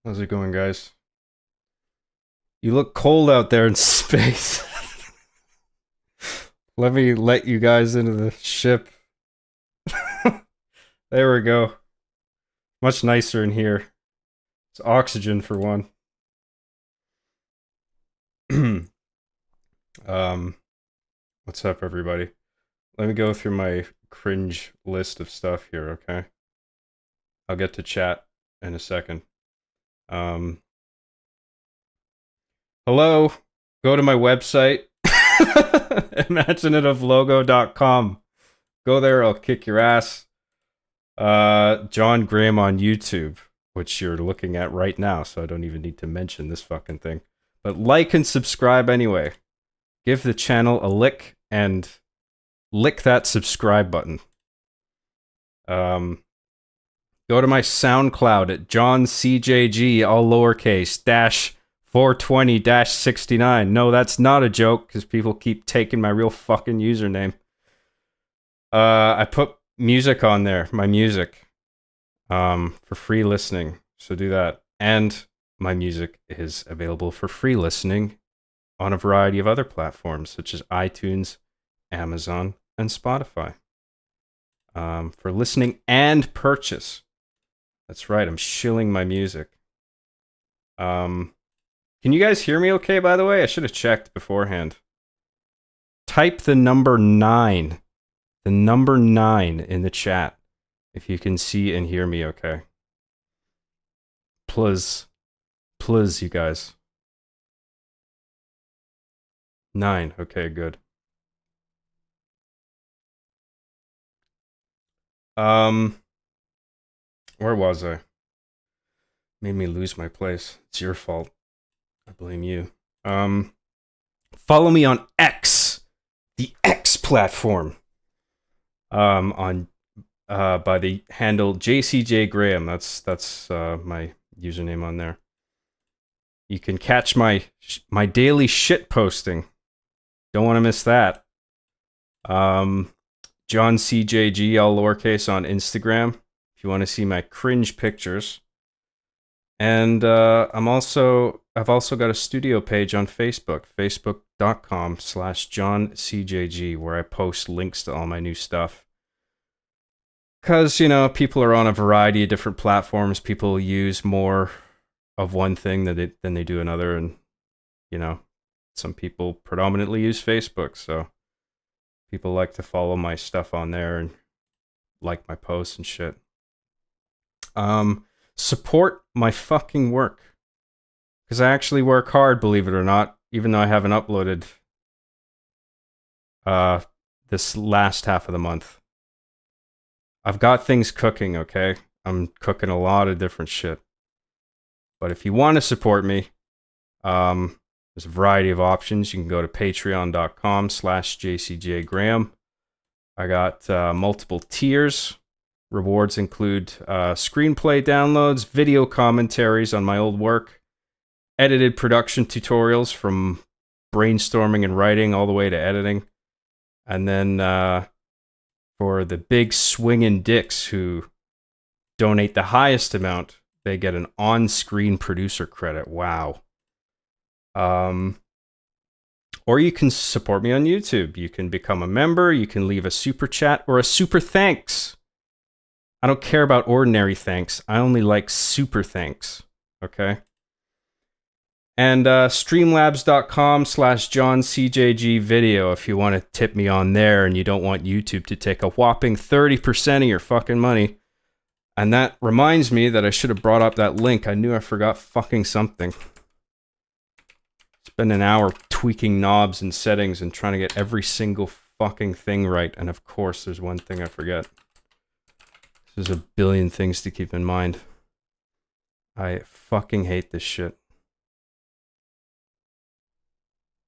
How's it going, guys? You look cold out there in space. Let me let you guys into the ship. There we go. Much nicer in here. It's oxygen for one. um, what's up, everybody? Let me go through my cringe list of stuff here, okay? I'll get to chat in a second. Um, hello. Go to my website. Imaginativelogo.com. Go there, I'll kick your ass. John Graham on YouTube, which you're looking at right now, so I don't even need to mention this fucking thing. But like and subscribe anyway. Give the channel a lick and lick that subscribe button. Go to my SoundCloud at JohnCJG, all lowercase, dash 420 dash 69. No, that's not a joke, because people keep taking my real fucking username. I put music on there, my music, for free listening, so do that. And my music is available for free listening on a variety of other platforms, such as iTunes, Amazon, and Spotify. For listening and purchase. That's right, I'm shilling my music. Can you guys hear me okay, by the way? I should have checked beforehand. Type the number 9. The number 9 in the chat, if you can see and hear me okay. Please, you guys. 9, okay, good. Where was I? Made me lose my place. It's your fault. I blame you. Follow me on X, the X platform. On by the handle JCJ Graham. That's my username on there. You can catch my daily shit posting. Don't want to miss that. John CJG, all lowercase, on Instagram if you want to see my cringe pictures. And I've also got a studio page on Facebook, facebook.com/JohnCJG, where I post links to all my new stuff. Because, you know, people are on a variety of different platforms. People use more of one thing than they do another. And, you know, some people predominantly use Facebook. So people like to follow my stuff on there and like my posts and shit. Support my fucking work. Because I actually work hard, believe it or not, even though I haven't uploaded this last half of the month. I've got things cooking, okay? I'm cooking a lot of different shit. But if you want to support me, there's a variety of options. You can go to patreon.com/JCJGraham. I got multiple tiers. Rewards include screenplay downloads, video commentaries on my old work, edited production tutorials from brainstorming and writing all the way to editing. And then for the big swinging dicks who donate the highest amount, they get an on-screen producer credit. Wow. Or you can support me on YouTube. You can become a member. You can leave a super chat or a super thanks. I don't care about ordinary thanks. I only like super thanks. Okay? And streamlabs.com/JohnCJG video if you want to tip me on there and you don't want YouTube to take a whopping 30% of your fucking money. And that reminds me that I should have brought up that link. I knew I forgot fucking something. Spend an hour tweaking knobs and settings and trying to get every single fucking thing right. And of course, there's one thing I forget. There's a billion things to keep in mind. I fucking hate this shit.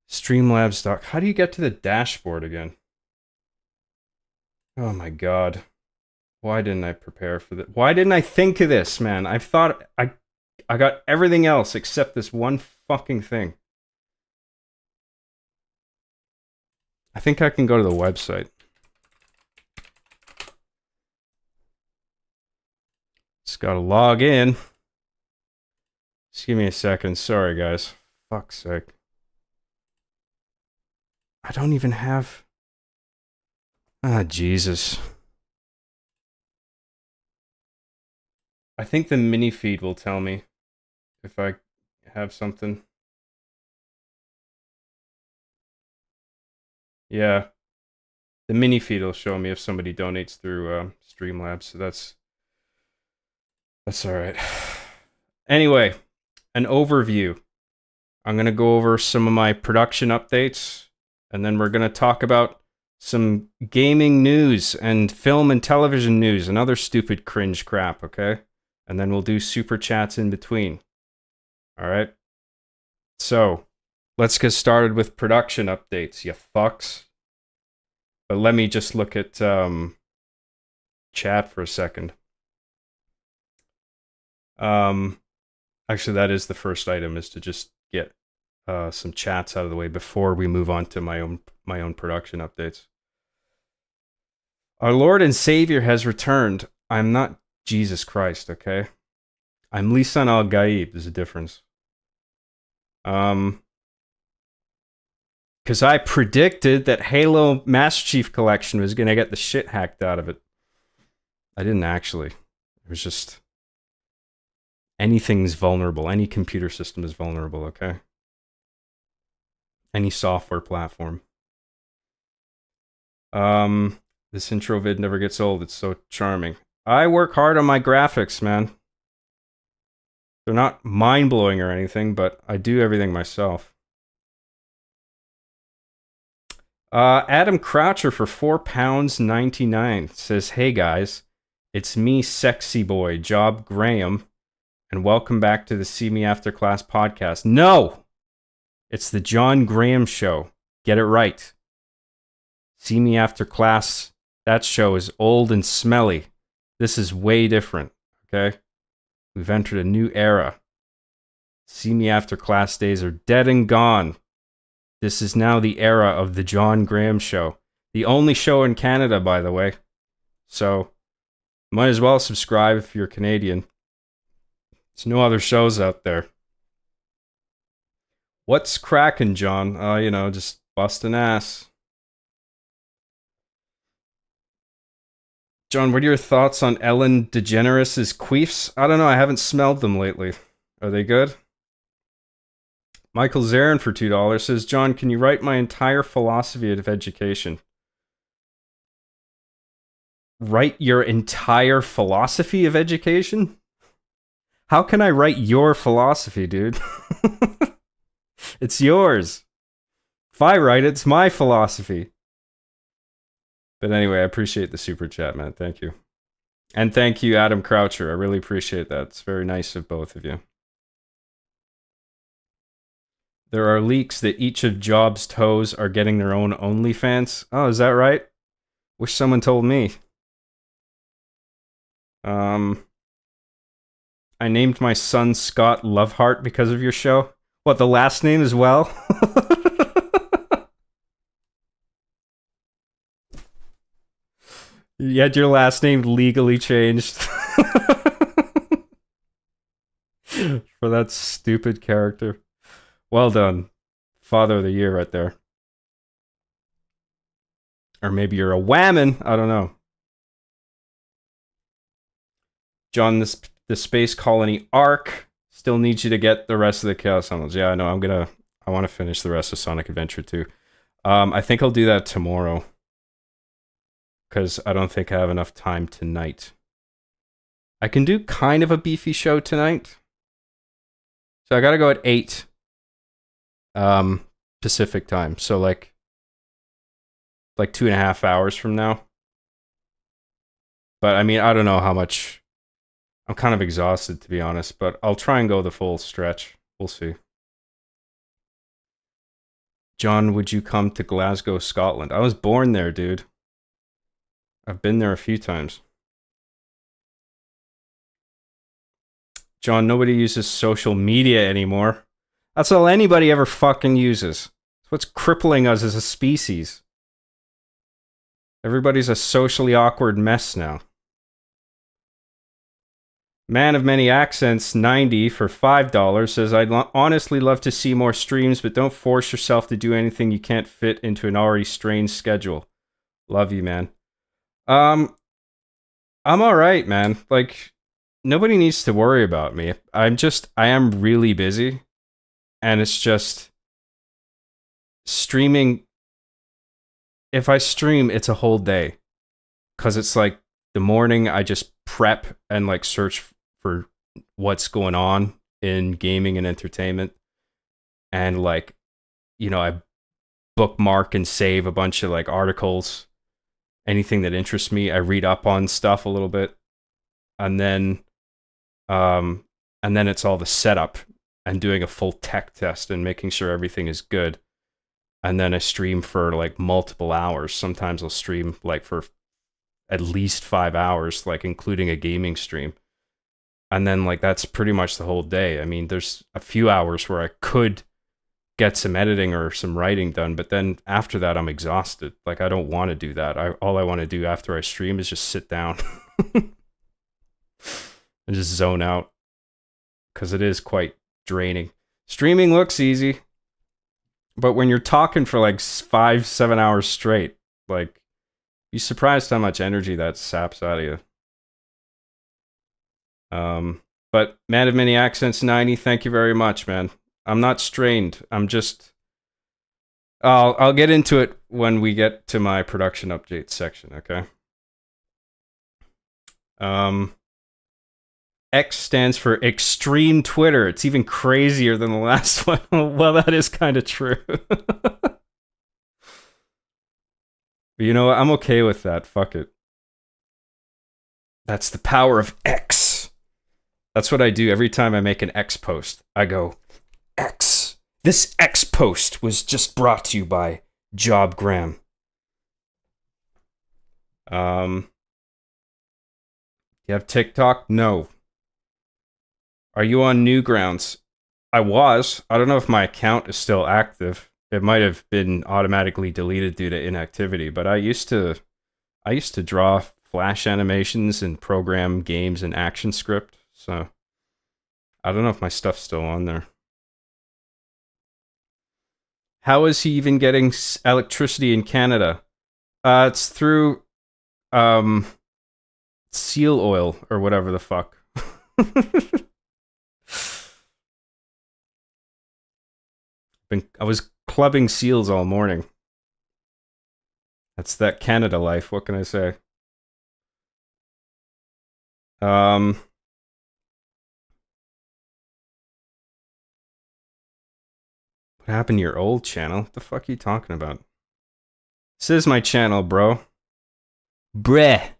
Streamlabs. How do you get to the dashboard again? Oh my god. Why didn't I prepare for that? Why didn't I think of this, man? I thought I got everything else except this one fucking thing. I think I can go to the website. Just gotta log in. Just give me a second. Sorry, guys. Fuck's sake. I don't even have... Ah, Jesus. I think the mini feed will tell me if I have something. Yeah. The mini feed will show me if somebody donates through Streamlabs, so that's alright. Anyway, an overview. I'm going to go over some of my production updates, and then we're going to talk about some gaming news and film and television news and other stupid cringe crap, okay? And then we'll do super chats in between. Alright? So, let's get started with production updates, you fucks. But let me just look at chat for a second. Actually, that is the first item, is to just get some chats out of the way before we move on to my own production updates. Our Lord and Savior has returned. I'm not Jesus Christ, okay? I'm Lisan al-Gaib. There's a difference. Because I predicted that Halo Master Chief Collection was going to get the shit hacked out of it. I didn't actually. It was just... anything's vulnerable. Any computer system is vulnerable, okay? Any software platform. This intro vid never gets old. It's so charming. I work hard on my graphics, man. They're not mind-blowing or anything, but I do everything myself. Adam Croucher for £4.99 says, "Hey guys, it's me, sexy boy, Job Graham, and welcome back to the See Me After Class podcast." No! It's the John Graham Show. Get it right. See Me After Class, that show is old and smelly. This is way different, okay? We've entered a new era. See Me After Class days are dead and gone. This is now the era of the John Graham Show. The only show in Canada, by the way. So, might as well subscribe if you're Canadian. There's no other shows out there. What's cracking, John? Just busting ass. John, what are your thoughts on Ellen DeGeneres' queefs? I don't know, I haven't smelled them lately. Are they good? Michael Zarin for $2 says, "John, can you write my entire philosophy of education?" Write your entire philosophy of education? How can I write your philosophy, dude? It's yours. If I write it, it's my philosophy. But anyway, I appreciate the super chat, man. Thank you. And thank you, Adam Croucher. I really appreciate that. It's very nice of both of you. There are leaks that each of Job's toes are getting their own OnlyFans. Oh, is that right? Wish someone told me. I named my son Scott Loveheart because of your show. What, the last name as well? You had your last name legally changed. For that stupid character. Well done. Father of the Year right there. Or maybe you're a whammon. I don't know. John, the Space Colony Arc still needs you to get the rest of the Chaos Emeralds. Yeah, I know. I want to finish the rest of Sonic Adventure 2. I think I'll do that tomorrow. Because I don't think I have enough time tonight. I can do kind of a beefy show tonight. So I gotta go at 8. Pacific time. So like 2.5 hours from now. But I mean, I don't know how much. I'm kind of exhausted, to be honest, but I'll try and go the full stretch. We'll see. John, would you come to Glasgow, Scotland? I was born there, dude. I've been there a few times. John, nobody uses social media anymore. That's all anybody ever fucking uses. It's what's crippling us as a species. Everybody's a socially awkward mess now. Man of Many Accents 90 for $5 says, I'd honestly love to see more streams, but don't force yourself to do anything you can't fit into an already strained schedule. Love you, man. Um, I'm all right, man. Like, nobody needs to worry about me. I am really busy, and it's just streaming. If I stream, it's a whole day, because it's like the morning I just prep and like search for what's going on in gaming and entertainment, and like, I bookmark and save a bunch of like articles, anything that interests me. I read up on stuff a little bit, and then it's all the setup and doing a full tech test and making sure everything is good. And then I stream for like multiple hours. Sometimes I'll stream like for at least 5 hours, like including a gaming stream. And then like that's pretty much the whole day. I mean, there's a few hours where I could get some editing or some writing done, but then after that I'm exhausted. Like I don't want to do that. All I want to do after I stream is just sit down and just zone out, because it is quite draining. Streaming looks easy, but when you're talking for like 5-7 hours straight, like, you're surprised how much energy that saps out of you. But Man of Many Accents 90, thank you very much, man. I'm not strained. I'm just... I'll get into it when we get to my production update section, okay? X stands for Extreme Twitter. It's even crazier than the last one. Well, that is kind of true. But you know what? I'm okay with that. Fuck it. That's the power of X. That's what I do every time I make an X post. I go, X. This X post was just brought to you by Job Graham. You have TikTok? No. Are you on Newgrounds? I was. I don't know if my account is still active. It might have been automatically deleted due to inactivity, but I used to draw Flash animations and program games in ActionScript, so I don't know if my stuff's still on there. How is he even getting electricity in Canada? It's through seal oil or whatever the fuck. I was clubbing seals all morning. That's that Canada life. What can I say? What happened to your old channel? What the fuck are you talking about? This is my channel, bro. Breh.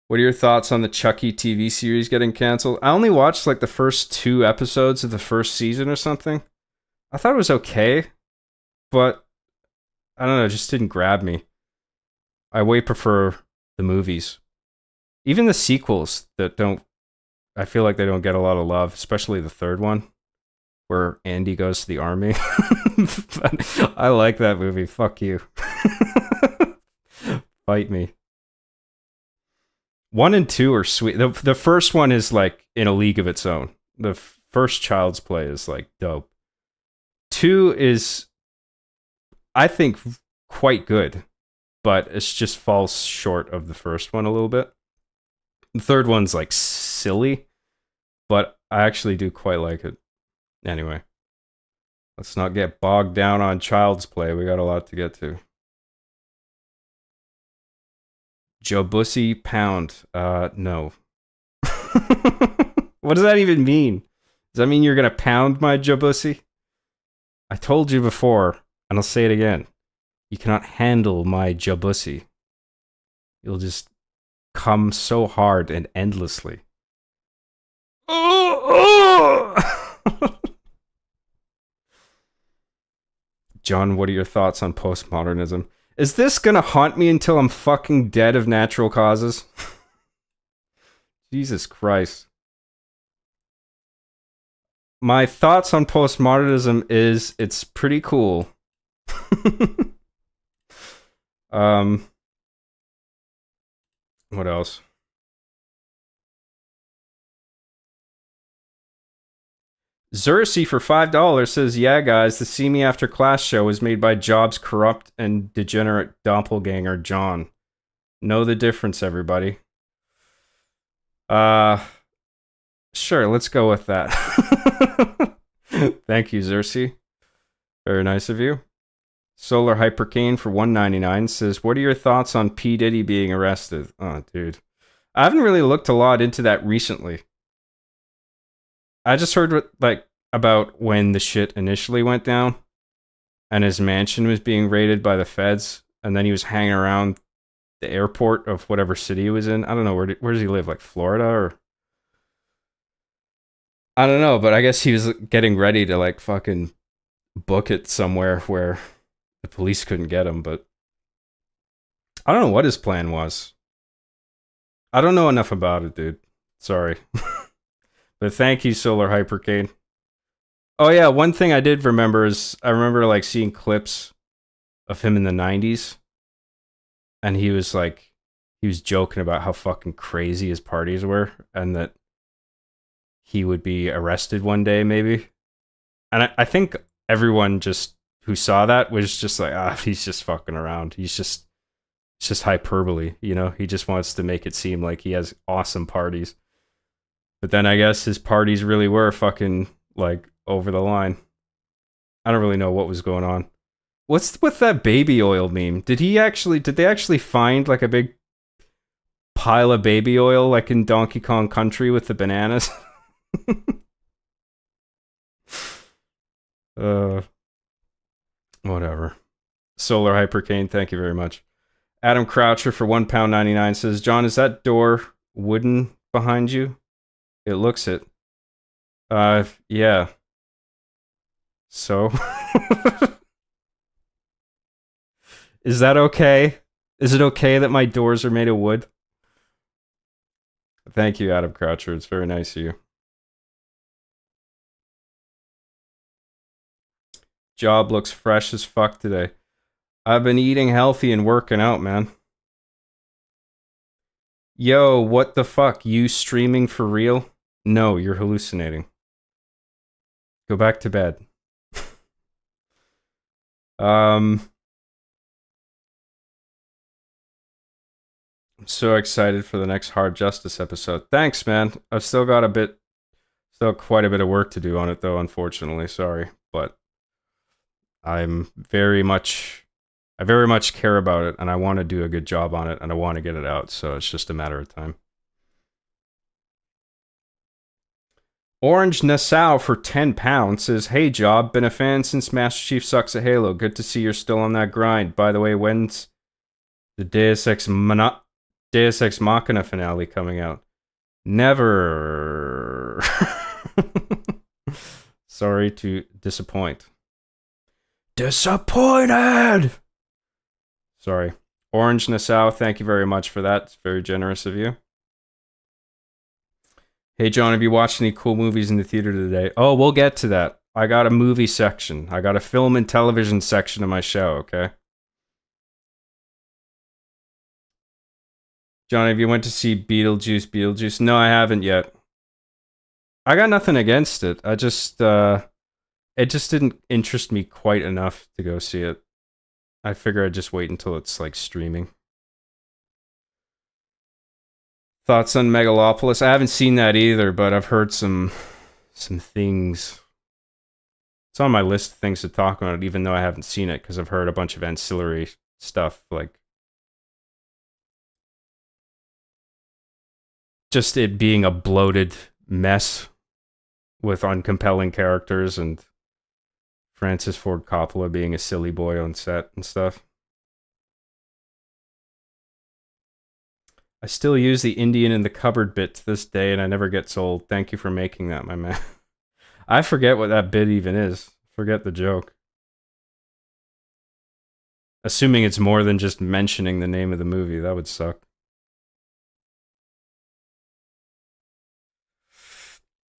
What are your thoughts on the Chucky TV series getting canceled? I only watched like the first 2 episodes of the first season or something. I thought it was okay, but I don't know, it just didn't grab me. I way prefer the movies. Even the sequels that don't, I feel like they don't get a lot of love, especially the third one, where Andy goes to the army. I like that movie. Fuck you. Fight me. 1 and 2 are sweet. The first one is like in a league of its own. The first Child's Play is like dope. 2 is, I think, quite good, but it just falls short of the first one a little bit. The third one's like silly, but I actually do quite like it. Anyway, let's not get bogged down on Child's Play. We got a lot to get to. Jobussy pound. No. What does that even mean? Does that mean you're gonna pound my Jobussy? I told you before, and I'll say it again. You cannot handle my Jobussy. You'll just come so hard and endlessly. John, what are your thoughts on postmodernism? Is this gonna haunt me until I'm fucking dead of natural causes? Jesus Christ. My thoughts on postmodernism is it's pretty cool. What else? Xerxes for $5 says, "Yeah, guys, the See Me After Class show is made by Job's corrupt and degenerate doppelganger John. Know the difference, everybody." Uh, sure, let's go with that. Thank you, Xerxes. Very nice of you. Solar Hypercane for $1.99 says, "What are your thoughts on P. Diddy being arrested?" Oh, dude. I haven't really looked a lot into that recently. I just heard about when the shit initially went down and his mansion was being raided by the feds, and then he was hanging around the airport of whatever city he was in. I don't know, where does he live? Like Florida or I don't know, but I guess he was getting ready to like fucking book it somewhere where the police couldn't get him, but I don't know what his plan was. I don't know enough about it, dude. Sorry. But thank you, Solar Hypercane. Oh yeah, one thing I did remember is I remember like seeing clips of him in the 90s, and he was joking about how fucking crazy his parties were and that he would be arrested one day maybe. And I think everyone just who saw that was just like, he's just fucking around. It's just hyperbole, you know? He just wants to make it seem like he has awesome parties. But then I guess his parties really were fucking like over the line. I don't really know what was going on. What's with that baby oil meme? Did they actually find like a big pile of baby oil like in Donkey Kong Country with the bananas? Whatever. Solar Hypercane, thank you very much. Adam Croucher for £1.99 says, "John, is that door wooden behind you? It looks it." Yeah. So? Is that okay? Is it okay that my doors are made of wood? Thank you, Adam Croucher. It's very nice of you. Job looks fresh as fuck today. I've been eating healthy and working out, man. Yo, what the fuck? You streaming for real? No, you're hallucinating. Go back to bed. I'm so excited for the next Hard Justice episode. Thanks, man. I've still quite a bit of work to do on it, though, unfortunately. Sorry. But I very much care about it, and I want to do a good job on it, and I want to get it out, so it's just a matter of time. Orange Nassau for £10 says, "Hey Job, been a fan since Master Chief Sucks at Halo. Good to see you're still on that grind. By the way, when's the Deus Ex Machina finale coming out?" Never. Sorry to disappoint. Disappointed! Sorry. Orange Nassau, thank you very much for that. It's very generous of you. Hey John, have you watched any cool movies in the theater today? Oh, we'll get to that. I got a movie section. I got a film and television section of my show, okay? John, have you went to see Beetlejuice? No, I haven't yet. I got nothing against it. It just didn't interest me quite enough to go see it. I figure I'd just wait until it's like streaming. Thoughts on Megalopolis? I haven't seen that either, but I've heard some things. It's on my list of things to talk about, even though I haven't seen it, because I've heard a bunch of ancillary stuff, like just it being a bloated mess with uncompelling characters and Francis Ford Coppola being a silly boy on set and stuff. I still use the Indian in the cupboard bit to this day, and I never gets old. Thank you for making that, my man. I forget what that bit even is. Forget the joke. Assuming it's more than just mentioning the name of the movie, that would suck.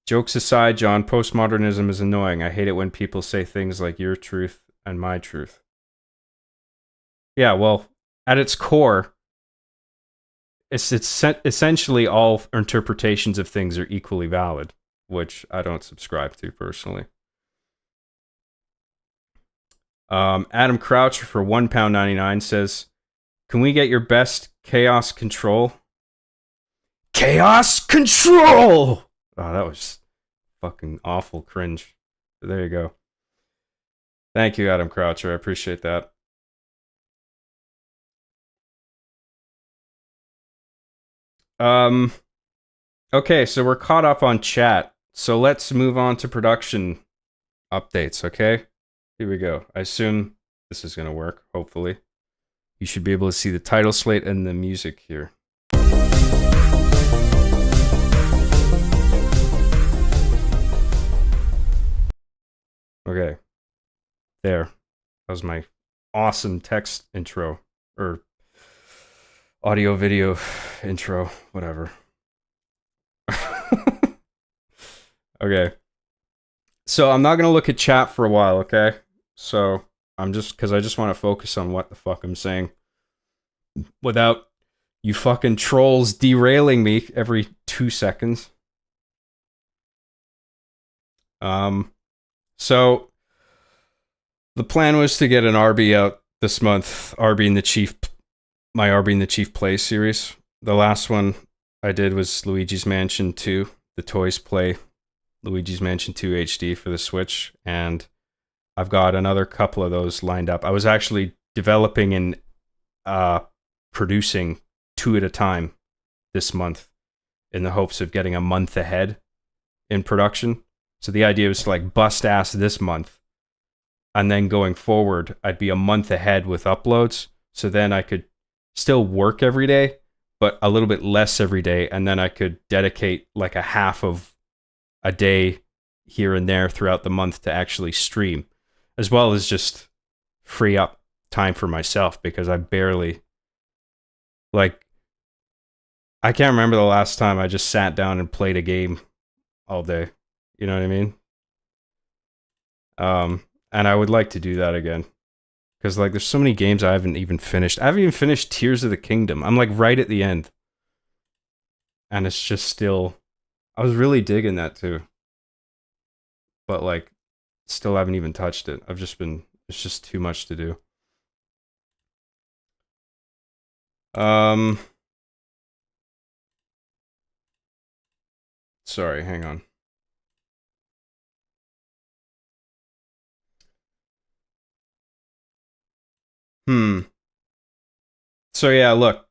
Jokes aside, John, postmodernism is annoying. I hate it when people say things like your truth and my truth. Yeah, well, at its core, essentially all interpretations of things are equally valid, which I don't subscribe to personally. Adam Croucher for £1.99 says, "Can we get your best chaos control?" Chaos control! Oh, that was fucking awful cringe. There you go. Thank you, Adam Croucher. I appreciate that. Okay, so we're caught up on chat. So let's move on to production updates, okay? Here we go. I assume this is gonna work, hopefully. You should be able to see the title slate and the music here. Okay. There. That was my awesome text intro. Or audio video intro. Whatever. Okay. So I'm not going to look at chat for a while, okay? So I'm just... because I just want to focus on what the fuck I'm saying. Without you fucking trolls derailing me every 2 seconds. So the plan was to get an RB out this month. RB and the Chief, my RB and the Chief Play series. The last one I did was Luigi's Mansion 2, the Toys Play Luigi's Mansion 2 HD for the Switch, and I've got another couple of those lined up. I was actually developing and producing 2 at a time this month in the hopes of getting a month ahead in production. So the idea was to like bust ass this month, and then going forward, I'd be a month ahead with uploads. So then I could still work every day, but a little bit less every day. And then I could dedicate like a half of a day here and there throughout the month to actually stream, as well as just free up time for myself, because I barely, like, I can't remember the last time I just sat down and played a game all day. You know what I mean? And I would like to do that again. Because, like, there's so many games I haven't even finished. I haven't even finished Tears of the Kingdom. I'm, like, right at the end. And it's just still... I was really digging that, too. But, like, still haven't even touched it. I've just been... It's just too much to do. Sorry, hang on. So yeah, look.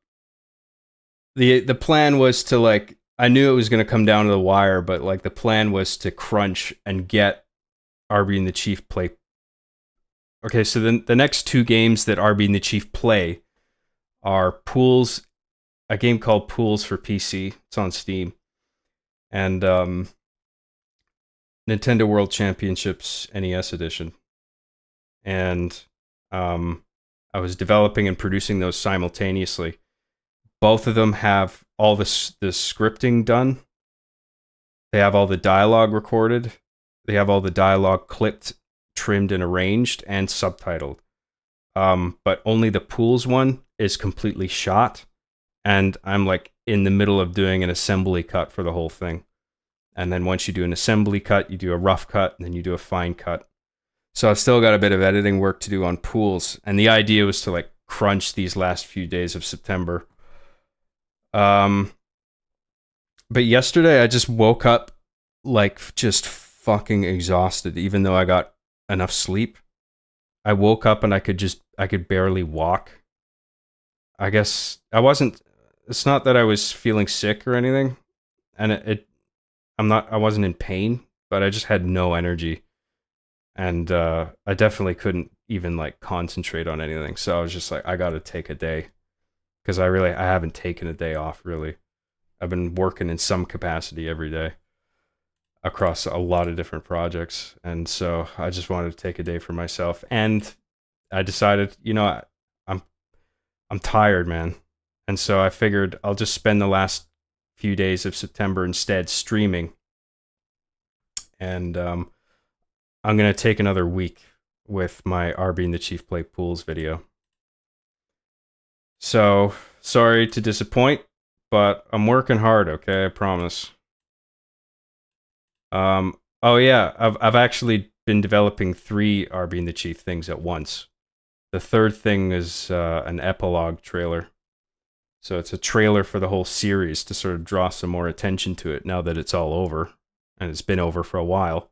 The plan was to, like, I knew it was going to come down to the wire, but like the plan was to crunch and get RB and the Chief play. Okay, so then the next 2 games that RB and the Chief play are Pools, a game called Pools for PC. It's on Steam. And Nintendo World Championships NES edition. And I was developing and producing those simultaneously. Both of them have all the scripting done. They have all the dialogue recorded. They have all the dialogue clipped, trimmed, and arranged, and subtitled. But only the Pools one is completely shot. And I'm like in the middle of doing an assembly cut for the whole thing. And then once you do an assembly cut, you do a rough cut, and then you do a fine cut. So I've still got a bit of editing work to do on Pools. And the idea was to like crunch these last few days of September. But yesterday I just woke up like just fucking exhausted, even though I got enough sleep. I woke up and I could barely walk. I guess I wasn't, it's not that I was feeling sick or anything. And I wasn't in pain, but I just had no energy. And I definitely couldn't even like concentrate on anything. So I was just like, I gotta take a day. Because I haven't taken a day off, really. I've been working in some capacity every day across a lot of different projects. And so I just wanted to take a day for myself. And I decided, you know, I'm tired, man. And so I figured I'll just spend the last few days of September instead streaming. And I'm going to take another week with my RB and the Chief Play Pools video. So, sorry to disappoint, but I'm working hard. Okay, I promise. Oh yeah, I've actually been developing 3 Are Being the Chief things at once. The third thing is an epilogue trailer. So it's a trailer for the whole series to sort of draw some more attention to it now that it's all over, and it's been over for a while.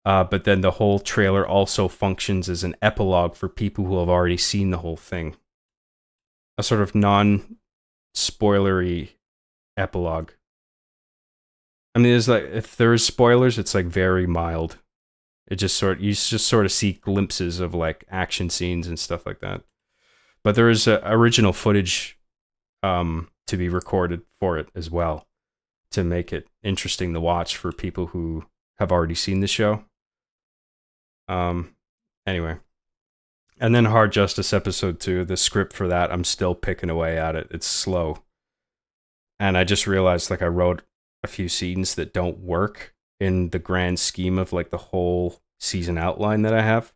But then the whole trailer also functions as an epilogue for people who have already seen the whole thing. A sort of non-spoilery epilogue. I mean, there's like, if there is spoilers, it's like very mild. You just sort of see glimpses of like action scenes and stuff like that. But there is original footage to be recorded for it as well, to make it interesting to watch for people who have already seen the show. Anyway, and then Hard Justice episode 2, the script for that, I'm still picking away at it. It's slow, and I just realized like I wrote a few scenes that don't work in the grand scheme of like the whole season outline that I have.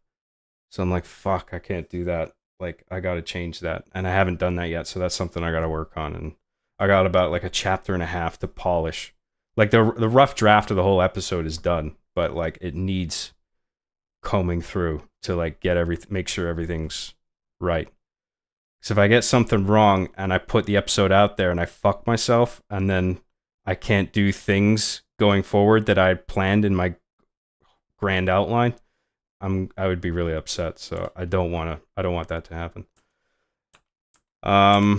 So I'm like, fuck, I can't do that. Like, I gotta change that, and I haven't done that yet. So that's something I gotta work on, and I got about like a chapter and a half to polish. Like the rough draft of the whole episode is done, but like it needs combing through to like make sure everything's right. So if I get something wrong and I put the episode out there and I fuck myself, and then I can't do things going forward that I planned in my grand outline, I would be really upset. So I don't want that to happen. I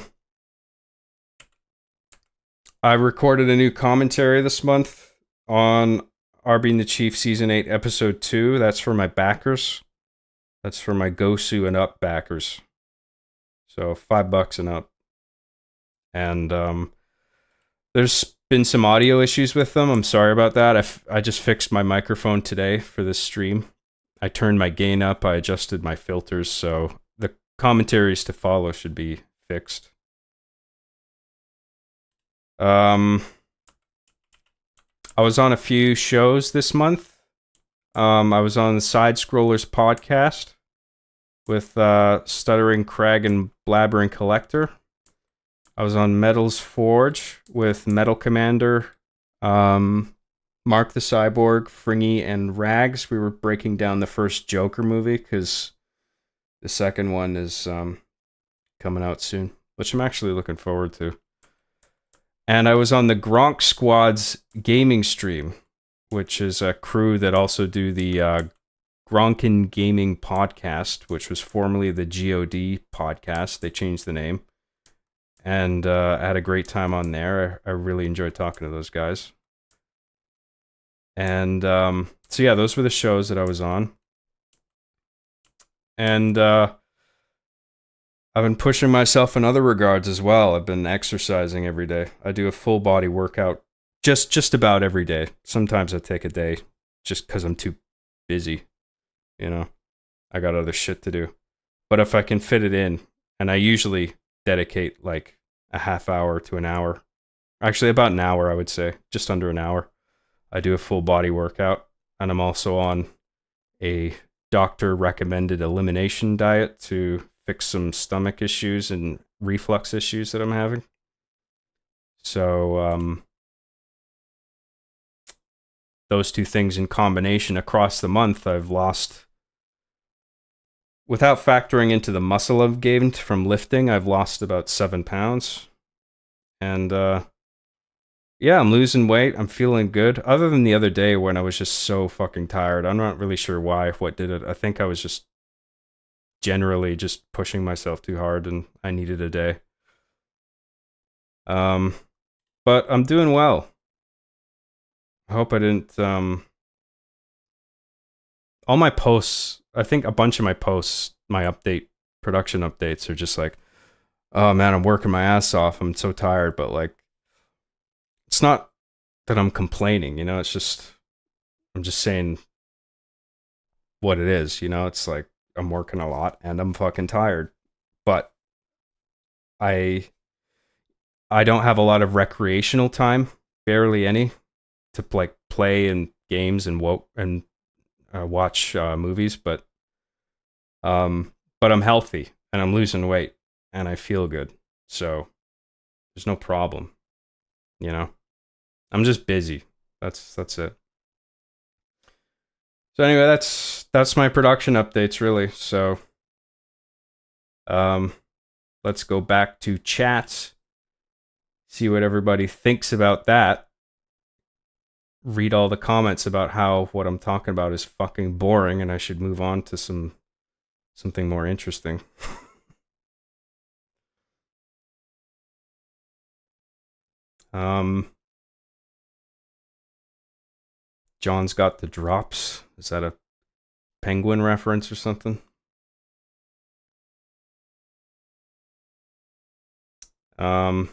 recorded a new commentary this month on Are Being the Chief Season 8 Episode 2. That's for my backers. That's for my Gosu and up backers. So $5 and up. And there's been some audio issues with them. I'm sorry about that. I just fixed my microphone today for this stream. I turned my gain up. I adjusted my filters. So the commentaries to follow should be fixed. I was on a few shows this month. I was on the Side Scrollers podcast with Stuttering Craig and Blabbering Collector. I was on Metal's Forge with Metal Commander, Mark the Cyborg, Fringy, and Rags. We were breaking down the first Joker movie because the second one is coming out soon, which I'm actually looking forward to. And I was on the Gronk Squad's gaming stream, which is a crew that also do the Gronkin Gaming podcast, which was formerly the GOD podcast. They changed the name. And I had a great time on there. I really enjoyed talking to those guys. And so yeah, those were the shows that I was on. And I've been pushing myself in other regards as well. I've been exercising every day. I do a full body workout just about every day. Sometimes I take a day just because I'm too busy. You know, I got other shit to do. But if I can fit it in, and I usually dedicate like a half hour to an hour, actually about an hour, I would say, just under an hour, I do a full body workout. And I'm also on a doctor recommended elimination diet to fix some stomach issues and reflux issues that I'm having. So those two things in combination across the month, I've lost, without factoring into the muscle I've gained from lifting, I've lost about 7 pounds. And yeah, I'm losing weight. I'm feeling good. Other than the other day when I was just so fucking tired. I'm not really sure why, what did it. I think I was just generally just pushing myself too hard and I needed a day. But I'm doing well. I hope I didn't all my posts, I think a bunch of my posts, my production updates are just like, oh man, I'm working my ass off. I'm so tired, but like it's not that I'm complaining, you know, it's just I'm just saying what it is, you know. It's like I'm working a lot and I'm fucking tired. But I don't have a lot of recreational time, barely any, to like play and games and watch movies. But I'm healthy and I'm losing weight and I feel good. So There's no problem, you know. I'm just busy. That's it. So anyway, that's my production updates really. So um let's go back to chats. See what everybody thinks about that. Read all the comments about how what I'm talking about is fucking boring and I should move on to something more interesting. John's got the drops. Is that a Penguin reference or something? John,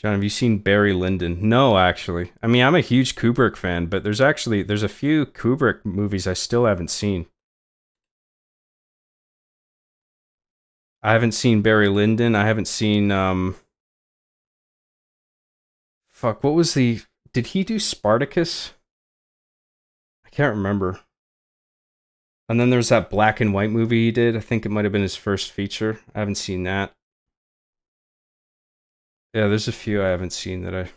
have you seen Barry Lyndon? No, actually. I mean, I'm a huge Kubrick fan, but there's a few Kubrick movies I still haven't seen. I haven't seen Barry Lyndon. I haven't seen fuck, what was the did he do Spartacus? I can't remember. And then there's that black and white movie he did. I think it might have been his first feature. I haven't seen that. Yeah, there's a few I haven't seen that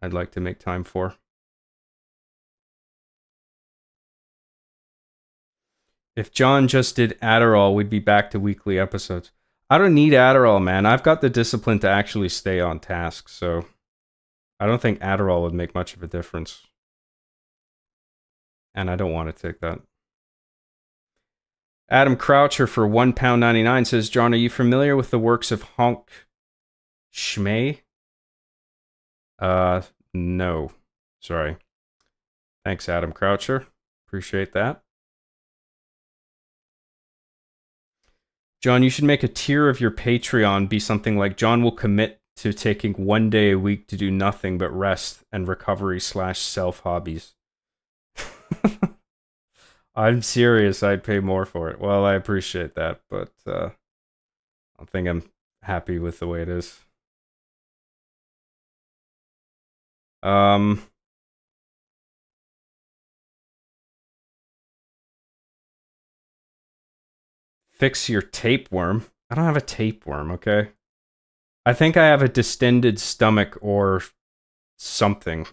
I'd like to make time for. If John just did Adderall, we'd be back to weekly episodes. I don't need Adderall, man. I've got the discipline to actually stay on task, so I don't think Adderall would make much of a difference. And I don't want to take that. Adam Croucher for £1.99 says, John, are you familiar with the works of Honk Schmay? No. Sorry. Thanks, Adam Croucher. Appreciate that. John, you should make a tier of your Patreon be something like John will commit to taking 1 day a week to do nothing but rest and recovery / self hobbies. I'm serious. I'd pay more for it. Well, I appreciate that, but I think I'm happy with the way it is. Fix your tapeworm. I don't have a tapeworm, okay? I think I have a distended stomach or something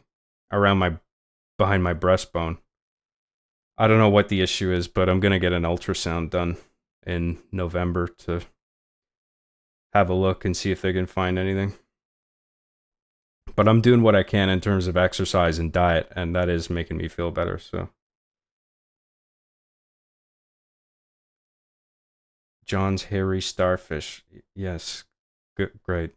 around behind my breastbone. I don't know what the issue is, but I'm gonna get an ultrasound done in November to have a look and see if they can find anything. But I'm doing what I can in terms of exercise and diet, and that is making me feel better, so. John's hairy starfish. Yes. Good, great.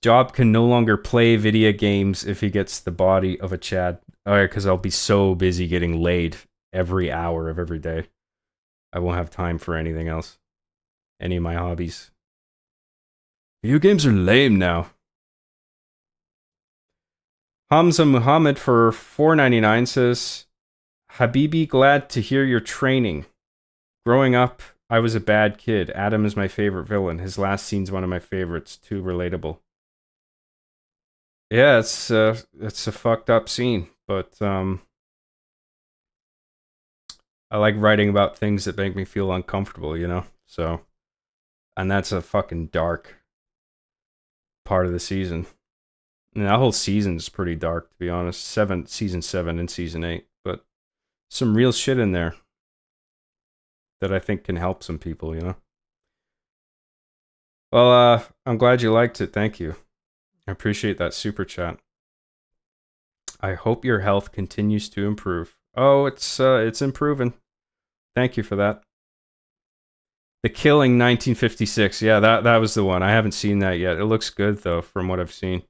Job can no longer play video games if he gets the body of a Chad. Alright, because I'll be so busy getting laid every hour of every day. I won't have time for anything else. Any of my hobbies. Video games are lame now. Hamza Muhammad for $4.99 says, Habibi, glad to hear you're training. Growing up, I was a bad kid. Adam is my favorite villain. His last scene's one of my favorites. Too relatable. Yeah, it's a fucked up scene, but I like writing about things that make me feel uncomfortable, you know? So, and that's a fucking dark part of the season. And that whole season's pretty dark, to be honest. Season 7 and season 8, but some real shit in there that I think can help some people, you know? Well, I'm glad you liked it. Thank you. I appreciate that super chat. I hope your health continues to improve. Oh, it's improving. Thank you for that. The Killing 1956. Yeah, that was the one. I haven't seen that yet. It looks good though, from what I've seen.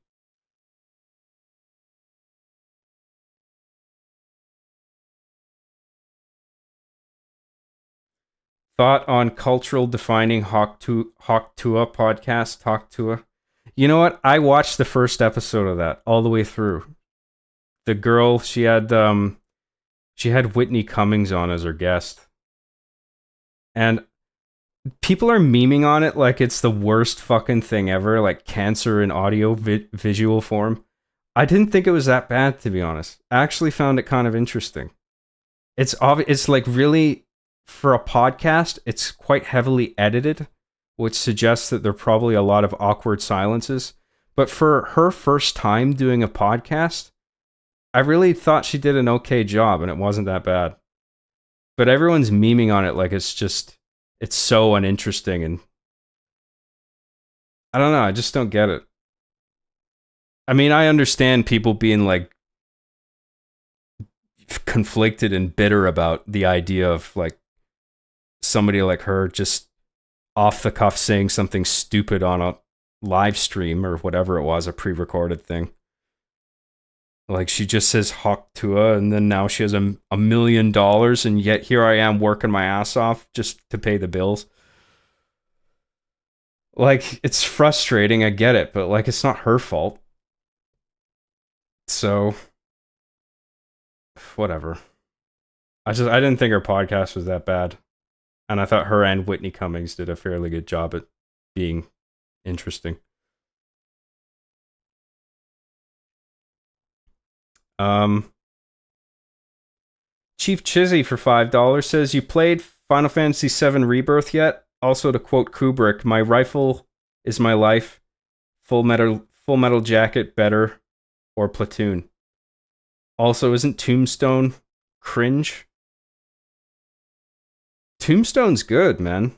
Thought on cultural defining Hawktua podcast, Hawktua. You know what? I watched the first episode of that all the way through. The girl, she had Whitney Cummings on as her guest. And people are memeing on it like it's the worst fucking thing ever, like cancer in audio visual form. I didn't think it was that bad, to be honest. I actually found it kind of interesting. It's like really for a podcast, it's quite heavily edited, which suggests that there are probably a lot of awkward silences. But for her first time doing a podcast, I really thought she did an okay job, and it wasn't that bad. But everyone's memeing on it like it's so uninteresting, and I don't know, I just don't get it. I mean, I understand people being like conflicted and bitter about the idea of like somebody like her just off the cuff saying something stupid on a live stream or whatever it was, a pre-recorded thing. Like she just says Hawk Tua, and then now she has $1 million, and yet here I am working my ass off just to pay the bills. Like, it's frustrating, I get it, but like it's not her fault. So whatever. I didn't think her podcast was that bad. And I thought her and Whitney Cummings did a fairly good job at being interesting. Chief Chizzy for $5 says, you played Final Fantasy VII Rebirth yet? Also, to quote Kubrick, my rifle is my life. Full Metal Jacket better, or Platoon. Also, isn't Tombstone cringe? Tombstone's good, man.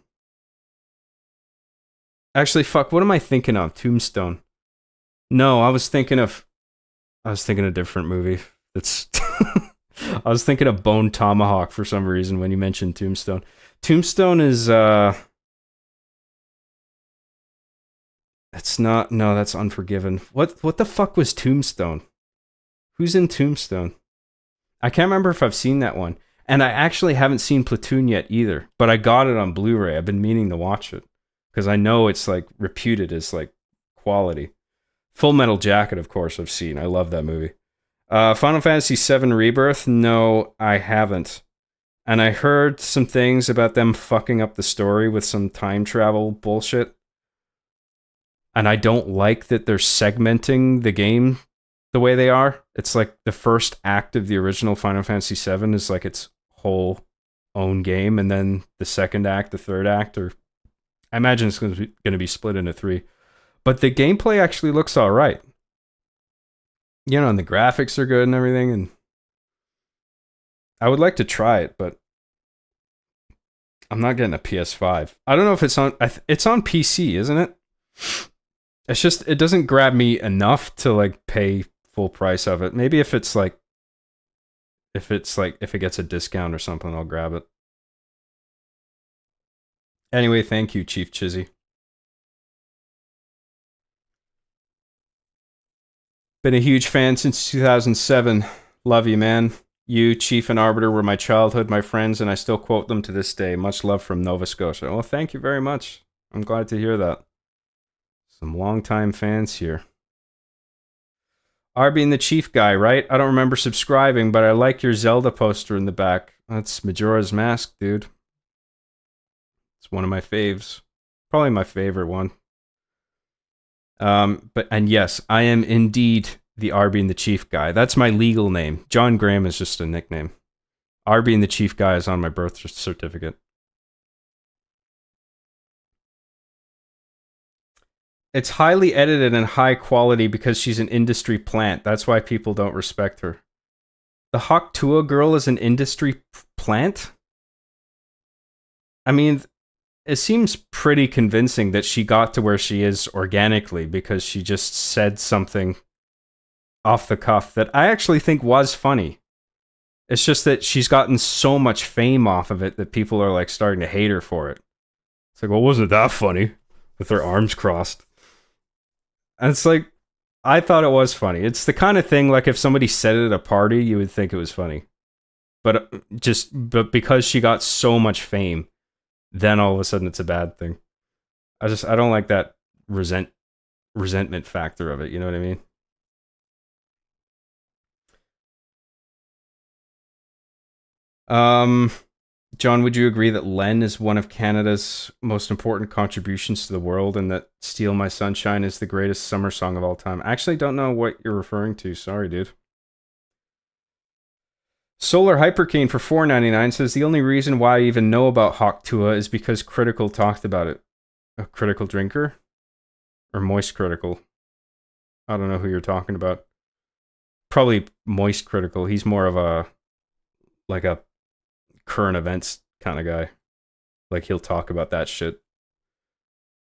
Actually, fuck, what am I thinking of? Tombstone. No, I was thinking of a different movie. That's I was thinking of Bone Tomahawk for some reason when you mentioned Tombstone. Tombstone is it's not, no, that's Unforgiven. What the fuck was Tombstone? Who's in Tombstone? I can't remember if I've seen that one. And I actually haven't seen Platoon yet either, but I got it on Blu-ray. I've been meaning to watch it because I know it's like reputed as like quality. Full Metal Jacket, of course, I've seen. I love that movie. Final Fantasy VII Rebirth? No, I haven't. And I heard some things about them fucking up the story with some time travel bullshit. And I don't like that they're segmenting the game the way they are. It's like the first act of the original Final Fantasy VII is like its whole own game, and then the second act, the third act, or I imagine it's going to be split into 3. But the gameplay actually looks all right. You know, and the graphics are good and everything, and I would like to try it, but I'm not getting a PS5. I don't know if it's on. It's on PC, isn't it? It's just, it doesn't grab me enough to like pay full price of it. Maybe if it gets a discount or something, I'll grab it. Anyway, thank you, Chief Chizzy. Been a huge fan since 2007. Love you, man. You, Chief and Arbiter, were my childhood, my friends, and I still quote them to this day. Much love from Nova Scotia. Well, thank you very much. I'm glad to hear that. Some longtime fans here. R being the Chief guy, right? I don't remember subscribing, but I like your Zelda poster in the back. That's Majora's Mask, dude. It's one of my faves. Probably my favorite one. And yes, I am indeed the R being the Chief guy. That's my legal name. John Graham is just a nickname. R being the Chief guy is on my birth certificate. It's highly edited and high quality because she's an industry plant. That's why people don't respect her. The Hawk Tua girl is an industry plant? I mean, it seems pretty convincing that she got to where she is organically because she just said something off the cuff that I actually think was funny. It's just that she's gotten so much fame off of it that people are like starting to hate her for it. It's like, well, wasn't that funny? With her arms crossed. And it's like, I thought it was funny. It's the kind of thing, like if somebody said it at a party, you would think it was funny. But because she got so much fame, then all of a sudden it's a bad thing. I don't like that resentment factor of it, you know what I mean? John, would you agree that Len is one of Canada's most important contributions to the world and that Steal My Sunshine is the greatest summer song of all time? I actually don't know what you're referring to. Sorry, dude. Solar Hypercane for 4.99 says the only reason why I even know about Hawk Tua is because Critical talked about it. A Critical Drinker? Or Moist Critical? I don't know who you're talking about. Probably Moist Critical. He's more of a like a current events kind of guy. Like he'll talk about that shit.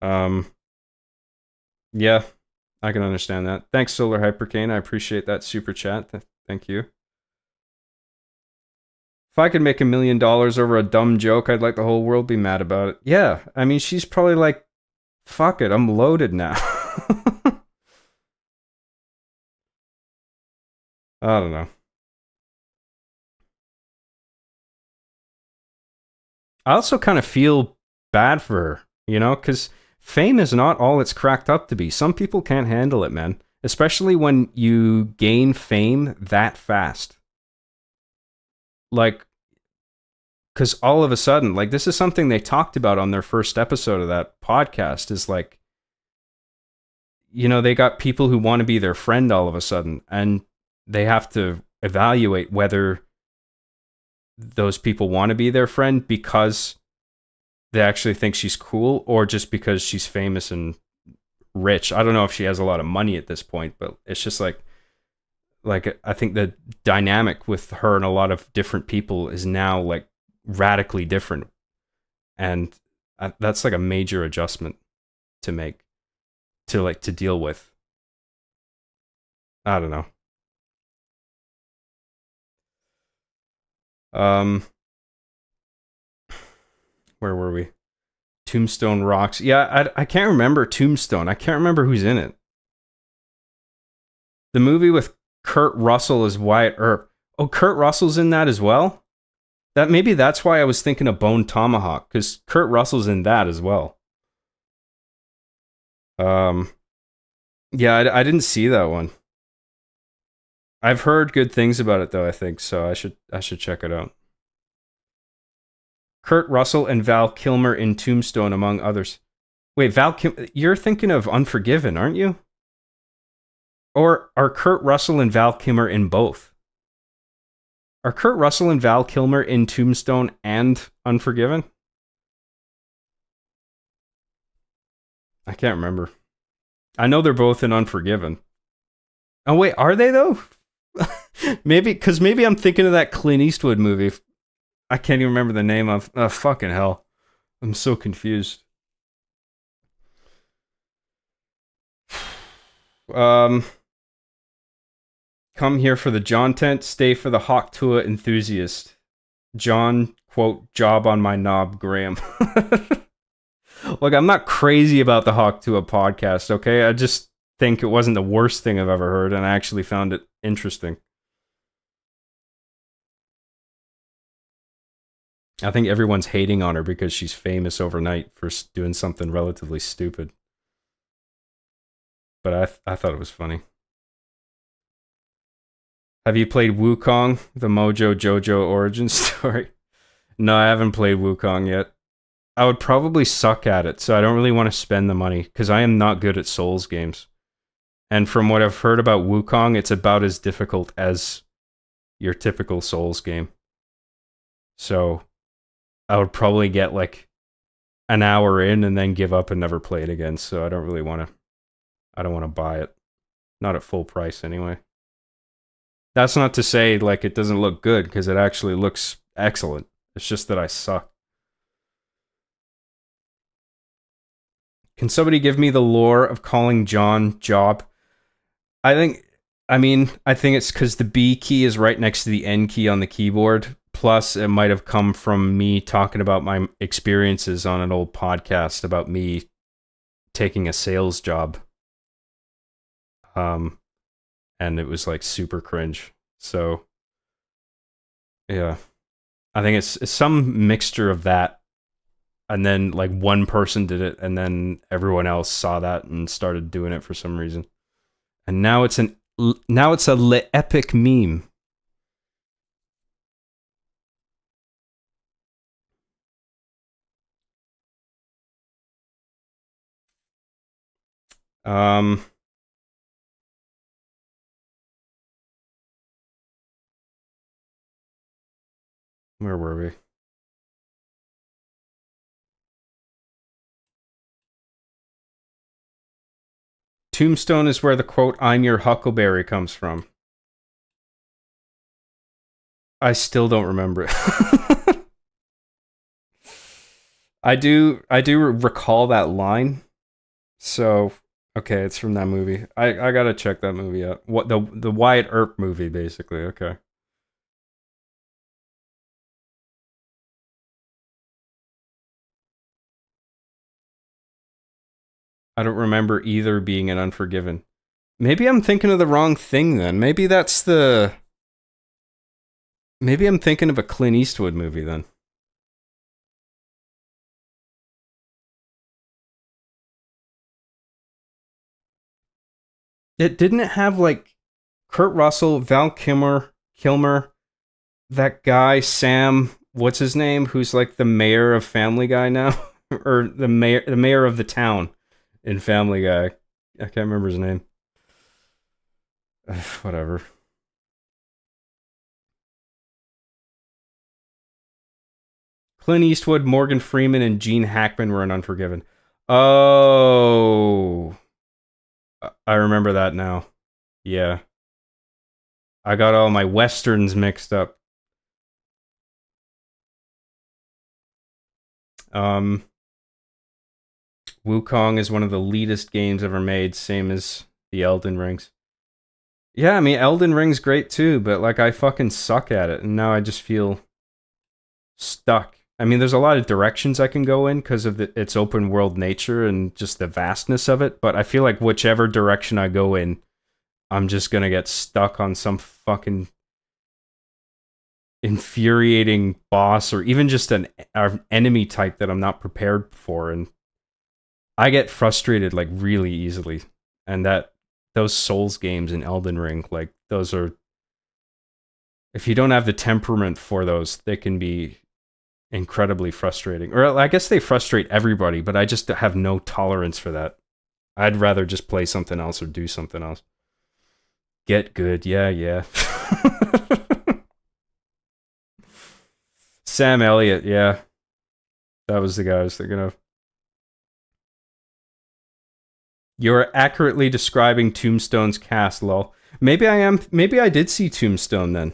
Um yeah, I can understand that. Thanks Solar Hypercane. I appreciate that super chat. Thank you. If I could make $1 million over a dumb joke, I'd like the whole world be mad about it. Yeah, I mean, she's probably like, fuck it, I'm loaded now. I don't know. I also kind of feel bad for her, you know, because fame is not all it's cracked up to be. Some people can't handle it, man. Especially when you gain fame that fast. Like, because all of a sudden, like, this is something they talked about on their first episode of that podcast is like, you know, they got people who want to be their friend all of a sudden, and they have to evaluate whether those people want to be their friend because they actually think she's cool or just because she's famous and rich. I don't know if she has a lot of money at this point, but it's just like I think the dynamic with her and a lot of different people is now like radically different, and that's like a major adjustment to make to deal with. I don't know. Um, where were we? Tombstone Rocks. Yeah, I can't remember Tombstone. I can't remember who's in it. The movie with Kurt Russell as Wyatt Earp. Oh, Kurt Russell's in that as well? That maybe that's why I was thinking of Bone Tomahawk, because Kurt Russell's in that as well. Um, yeah, I didn't see that one. I've heard good things about it though. I think so. I should check it out. Kurt Russell and Val Kilmer in Tombstone, among others. Wait, you're thinking of Unforgiven, aren't you? Or are Kurt Russell and Val Kilmer in both? Are Kurt Russell and Val Kilmer in Tombstone and Unforgiven? I can't remember. I know they're both in Unforgiven. Oh wait, are they though? maybe I'm thinking of that Clint Eastwood movie. I can't even remember the name of. Oh, fucking hell, I'm so confused. Um, come here for the John tent, stay for the Hawk Tua enthusiast. John, quote, job on my knob, Graham. Look, I'm not crazy about the Hawk Tua podcast, okay? I just think it wasn't the worst thing I've ever heard, and I actually found it interesting. I think everyone's hating on her because she's famous overnight for doing something relatively stupid. But I thought it was funny. Have you played Wukong, the Mojo Jojo origin story? No, I haven't played Wukong yet. I would probably suck at it, so I don't really want to spend the money because I am not good at Souls games. And from what I've heard about Wukong, it's about as difficult as your typical Souls game. So I would probably get like an hour in and then give up and never play it again. So I don't really want to. I don't want to buy it. Not at full price anyway. That's not to say like it doesn't look good because it actually looks excellent. It's just that I suck. Can somebody give me the lore of calling John Job? I think I think it's because the B key is right next to the N key on the keyboard. Plus, it might have come from me talking about my experiences on an old podcast about me taking a sales job. Um, and it was like super cringe. So, yeah, I think it's some mixture of that, and then like one person did it, and then everyone else saw that and started doing it for some reason, and now it's a epic meme. Um, Where were we? Tombstone is where the quote, "I'm your Huckleberry" comes from. I still don't remember it. I do recall that line. So, okay, it's from that movie. I gotta check that movie out. What the Wyatt Earp movie, basically. Okay. I don't remember either being an Unforgiven. Maybe I'm thinking of the wrong thing then. Maybe that's the. Maybe I'm thinking of a Clint Eastwood movie then. It didn't it have like Kurt Russell, Val Kilmer, that guy Sam, what's his name, who's like the mayor of Family Guy now, or the mayor of the town in Family Guy. I can't remember his name. Whatever. Clint Eastwood, Morgan Freeman, and Gene Hackman were in Unforgiven. Oh, I remember that now. Yeah, I got all my westerns mixed up. Um, Wukong is one of the leadest games ever made, same as the Elden Rings. Yeah, I mean Elden Ring's great too, but like I fucking suck at it, and now I just feel stuck. I mean, there's a lot of directions I can go in because of its open world nature and just the vastness of it. But I feel like whichever direction I go in, I'm just gonna get stuck on some fucking infuriating boss or even just an enemy type that I'm not prepared for, and I get frustrated like really easily. And that those Souls games in Elden Ring, like those are, if you don't have the temperament for those, they can be incredibly frustrating. Or I guess they frustrate everybody, but I just have no tolerance for that. I'd rather just play something else or do something else. Get good, yeah, yeah. Sam Elliott, yeah. That was the guy I was thinking of. You're accurately describing Tombstone's cast, lol. Maybe I am. Maybe I did see Tombstone then.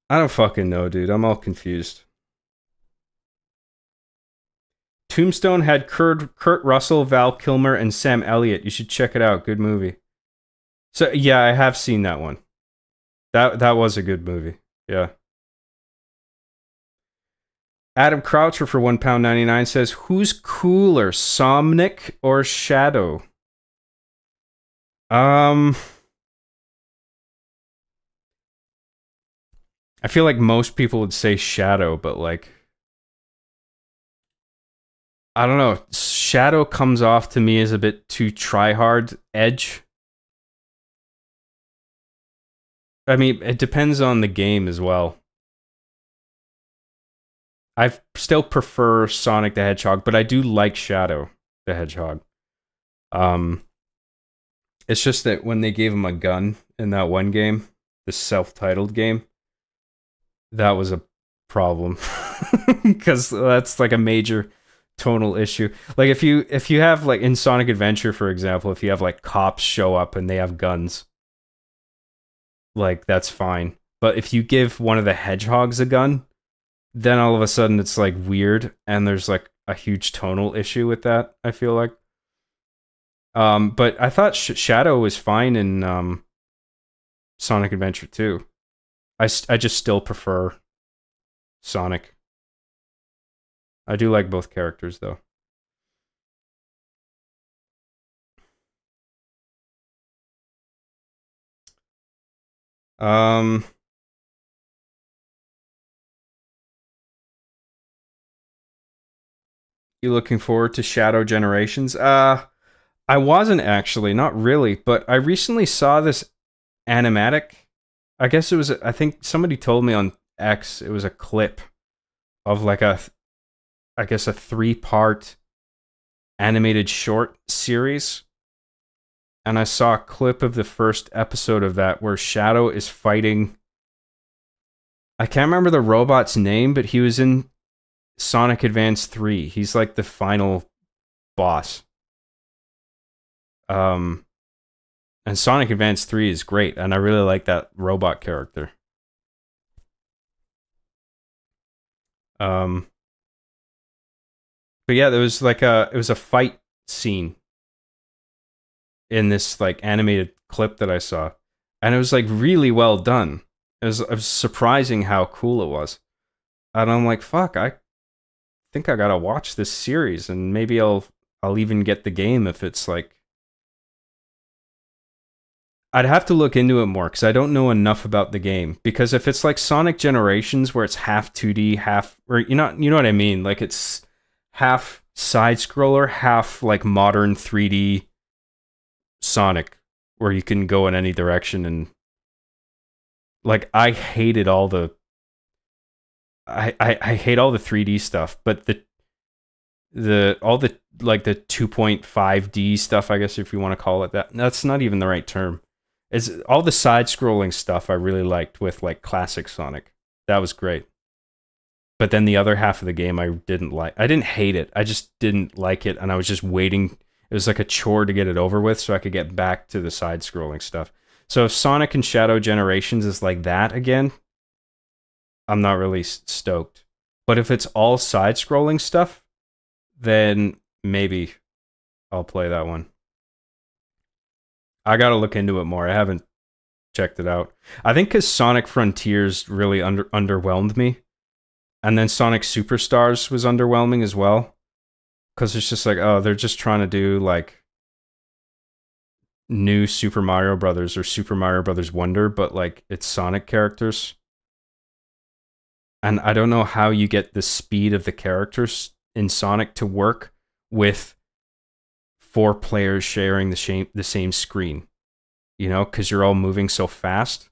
I don't fucking know, dude. I'm all confused. Tombstone had Kurt Russell, Val Kilmer, and Sam Elliott. You should check it out. Good movie. So yeah, I have seen that one. That was a good movie. Yeah. Adam Croucher for £1.99 says, "Who's cooler, Somnic or Shadow?" Um, I feel like most people would say Shadow, but like, I don't know. Shadow comes off to me as a bit too try hard edge. I mean, it depends on the game as well. I still prefer Sonic the Hedgehog, but I do like Shadow the Hedgehog. Um, it's just that when they gave him a gun in that one game, the self-titled game, that was a problem because that's like a major tonal issue. Like if you have like in Sonic Adventure, for example, if you have like cops show up and they have guns, like that's fine. But if you give one of the hedgehogs a gun, then all of a sudden it's like weird and there's like a huge tonal issue with that, I feel like. But I thought Shadow was fine in Sonic Adventure 2. I just still prefer Sonic. I do like both characters though. Um, you looking forward to Shadow Generations? I wasn't actually, not really, but I recently saw this animatic. I guess it was. I think somebody told me on X it was a clip of like I guess a 3-part animated short series, and I saw a clip of the first episode of that where Shadow is fighting I can't remember the robot's name, but he was in Sonic Advance 3. He's like the final boss. Um, and Sonic Advance 3 is great, and I really like that robot character. Um, but yeah, there was like it was a fight scene in this like animated clip that I saw, and it was like really well done. It was surprising how cool it was, and I'm like, fuck, I think I gotta watch this series, and maybe I'll even get the game if it's like. I'd have to look into it more because I don't know enough about the game. Because if it's like Sonic Generations, where it's half 2D, half, or you know what I mean, like it's half side scroller, half like modern 3D Sonic, where you can go in any direction, and like I hated all the I hate all the 3D stuff, but the all the like the 2.5D stuff, I guess if you want to call it that. That's not even the right term. It's all the side scrolling stuff I really liked with like classic Sonic. That was great. But then the other half of the game I didn't like. I didn't hate it. I just didn't like it, and I was just waiting. It was like a chore to get it over with so I could get back to the side scrolling stuff. So if Sonic and Shadow Generations is like that again, I'm not really stoked. But if it's all side scrolling stuff, then maybe I'll play that one. I gotta look into it more. I haven't checked it out. I think because Sonic Frontiers really underwhelmed me, and then Sonic Superstars was underwhelming as well. Because it's just like, oh, they're just trying to do like new Super Mario Brothers or Super Mario Brothers Wonder, but like it's Sonic characters. And I don't know how you get the speed of the characters in Sonic to work with four players sharing the same screen, you know, because you're all moving so fast.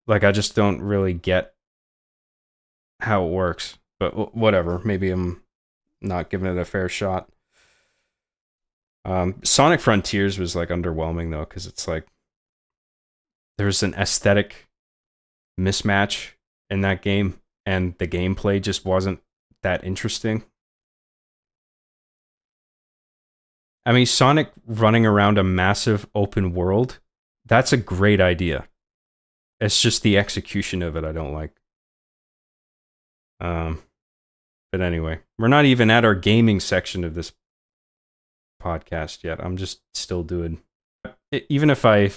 Like, I just don't really get how it works. But whatever. Maybe I'm not giving it a fair shot. Sonic Frontiers was like underwhelming though, because it's like there's an aesthetic mismatch in that game, and the gameplay just wasn't that interesting. I mean, Sonic running around a massive open world, that's a great idea. It's just the execution of it I don't like. But anyway, we're not even at our gaming section of this podcast yet. I'm just still doing. Even if I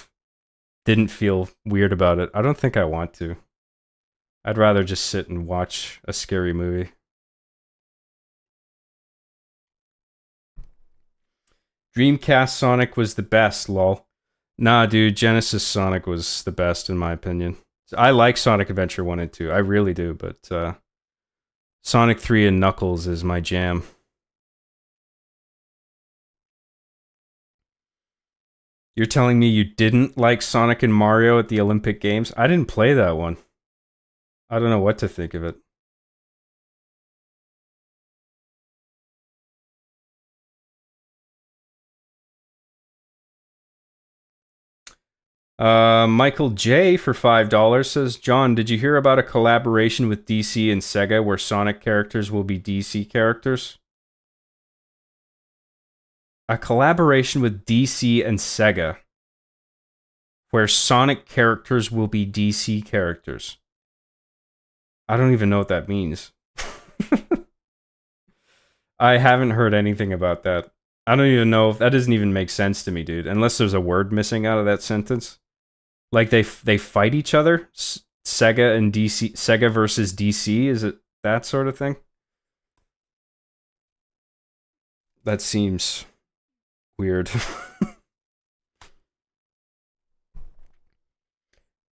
didn't feel weird about it, I don't think I want to. I'd rather just sit and watch a scary movie. Dreamcast Sonic was the best, lol. Nah, dude, Genesis Sonic was the best in my opinion. I like Sonic Adventure 1 and 2. I really do, but Sonic 3 and Knuckles is my jam. You're telling me you didn't like Sonic and Mario at the Olympic Games? I didn't play that one. I don't know what to think of it. Michael J for $5 says, John, did you hear about a collaboration with DC and Sega where Sonic characters will be DC characters? A collaboration with DC and Sega where Sonic characters will be DC characters. I don't even know what that means. I haven't heard anything about that. I don't even know if that doesn't even make sense to me, dude. Unless there's a word missing out of that sentence. Like they fight each other? Sega and DC, Sega versus DC, is it that sort of thing? That seems weird.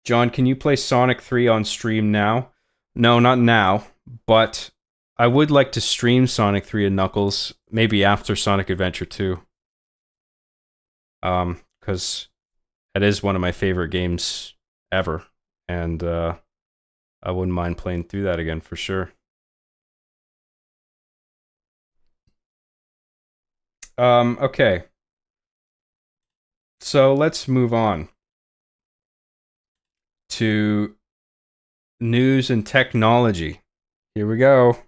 John, can you play Sonic 3 on stream now? No, not now, but I would like to stream Sonic 3 and Knuckles maybe after Sonic Adventure 2. Cuz it is one of my favorite games ever, and I wouldn't mind playing through that again for sure. Okay. So let's move on to news and technology. Here we go.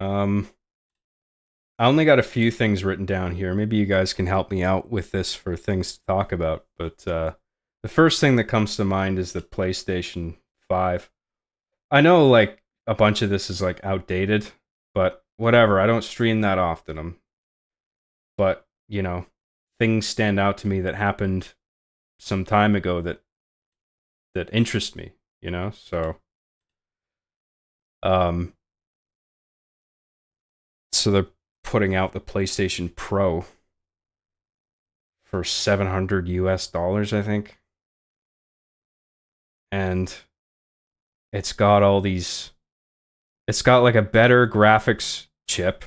Um, I only got a few things written down here. Maybe you guys can help me out with this for things to talk about. But the first thing that comes to mind is the PlayStation 5. I know like a bunch of this is like outdated, but whatever. I don't stream that often. But, you know, things stand out to me that happened some time ago that interest me, you know? So um so they're putting out the PlayStation Pro for 700 US dollars, I think. And it's got all these it's got like a better graphics chip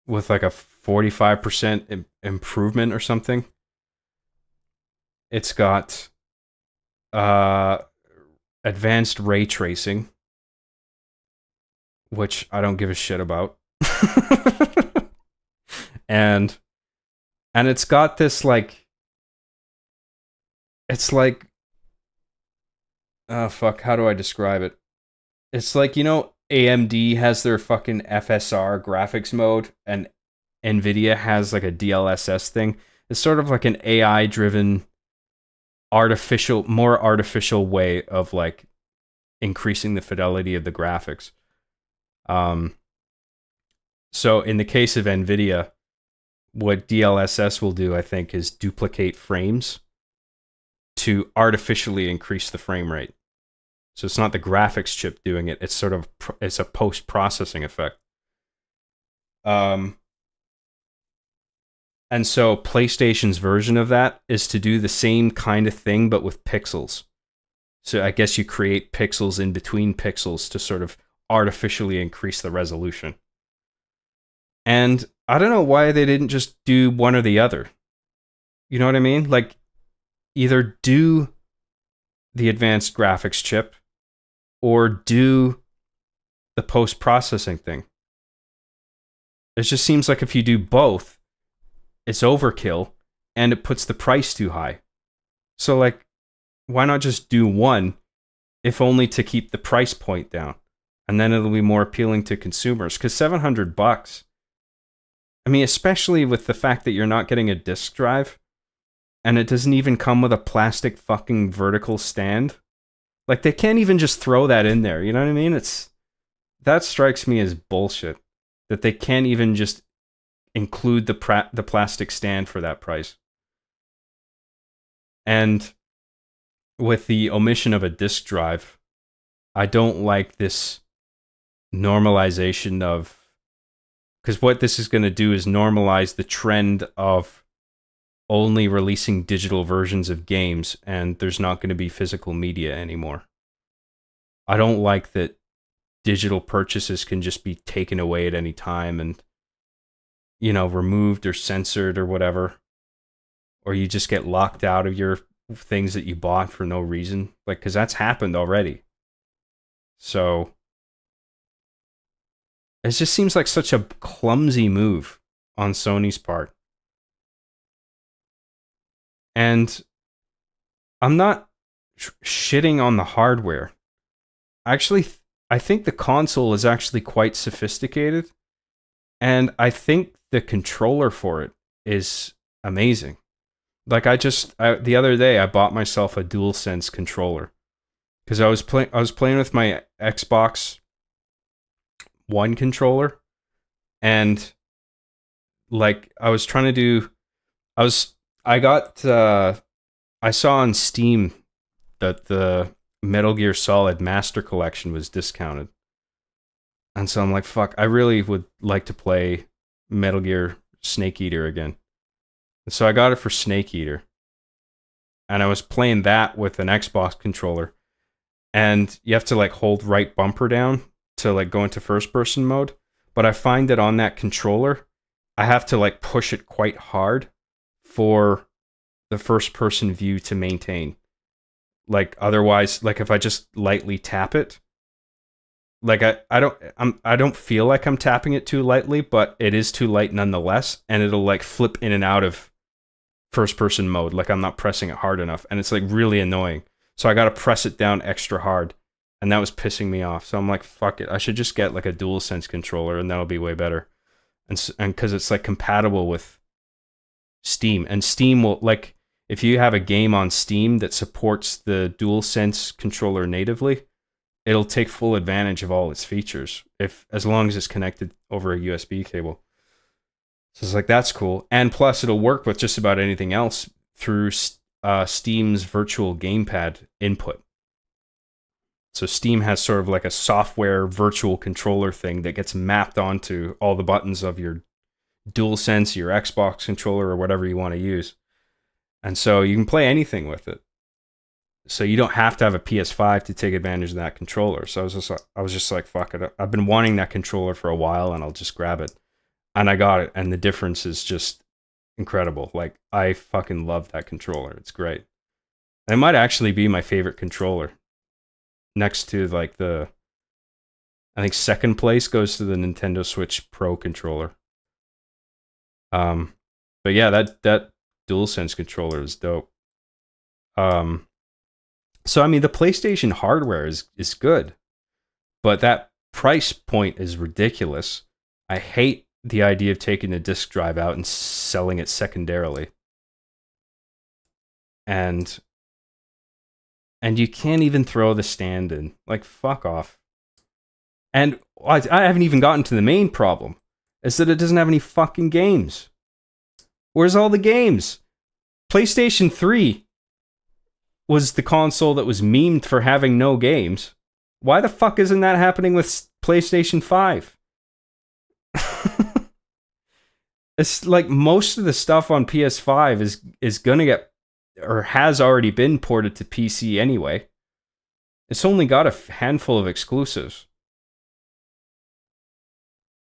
with like a 45% improvement or something. It's got uh advanced ray tracing, which I don't give a shit about. and it's got this like it's like oh fuck, how do I describe it? It's like, you know, AMD has their fucking FSR graphics mode and Nvidia has like a DLSS thing. It's sort of like an AI driven more artificial way of like increasing the fidelity of the graphics. Um so in the case of Nvidia, what DLSS will do, I think, is duplicate frames to artificially increase the frame rate. So it's not the graphics chip doing it. It's sort of it's a post-processing effect. And so PlayStation's version of that is to do the same kind of thing but with pixels. So I guess you create pixels in between pixels to sort of artificially increase the resolution. And I don't know why they didn't just do one or the other. You know what I mean? Like either do the advanced graphics chip or do the post-processing thing. It just seems like if you do both, it's overkill and it puts the price too high. So like, why not just do one, if only to keep the price point down, and then it'll be more appealing to consumers? Because $700, I mean, especially with the fact that you're not getting a disk drive, and it doesn't even come with a plastic fucking vertical stand. Like they can't even just throw that in there. You know what I mean? That strikes me as bullshit. That they can't even just include the plastic stand for that price. And with the omission of a disk drive, I don't like this normalization of, because what this is going to do is normalize the trend of only releasing digital versions of games, and there's not going to be physical media anymore. I don't like that digital purchases can just be taken away at any time and, you know, removed or censored or whatever. Or you just get locked out of your things that you bought for no reason. Like, because that's happened already. So it just seems like such a clumsy move on Sony's part. And I'm not shitting on the hardware. Actually, I think the console is actually quite sophisticated. And I think the controller for it is amazing. Like the other day I bought myself a DualSense controller because I was playing with my Xbox One controller, and like I was trying to do, I saw on Steam that the Metal Gear Solid Master Collection was discounted. And so I'm like, fuck, I really would like to play Metal Gear Snake Eater again. And so I got it for Snake Eater. And I was playing that with an Xbox controller. And you have to like hold right bumper down to like go into first person mode. But I find that on that controller, I have to like push it quite hard for the first person view to maintain. Like otherwise, like if I just lightly tap it, Like I don't feel like I'm tapping it too lightly, but it is too light nonetheless, and it'll like flip in and out of first person mode. Like I'm not pressing it hard enough, and it's like really annoying. So I got to press it down extra hard, and that was pissing me off. So I'm like, fuck it, I should just get like a DualSense controller, and that'll be way better. And because it's like compatible with Steam, and Steam will like if you have a game on Steam that supports the DualSense controller natively, it'll take full advantage of all its features if as long as it's connected over a USB cable. So it's like that's cool, and plus it'll work with just about anything else through Steam's virtual gamepad input. So Steam has sort of like a software virtual controller thing that gets mapped onto all the buttons of your DualSense, your Xbox controller, or whatever you want to use, and so you can play anything with it. So you don't have to have a PS5 to take advantage of that controller. So I was just like, fuck it. I've been wanting that controller for a while, and I'll just grab it. And I got it, and the difference is just incredible. Like I fucking love that controller. It's great. And it might actually be my favorite controller. Next to like I think second place goes to the Nintendo Switch Pro controller. But yeah, that DualSense controller is dope. So I mean, the PlayStation hardware is good, but that price point is ridiculous. I hate the idea of taking a disc drive out and selling it secondarily. And you can't even throw the stand in. Like, fuck off. And I haven't even gotten to the main problem. Is that it doesn't have any fucking games. Where's all the games? PlayStation 3 was the console that was memed for having no games. Why the fuck isn't that happening with PlayStation 5? It's like most of the stuff on PS5 is gonna get or has already been ported to PC anyway. It's only got a handful of exclusives.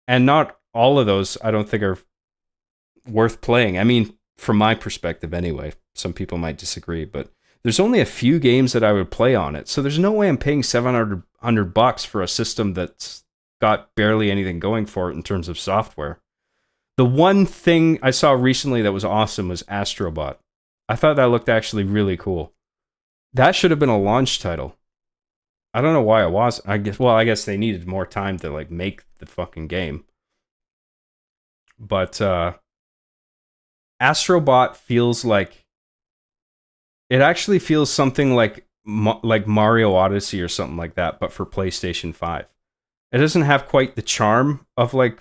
And not all of those I don't think are worth playing. I mean, from my perspective anyway. Some people might disagree, but there's only a few games that I would play on it. So there's no way I'm paying $700 for a system that's got barely anything going for it in terms of software. The one thing I saw recently that was awesome was Astrobot. I thought that looked actually really cool. That should have been a launch title. I don't know why it was. I guess they needed more time to like make the fucking game. But Astrobot feels like it actually feels something like Mario Odyssey or something like that, but for PlayStation 5. It doesn't have quite the charm of like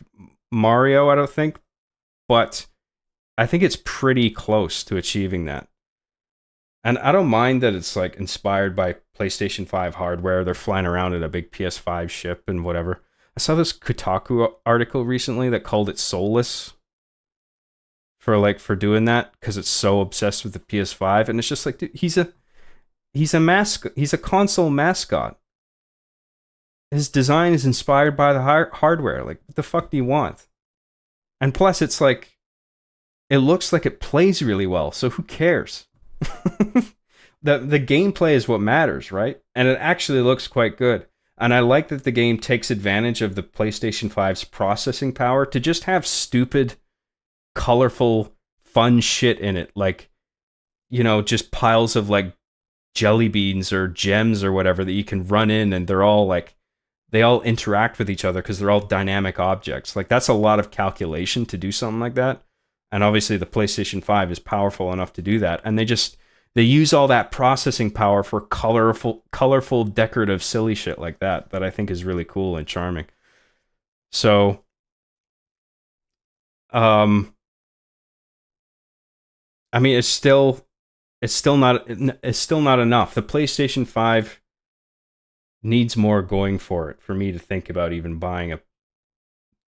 Mario, I don't think, but I think it's pretty close to achieving that. And I don't mind that it's like inspired by PlayStation 5 hardware. They're flying around in a big PS5 ship and whatever. I saw this Kotaku article recently that called it soulless for doing that because it's so obsessed with the PS5, and it's just like, dude, he's a mascot. He's a console mascot. His design is inspired by the hardware. Like, what the fuck do you want? And plus, it's like, it looks like it plays really well. So who cares? the gameplay is what matters, right? And it actually looks quite good. And I like that the game takes advantage of the PlayStation 5's processing power to just have stupid, colorful, fun shit in it. Like, you know, just piles of like jelly beans or gems or whatever that you can run in, and they're all like, they all interact with each other because they're all dynamic objects. Like, that's a lot of calculation to do something like that. And obviously the PlayStation 5 is powerful enough to do that. And they use all that processing power for colorful, decorative, silly shit like that I think is really cool and charming. So, I mean, it's still not enough. The PlayStation 5 needs more going for it for me to think about even buying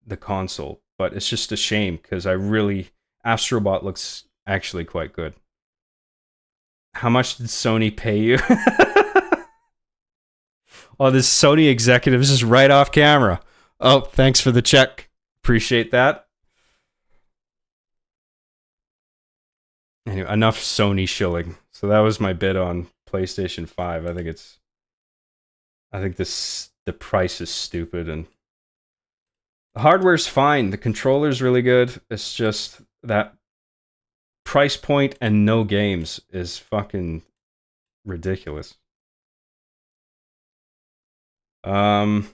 the console. But it's just a shame because Astrobot looks actually quite good. How much did Sony pay you? Oh, this Sony executive is just right off camera. Oh, thanks for the check. Appreciate that. Anyway, enough Sony shilling. So that was my bid on PlayStation 5. I think the price is stupid, and the hardware's fine. The controller's really good. It's just that price point and no games is fucking ridiculous. Um,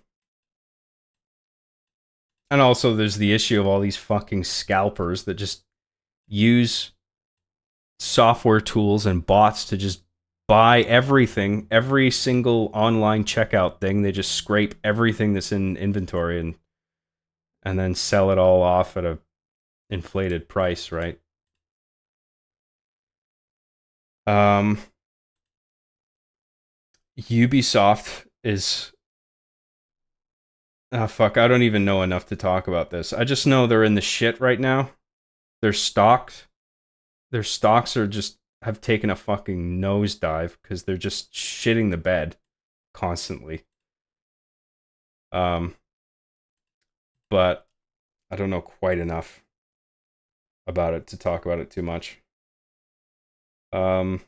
and also there's the issue of all these fucking scalpers that just use software tools and bots to just buy everything, every single online checkout thing. They just scrape everything that's in inventory and then sell it all off at a inflated price, right? Um, Ubisoft is fuck, I don't even know enough to talk about this. I just know they're in the shit right now. Their stocks, their stocks are just have taken a fucking nosedive because they're just shitting the bed constantly. Um, but I don't know quite enough about it to talk about it too much. Um,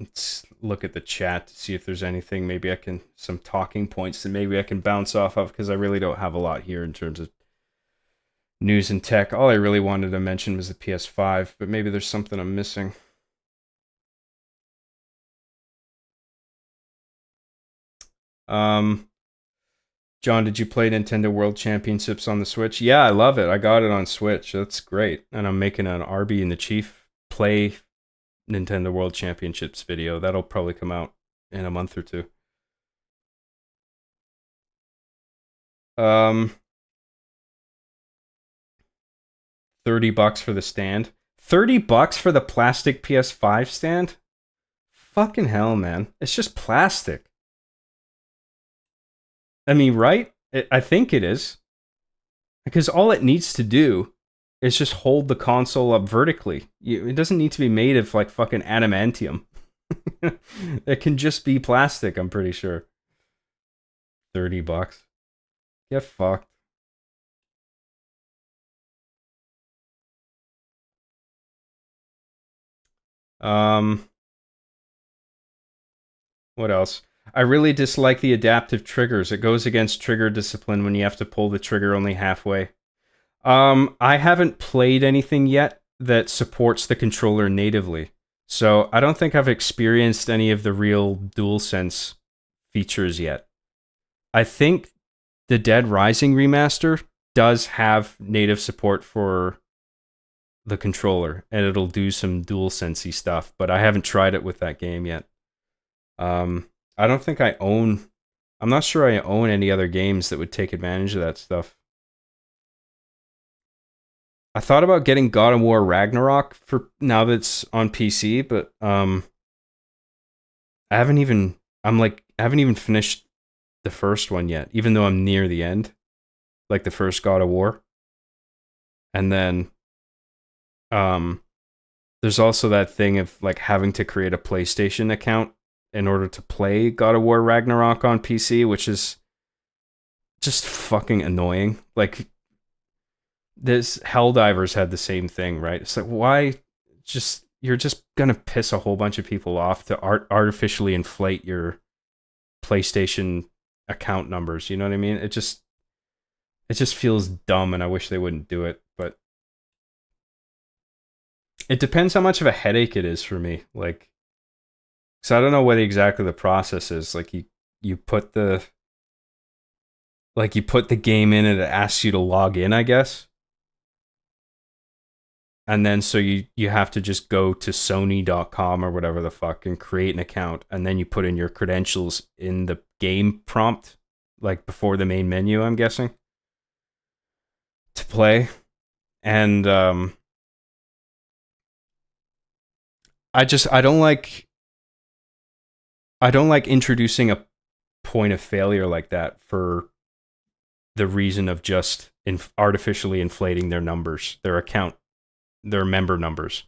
let's look at the chat to see if there's anything. Maybe I can some talking points that maybe I can bounce off of because I really don't have a lot here in terms of news and tech. All I really wanted to mention was the PS5, but maybe there's something I'm missing. John, did you play Nintendo World Championships on the Switch? Yeah, I love it. I got it on Switch. That's great. And I'm making an Arby and the Chief play Nintendo World Championships video. That'll probably come out in a month or two. Um, $30 for the stand. $30 for the plastic PS5 stand? Fucking hell, man. It's just plastic. I mean, right? I think it is. Because all it needs to do is just hold the console up vertically. It doesn't need to be made of like fucking adamantium. It can just be plastic, I'm pretty sure. $30. Get fucked. What else? I really dislike the adaptive triggers. It goes against trigger discipline when you have to pull the trigger only halfway. I haven't played anything yet that supports the controller natively. So I don't think I've experienced any of the real DualSense features yet. I think the Dead Rising remaster does have native support for the controller, and it'll do some DualSense-y stuff, but I haven't tried it with that game yet. I don't think I own. I'm not sure I own any other games that would take advantage of that stuff. I thought about getting God of War Ragnarok for now that it's on PC, but I haven't even. I haven't even finished the first one yet, even though I'm near the end, like the first God of War. And then, there's also that thing of like having to create a PlayStation account in order to play God of War Ragnarok on PC, which is just fucking annoying. Like, this Helldivers had the same thing, right? It's like, why just you're just gonna piss a whole bunch of people off to artificially inflate your PlayStation account numbers. You know what I mean? It just feels dumb, and I wish they wouldn't do it. But it depends how much of a headache it is for me. Like, so I don't know what exactly the process is. Like you put the game in and it asks you to log in, I guess. And then so you have to just go to Sony.com or whatever the fuck and create an account, and then you put in your credentials in the game prompt, like before the main menu, I'm guessing, to play. And I don't like introducing a point of failure like that for the reason of just artificially inflating their numbers, their account, their member numbers.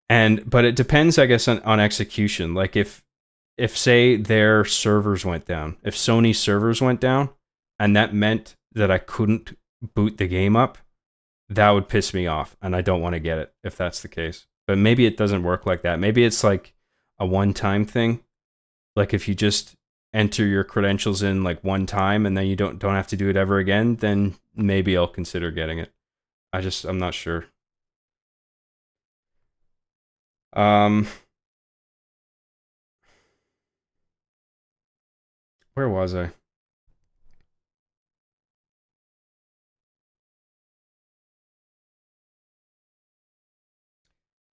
But it depends, I guess, on execution. Like if say their servers went down, if Sony's servers went down, and that meant that I couldn't boot the game up, that would piss me off, and I don't want to get it if that's the case. But maybe it doesn't work like that. Maybe it's like a one-time thing. Like if you just enter your credentials in like one time and then you don't have to do it ever again, then maybe I'll consider getting it. I'm not sure. Where was I?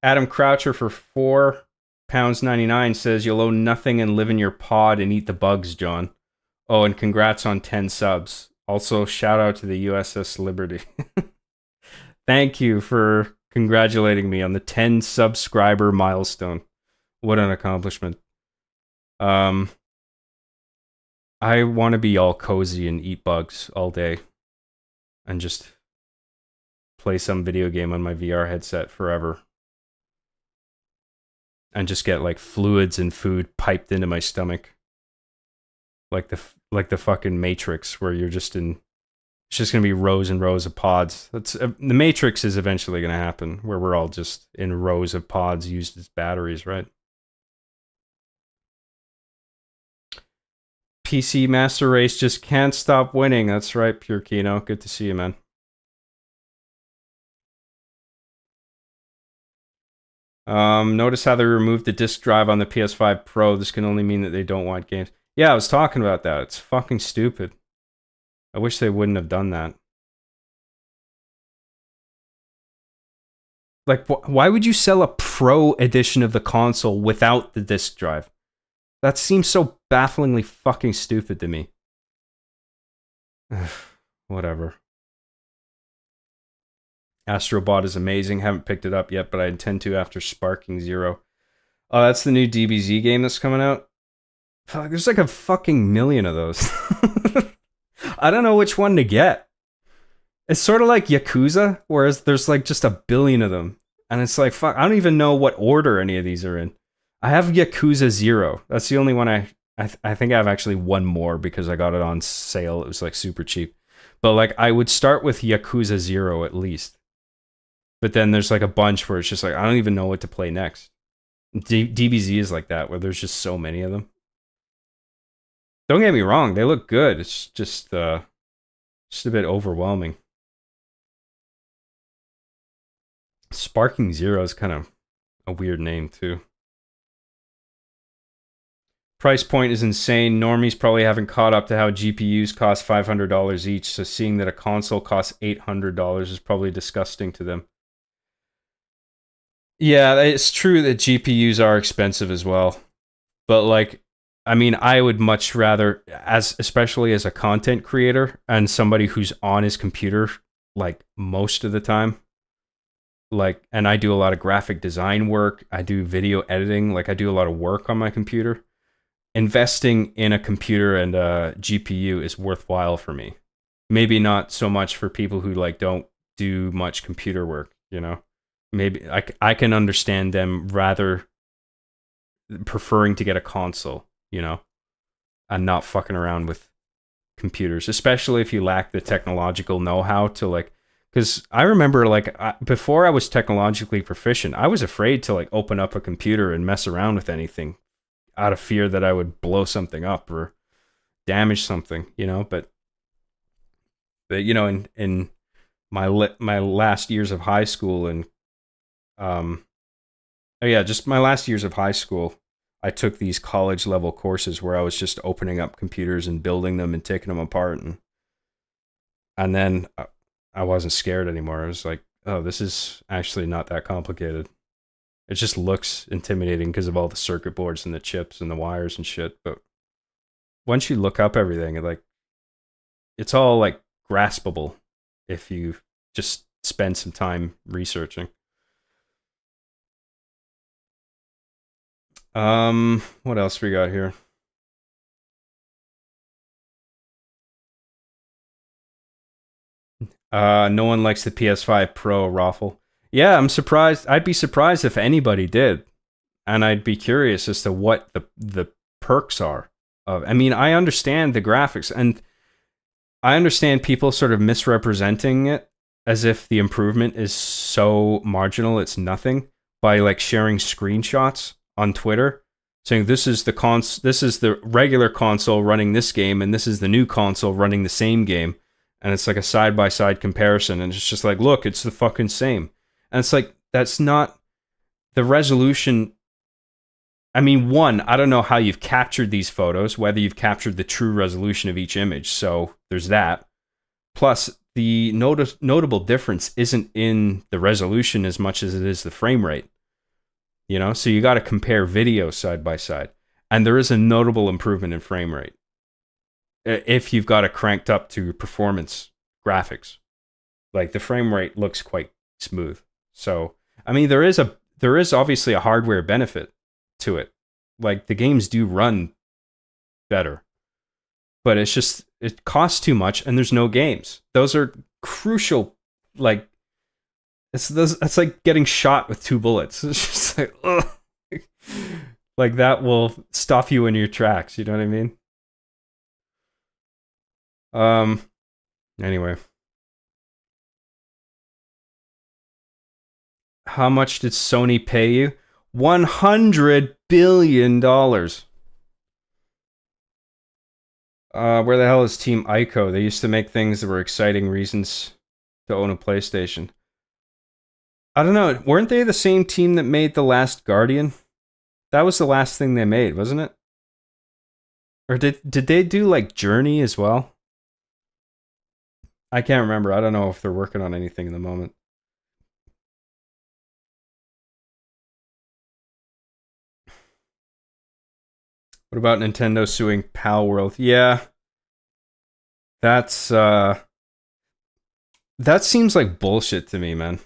Adam Croucher for £4.99 says you'll own nothing and live in your pod and eat the bugs, John. Oh, and congrats on 10 subs. Also, shout out to the USS Liberty. Thank you for congratulating me on the 10 subscriber milestone. What an accomplishment. I want to be all cozy and eat bugs all day and just play some video game on my VR headset forever. And just get like fluids and food piped into my stomach. Like the fucking Matrix where you're just in it's just going to be rows and rows of pods. The Matrix is eventually going to happen where we're all just in rows of pods used as batteries, right? PC Master Race just can't stop winning. That's right, Pure Kino. Good to see you, man. Notice how they removed the disk drive on the PS5 Pro. This can only mean that they don't want games. Yeah, I was talking about that. It's fucking stupid. I wish they wouldn't have done that. Like, why would you sell a Pro edition of the console without the disk drive? That seems so bafflingly fucking stupid to me. Whatever. Astrobot is amazing. Haven't picked it up yet, but I intend to after Sparking Zero. Oh, that's the new DBZ game that's coming out? Fuck, there's like a fucking million of those. I don't know which one to get. It's sort of like Yakuza, whereas there's like just a billion of them. And it's like, fuck, I don't even know what order any of these are in. I have Yakuza 0. That's the only one I think I have actually one more because I got it on sale. It was like super cheap. But like I would start with Yakuza 0 at least. But then there's like a bunch where it's just like, I don't even know what to play next. DBZ is like that, where there's just so many of them. Don't get me wrong, they look good. It's just a bit overwhelming. Sparking Zero is kind of a weird name too. Price point is insane. Normies probably haven't caught up to how GPUs cost $500 each, so seeing that a console costs $800 is probably disgusting to them. Yeah, it's true that GPUs are expensive as well. But like, I mean, I would much rather, especially as a content creator and somebody who's on his computer like most of the time, like, and I do a lot of graphic design work, I do video editing, like I do a lot of work on my computer. Investing in a computer and a GPU is worthwhile for me. Maybe not so much for people who like don't do much computer work, you know? Maybe I can understand them rather preferring to get a console, you know, and not fucking around with computers, especially if you lack the technological know-how to like, because I remember like before I was technologically proficient, I was afraid to like open up a computer and mess around with anything out of fear that I would blow something up or damage something, you know, but you know, in my last years of high school and just my last years of high school, I took these college level courses where I was just opening up computers and building them and taking them apart, and then I wasn't scared anymore. I was like, oh, this is actually not that complicated. It just looks intimidating because of all the circuit boards and the chips and the wires and shit. But once you look up everything, like it's all like graspable if you just spend some time researching. What else we got here? No one likes the PS5 Pro, Raffle. Yeah, I'm surprised. I'd be surprised if anybody did. And I'd be curious as to what the perks are. I mean, I understand the graphics, and I understand people sort of misrepresenting it as if the improvement is so marginal it's nothing by like sharing screenshots on Twitter saying this is the regular console running this game, and this is the new console running the same game, and it's like a side by side comparison, and it's just like, look, it's the fucking same, and it's like, that's not the resolution. I mean, one, I don't know how you've captured these photos, whether you've captured the true resolution of each image, so there's that. Plus, the notable difference isn't in the resolution as much as it is the frame rate. You know, so you got to compare videos side by side. And there is a notable improvement in frame rate if you've got it cranked up to performance graphics. Like, the frame rate looks quite smooth. So, I mean, there is obviously a hardware benefit to it. Like, the games do run better. But it's just, it costs too much and there's no games. Those are crucial, like, it's like getting shot with 2 bullets. It's just like, ugh. Like, that will stop you in your tracks, you know what I mean? Anyway. How much did Sony pay you? $100 billion. Where the hell is Team Ico? They used to make things that were exciting reasons to own a PlayStation. I don't know. Weren't they the same team that made The Last Guardian? That was the last thing they made, wasn't it? Or did they do, like, Journey as well? I can't remember. I don't know if they're working on anything in the moment. What about Nintendo suing Palworld? Yeah. That seems like bullshit to me, man.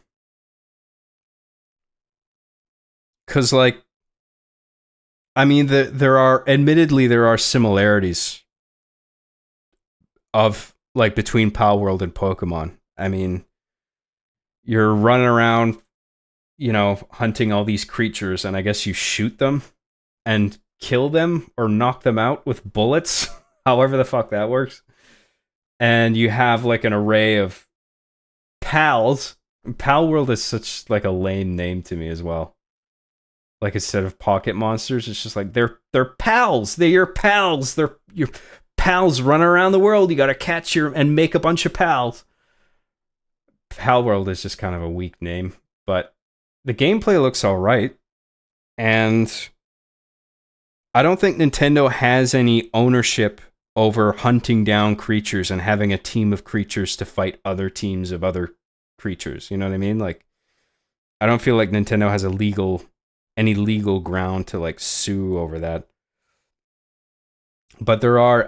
Cause, like, I mean, there are similarities of, like, between Palworld and Pokemon. I mean, you're running around, you know, hunting all these creatures, and I guess you shoot them and kill them or knock them out with bullets, however the fuck that works. And you have, like, an array of pals. Palworld is such, like, a lame name to me as well. Like, instead of pocket monsters, it's just like, they're pals. They're your pals. They're your pals running around the world. You gotta catch and make a bunch of pals. Palworld is just kind of a weak name, but the gameplay looks alright. And I don't think Nintendo has any ownership over hunting down creatures and having a team of creatures to fight other teams of other creatures. You know what I mean? Like, I don't feel like Nintendo has any legal ground to, like, sue over that. But there are,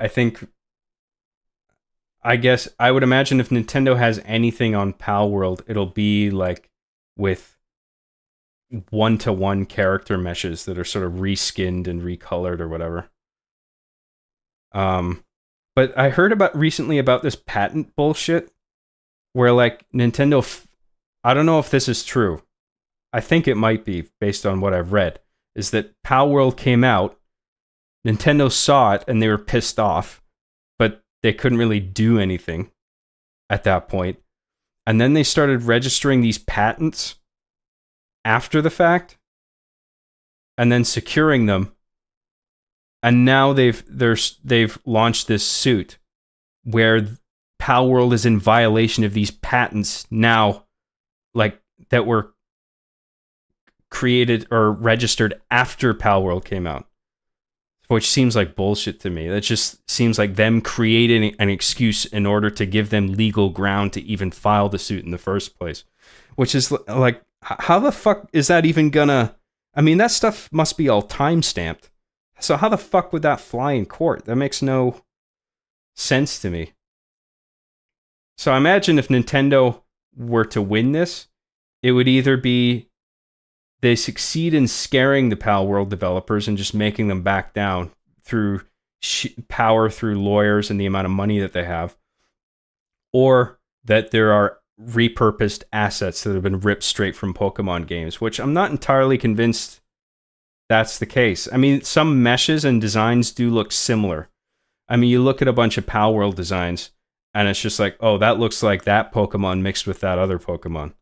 I guess, I would imagine if Nintendo has anything on Palworld, it'll be, like, with one-to-one character meshes that are sort of reskinned and recolored or whatever. But I heard recently about this patent bullshit where, like, Nintendo, I don't know if this is true. I think it might be, based on what I've read, is that Palworld came out, Nintendo saw it, and they were pissed off, but they couldn't really do anything at that point. And then they started registering these patents after the fact, and then securing them. And now they've launched this suit where Palworld is in violation of these patents now, like, that were created or registered after Palworld came out, which seems like bullshit to me. That just seems like them creating an excuse in order to give them legal ground to even file the suit in the first place, which is like, how the fuck is that even gonna, I mean, that stuff must be all time-stamped. So how the fuck would that fly in court? That makes no sense to me. So I imagine if Nintendo were to win this, it would either be they succeed in scaring the Palworld developers and just making them back down through power through lawyers and the amount of money that they have, or that there are repurposed assets that have been ripped straight from Pokemon games, which I'm not entirely convinced that's the case. I mean, some meshes and designs do look similar. I mean, you look at a bunch of Palworld designs, and it's just like, oh, that looks like that Pokemon mixed with that other Pokemon,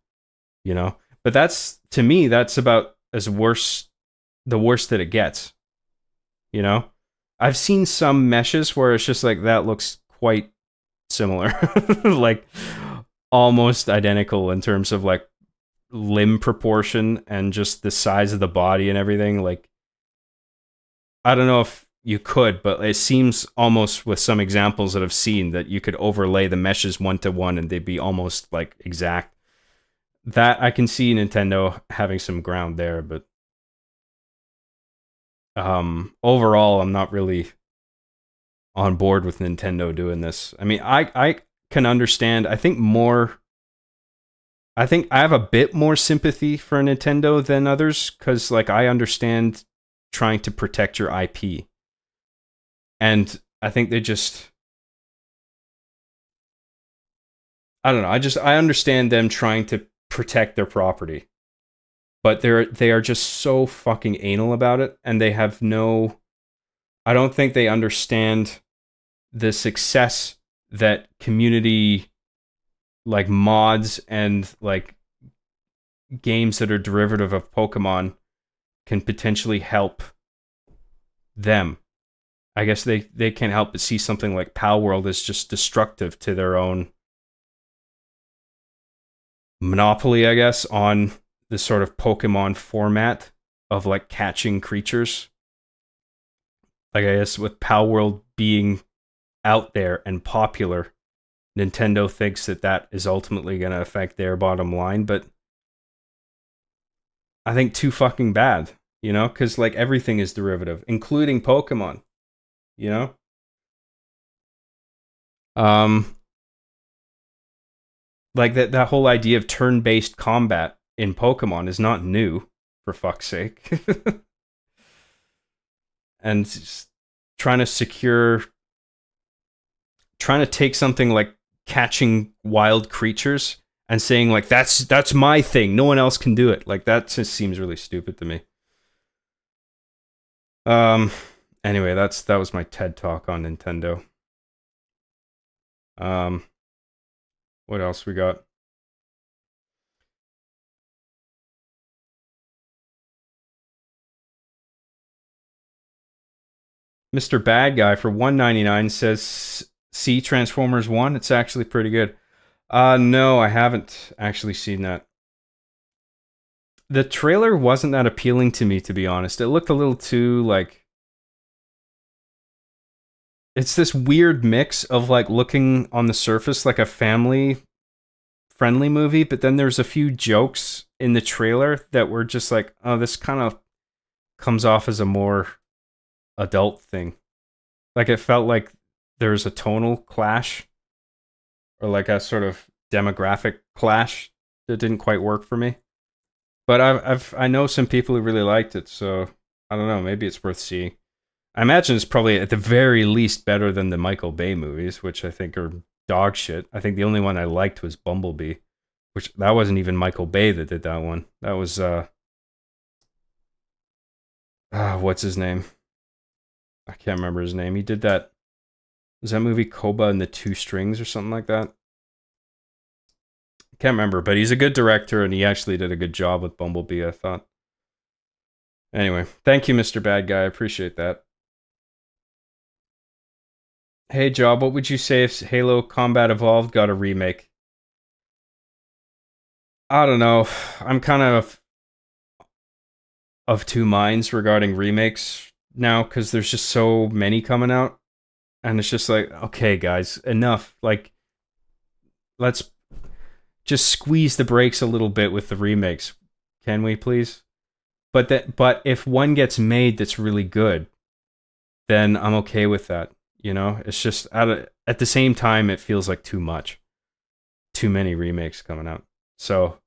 you know? But that's, to me, that's about the worst that it gets. you know? I've seen some meshes where it's just like that looks quite similar. Like almost identical in terms of like limb proportion and just the size of the body and everything. Like I don't know if you could, but it seems almost with some examples that I've seen that you could overlay the meshes one to one and they'd be almost like exact. That I can see Nintendo having some ground there, but overall I'm not really on board with Nintendo doing this. I mean, I can understand. I think I have a bit more sympathy for Nintendo than others cuz like I understand trying to protect your IP. And I think they just I don't know. I understand them trying to protect their property. But they are just so fucking anal about it and they have no I don't think they understand the success that community like mods and like games that are derivative of Pokemon can potentially help them. I guess they can't help but see something like Pal World as just destructive to their own monopoly, I guess, on this sort of Pokemon format of like catching creatures. Like I guess with Pal World being out there and popular, Nintendo thinks that that is ultimately going to affect their bottom line, but I think too fucking bad, you know, because like everything is derivative, including Pokemon, you know. Um, like that whole idea of turn-based combat in Pokemon is not new, for fuck's sake. And trying to secure, trying to take something like catching wild creatures and saying like that's my thing, no one else can do it. Like that just seems really stupid to me. Um. Anyway, that was my TED talk on Nintendo. Um. What else we got? Mr. Bad Guy for 199 says see Transformers 1. It's actually pretty good. No, I haven't actually seen that. The trailer wasn't that appealing to me, to be honest. It looked a little too like it's this weird mix of like looking on the surface like a family friendly movie, but then there's a few jokes in the trailer that were just like, oh, this kind of comes off as a more adult thing. Like it felt like there's a tonal clash or like a sort of demographic clash that didn't quite work for me. But I know some people who really liked it, so I don't know. Maybe it's worth seeing. I imagine it's probably at the very least better than the Michael Bay movies, which I think are dog shit. I think the only one I liked was Bumblebee, which that wasn't even Michael Bay that did that one. That was what's his name? I can't remember his name. He did that. Was that movie Koba and the Two Strings or something like that? Can't remember, but he's a good director and he actually did a good job with Bumblebee, I thought. Anyway, thank you, Mr. Bad Guy. I appreciate that. Hey, Job, what would you say if Halo Combat Evolved got a remake? I don't know. I'm kind of two minds regarding remakes now because there's just so many coming out. And it's just like, okay, guys, enough. Like, let's just squeeze the brakes a little bit with the remakes. Can we please? But if one gets made that's really good, then I'm okay with that. You know, it's just at the same time it feels like too much, too many remakes coming out. So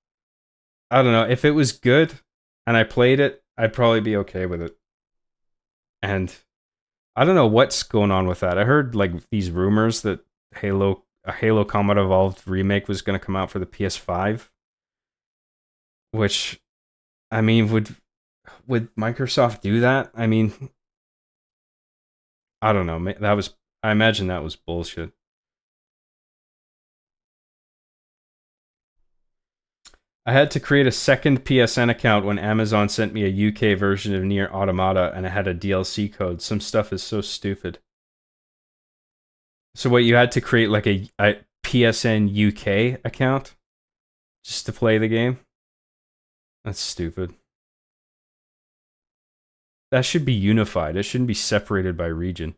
I don't know if it was good and I played it, I'd probably be okay with it. And I don't know what's going on with that. I heard like these rumors that a Halo Combat Evolved remake was going to come out for the PS5, which I mean would Microsoft do that? I mean, I don't know. I imagine that was bullshit. I had to create a second PSN account when Amazon sent me a UK version of Nier Automata and it had a DLC code. Some stuff is so stupid. So what, you had to create like a PSN UK account just to play the game? That's stupid. That should be unified. It shouldn't be separated by region.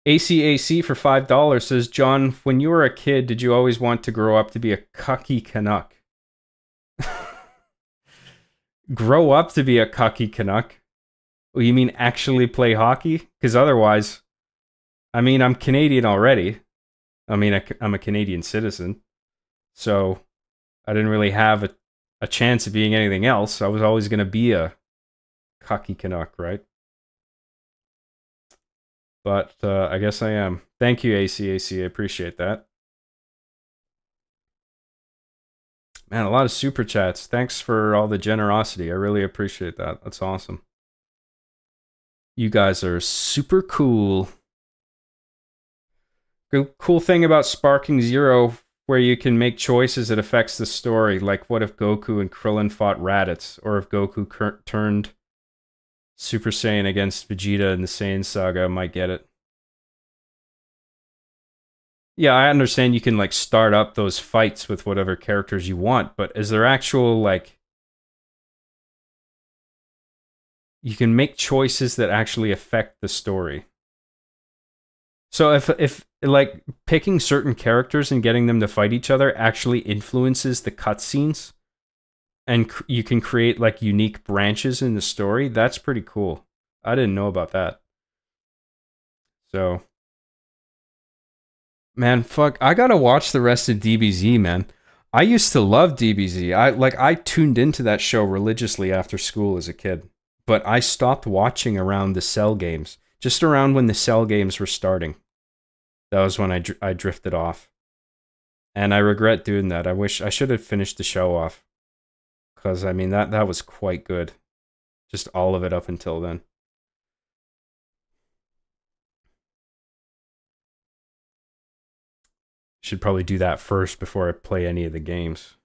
ACAC for $5 says, John, when you were a kid, did you always want to grow up to be a cocky Canuck? Grow up to be a cocky Canuck? Well, you mean actually play hockey? Because otherwise, I mean, I'm Canadian already. I mean, I'm a Canadian citizen. So I didn't really have a chance of being anything else. I was always going to be a cocky Canuck, right? But I guess I am. Thank you, ACAC. I appreciate that. Man, a lot of super chats. Thanks for all the generosity. I really appreciate that. That's awesome. You guys are super cool. Cool thing about Sparking Zero, where you can make choices that affects the story. Like, what if Goku and Krillin fought Raditz? Or if Goku turned Super Saiyan against Vegeta in the Saiyan Saga? I might get it. Yeah, I understand you can like start up those fights with whatever characters you want, but is there actual like you can make choices that actually affect the story? So if like picking certain characters and getting them to fight each other actually influences the cutscenes, and you can create like unique branches in the story, that's pretty cool. I didn't know about that. So man, fuck, I gotta watch the rest of DBZ, man. I used to love DBZ. I tuned into that show religiously after school as a kid, but I stopped watching around the Cell games. Just around when the Cell games were starting. That was when I drifted off. And I regret doing that. I wish I should have finished the show off. Because I mean that was quite good. Just all of it up until then. Should probably do that first before I play any of the games.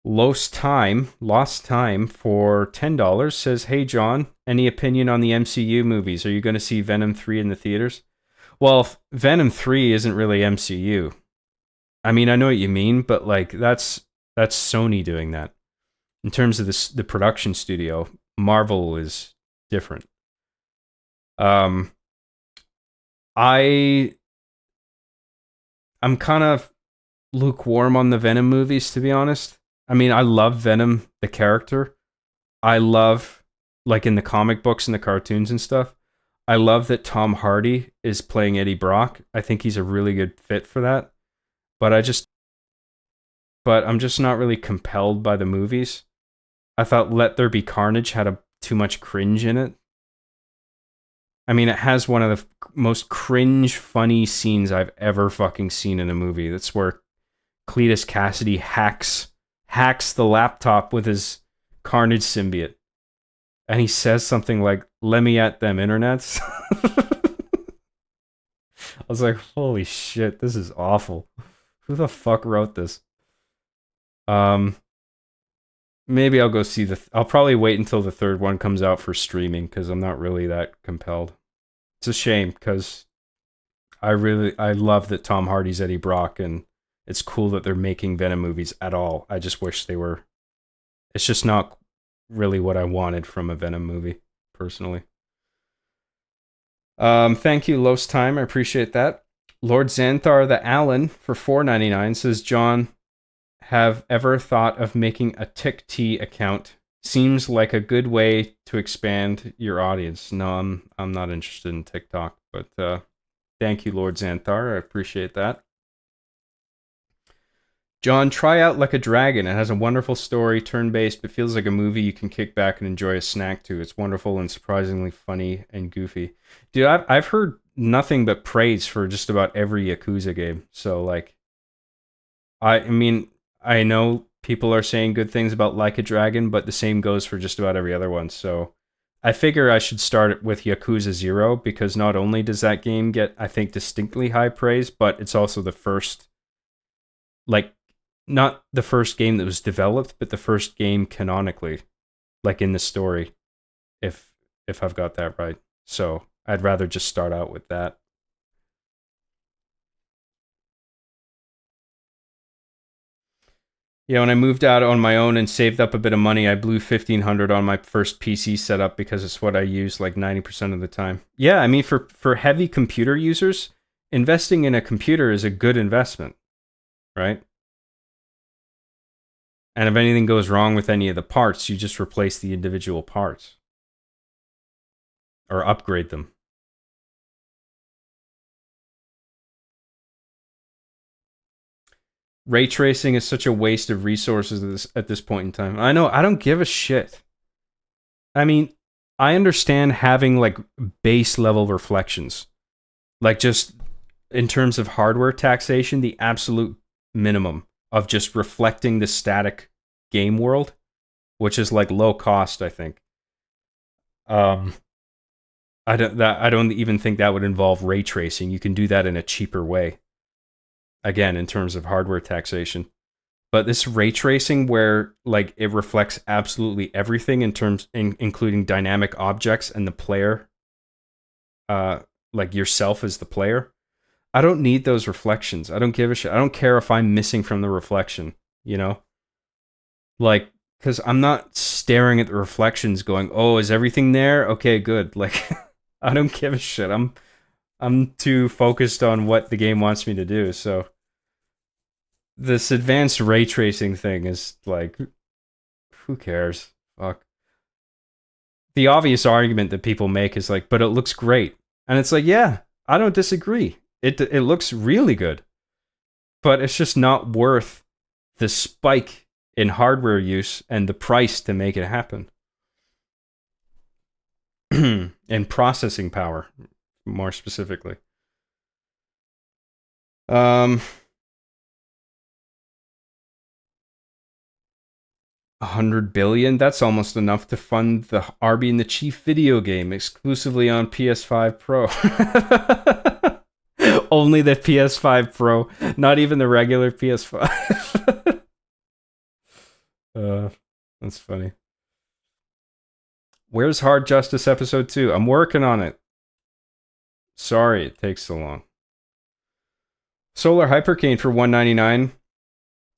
Lost Time for $10 says, "Hey John, any opinion on the MCU movies? Are you going to see Venom 3 in the theaters?" Well, Venom 3 isn't really MCU. I mean, I know what you mean, but like that's Sony doing that. In terms of the production studio, Marvel is different. I I'm kind of lukewarm on the Venom movies, to be honest. I mean, I love Venom, the character. I love, like in the comic books and the cartoons and stuff, I love that Tom Hardy is playing Eddie Brock. I think he's a really good fit for that. But I'm just not really compelled by the movies. I thought Let There Be Carnage had too much cringe in it. I mean, it has one of the most cringe funny scenes I've ever fucking seen in a movie. That's where Cletus Cassidy hacks the laptop with his Carnage symbiote. And he says something like, "Let me at them internets." I was like, holy shit, this is awful. Who the fuck wrote this? Maybe I'll go see I'll probably wait until the third one comes out for streaming because I'm not really that compelled. It's a shame because I love that Tom Hardy's Eddie Brock, and it's cool that they're making Venom movies at all. I just wish they were. It's just not really what I wanted from a Venom movie, personally. Thank you, Los Time. I appreciate that. Lord Xanthar the Allen for $4.99 says, John, have ever thought of making a TikT account? Seems like a good way to expand your audience. No, I'm not interested in TikTok, but thank you, Lord Xanthar. I appreciate that. John, try out Like a Dragon. It has a wonderful story, turn-based, but feels like a movie you can kick back and enjoy a snack to. It's wonderful and surprisingly funny and goofy. Dude, I've heard nothing but praise for just about every Yakuza game. So, like, I mean, I know people are saying good things about Like a Dragon, but the same goes for just about every other one. So, I figure I should start with Yakuza 0 because not only does that game get, I think, distinctly high praise, but it's also the first, like, not the first game that was developed, but the first game canonically, like in the story, if I've got that right. So I'd rather just start out with that. Yeah, when I moved out on my own and saved up a bit of money, I blew 1,500 on my first PC setup because it's what I use like 90% of the time. Yeah, I mean for heavy computer users, investing in a computer is a good investment, right? And if anything goes wrong with any of the parts, you just replace the individual parts or upgrade them. Ray tracing is such a waste of resources at this point in time. I know, I don't give a shit. I mean, I understand having like base level reflections. Like just in terms of hardware taxation, the absolute minimum of just reflecting the static game world, which is like low cost, I think. Um I don't even think that would involve ray tracing. You can do that in a cheaper way. Again, in terms of hardware taxation. But this ray tracing where like it reflects absolutely everything including dynamic objects and the player like yourself as the player. I don't need those reflections. I don't give a shit. I don't care if I'm missing from the reflection, you know? Like cuz I'm not staring at the reflections going, "Oh, is everything there? Okay, good." Like I don't give a shit. I'm too focused on what the game wants me to do. So this advanced ray tracing thing is like, who cares? Fuck. The obvious argument that people make is like, but it looks great. And it's like, yeah, I don't disagree. It looks really good. But it's just not worth the spike in hardware use and the price to make it happen. And processing power, more specifically. 100 billion? That's almost enough to fund the Arby and the Chief video game exclusively on PS5 Pro. Only the PS5 Pro, not even the regular PS5. That's funny. Where's Hard Justice episode 2? I'm working on it. Sorry it takes so long. Solar Hypercane for $1.99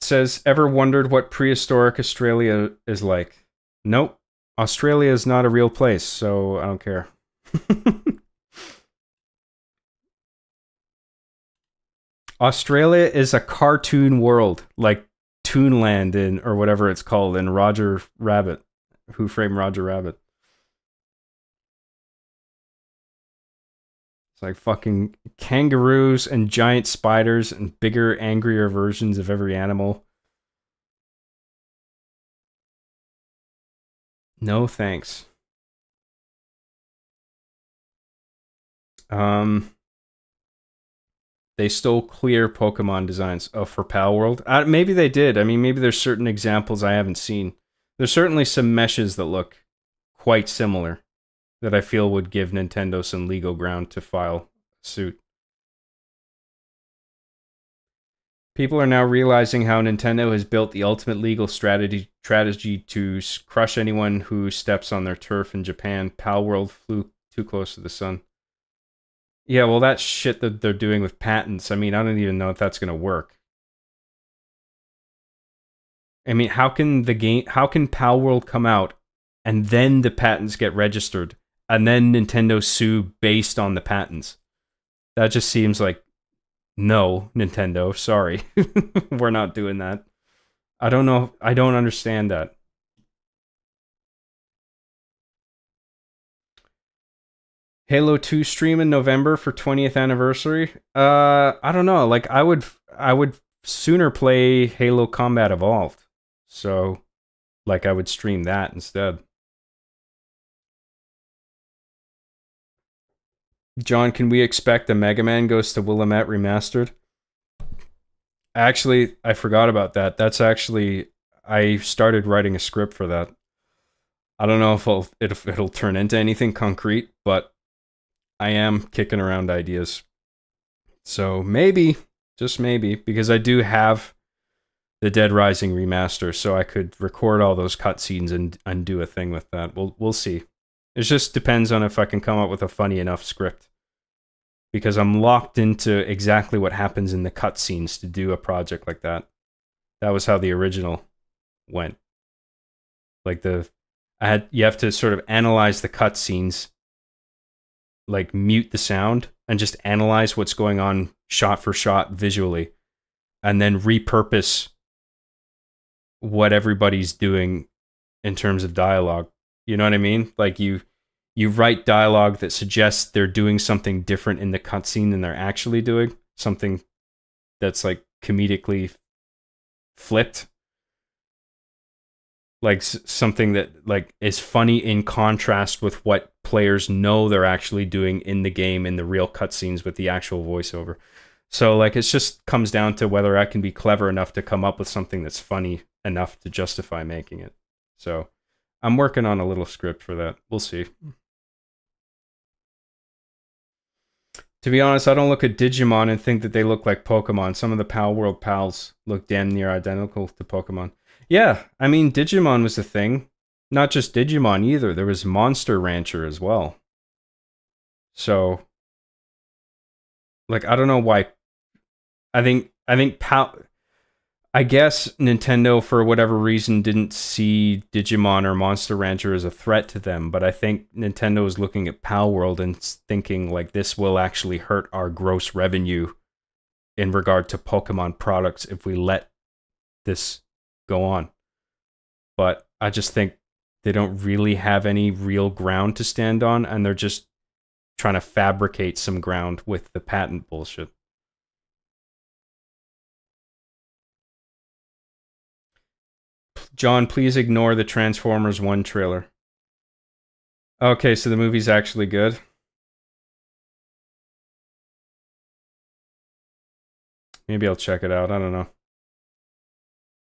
says, ever wondered what prehistoric Australia is like? Nope. Australia is not a real place, so I don't care. Australia is a cartoon world, like Toonland in, or whatever it's called, in Roger Rabbit. Who Framed Roger Rabbit? It's like fucking kangaroos and giant spiders and bigger, angrier versions of every animal. No thanks. They stole clear Pokemon designs for Pal World. Maybe they did. I mean, maybe there's certain examples I haven't seen. There's certainly some meshes that look quite similar that I feel would give Nintendo some legal ground to file suit. People are now realizing how Nintendo has built the ultimate legal strategy to crush anyone who steps on their turf in Japan. Pal World flew too close to the sun. Yeah, well, that shit that they're doing with patents, I mean, I don't even know if that's going to work. I mean, how can Pal World come out and then the patents get registered and then Nintendo sue based on the patents? That just seems like, no, Nintendo, sorry. We're not doing that. I don't know. I don't understand that. Halo 2 stream in November for 20th anniversary. I don't know. Like I would sooner play Halo Combat Evolved. So like I would stream that instead. John, can we expect a Mega Man Goes to Willamette remastered? Actually, I forgot about that. That's actually I started writing a script for that. I don't know if it'll turn into anything concrete, but I am kicking around ideas. So maybe, just maybe, because I do have the Dead Rising remaster, so I could record all those cutscenes and do a thing with that. We'll see. It just depends on if I can come up with a funny enough script. Because I'm locked into exactly what happens in the cutscenes to do a project like that. That was how the original went. Like you have to sort of analyze the cutscenes, like mute the sound and just analyze what's going on shot for shot visually, and then repurpose what everybody's doing in terms of dialogue. You know what I mean? Like you write dialogue that suggests they're doing something different in the cutscene than they're actually doing, something that's like comedically flipped, like something that like is funny in contrast with what players know they're actually doing in the game in the real cutscenes with the actual voiceover. So like it just comes down to whether I can be clever enough to come up with something that's funny enough to justify making it. So I'm working on a little script for that. We'll see. To be honest, I don't look at Digimon and think that they look like Pokemon. Some of the Pal World pals look damn near identical to Pokemon. Yeah, I mean, Digimon was a thing. Not just Digimon either. There was Monster Rancher as well. So, like, I don't know why. I think Pal. I guess Nintendo, for whatever reason, didn't see Digimon or Monster Rancher as a threat to them, but I think Nintendo is looking at Pal World and thinking, like, this will actually hurt our gross revenue in regard to Pokemon products if we let this go on. But I just think they don't really have any real ground to stand on, and they're just trying to fabricate some ground with the patent bullshit. John, please ignore the Transformers 1 trailer. Okay, so the movie's actually good. Maybe I'll check it out. I don't know.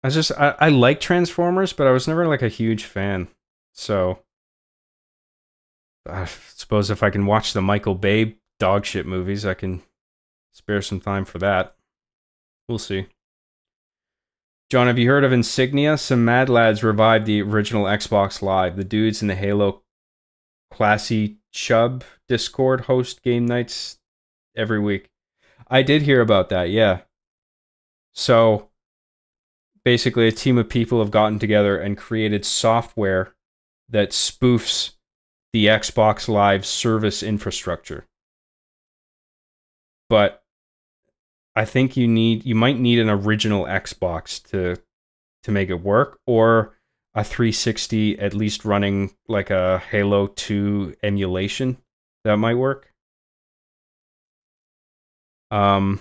I like Transformers, but I was never like a huge fan. So I suppose if I can watch the Michael Bay dog shit movies, I can spare some time for that. We'll see. John, have you heard of Insignia? Some mad lads revived the original Xbox Live. The dudes in the Halo Classy Chub Discord host game nights every week. I did hear about that, yeah. So basically, a team of people have gotten together and created software that spoofs the Xbox Live service infrastructure. But I think you might need an original Xbox to make it work, or a 360 at least running like a Halo 2 emulation. That might work. I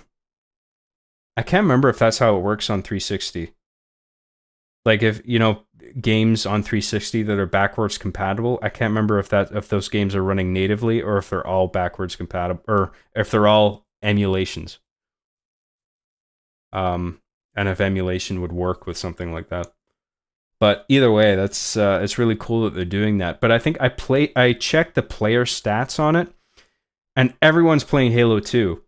can't remember if that's how it works on 360. Like if games on 360 that are backwards compatible, I can't remember if those games are running natively or if they're all backwards compatible or if they're all emulations. And if emulation would work with something like that. But either way, that's it's really cool that they're doing that. But I think I checked the player stats on it, and everyone's playing Halo 2.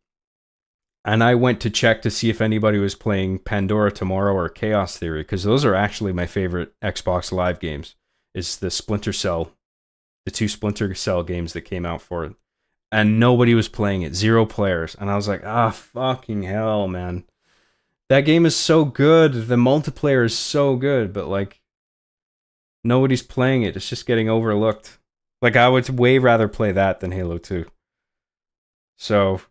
And I went to check to see if anybody was playing Pandora Tomorrow or Chaos Theory, because those are actually my favorite Xbox Live games. Is the the two Splinter Cell games that came out for it. And nobody was playing it, 0 players. And I was like, fucking hell, man. That game is so good. The multiplayer is so good, but like nobody's playing it. It's just getting overlooked. Like I would way rather play that than Halo 2. So,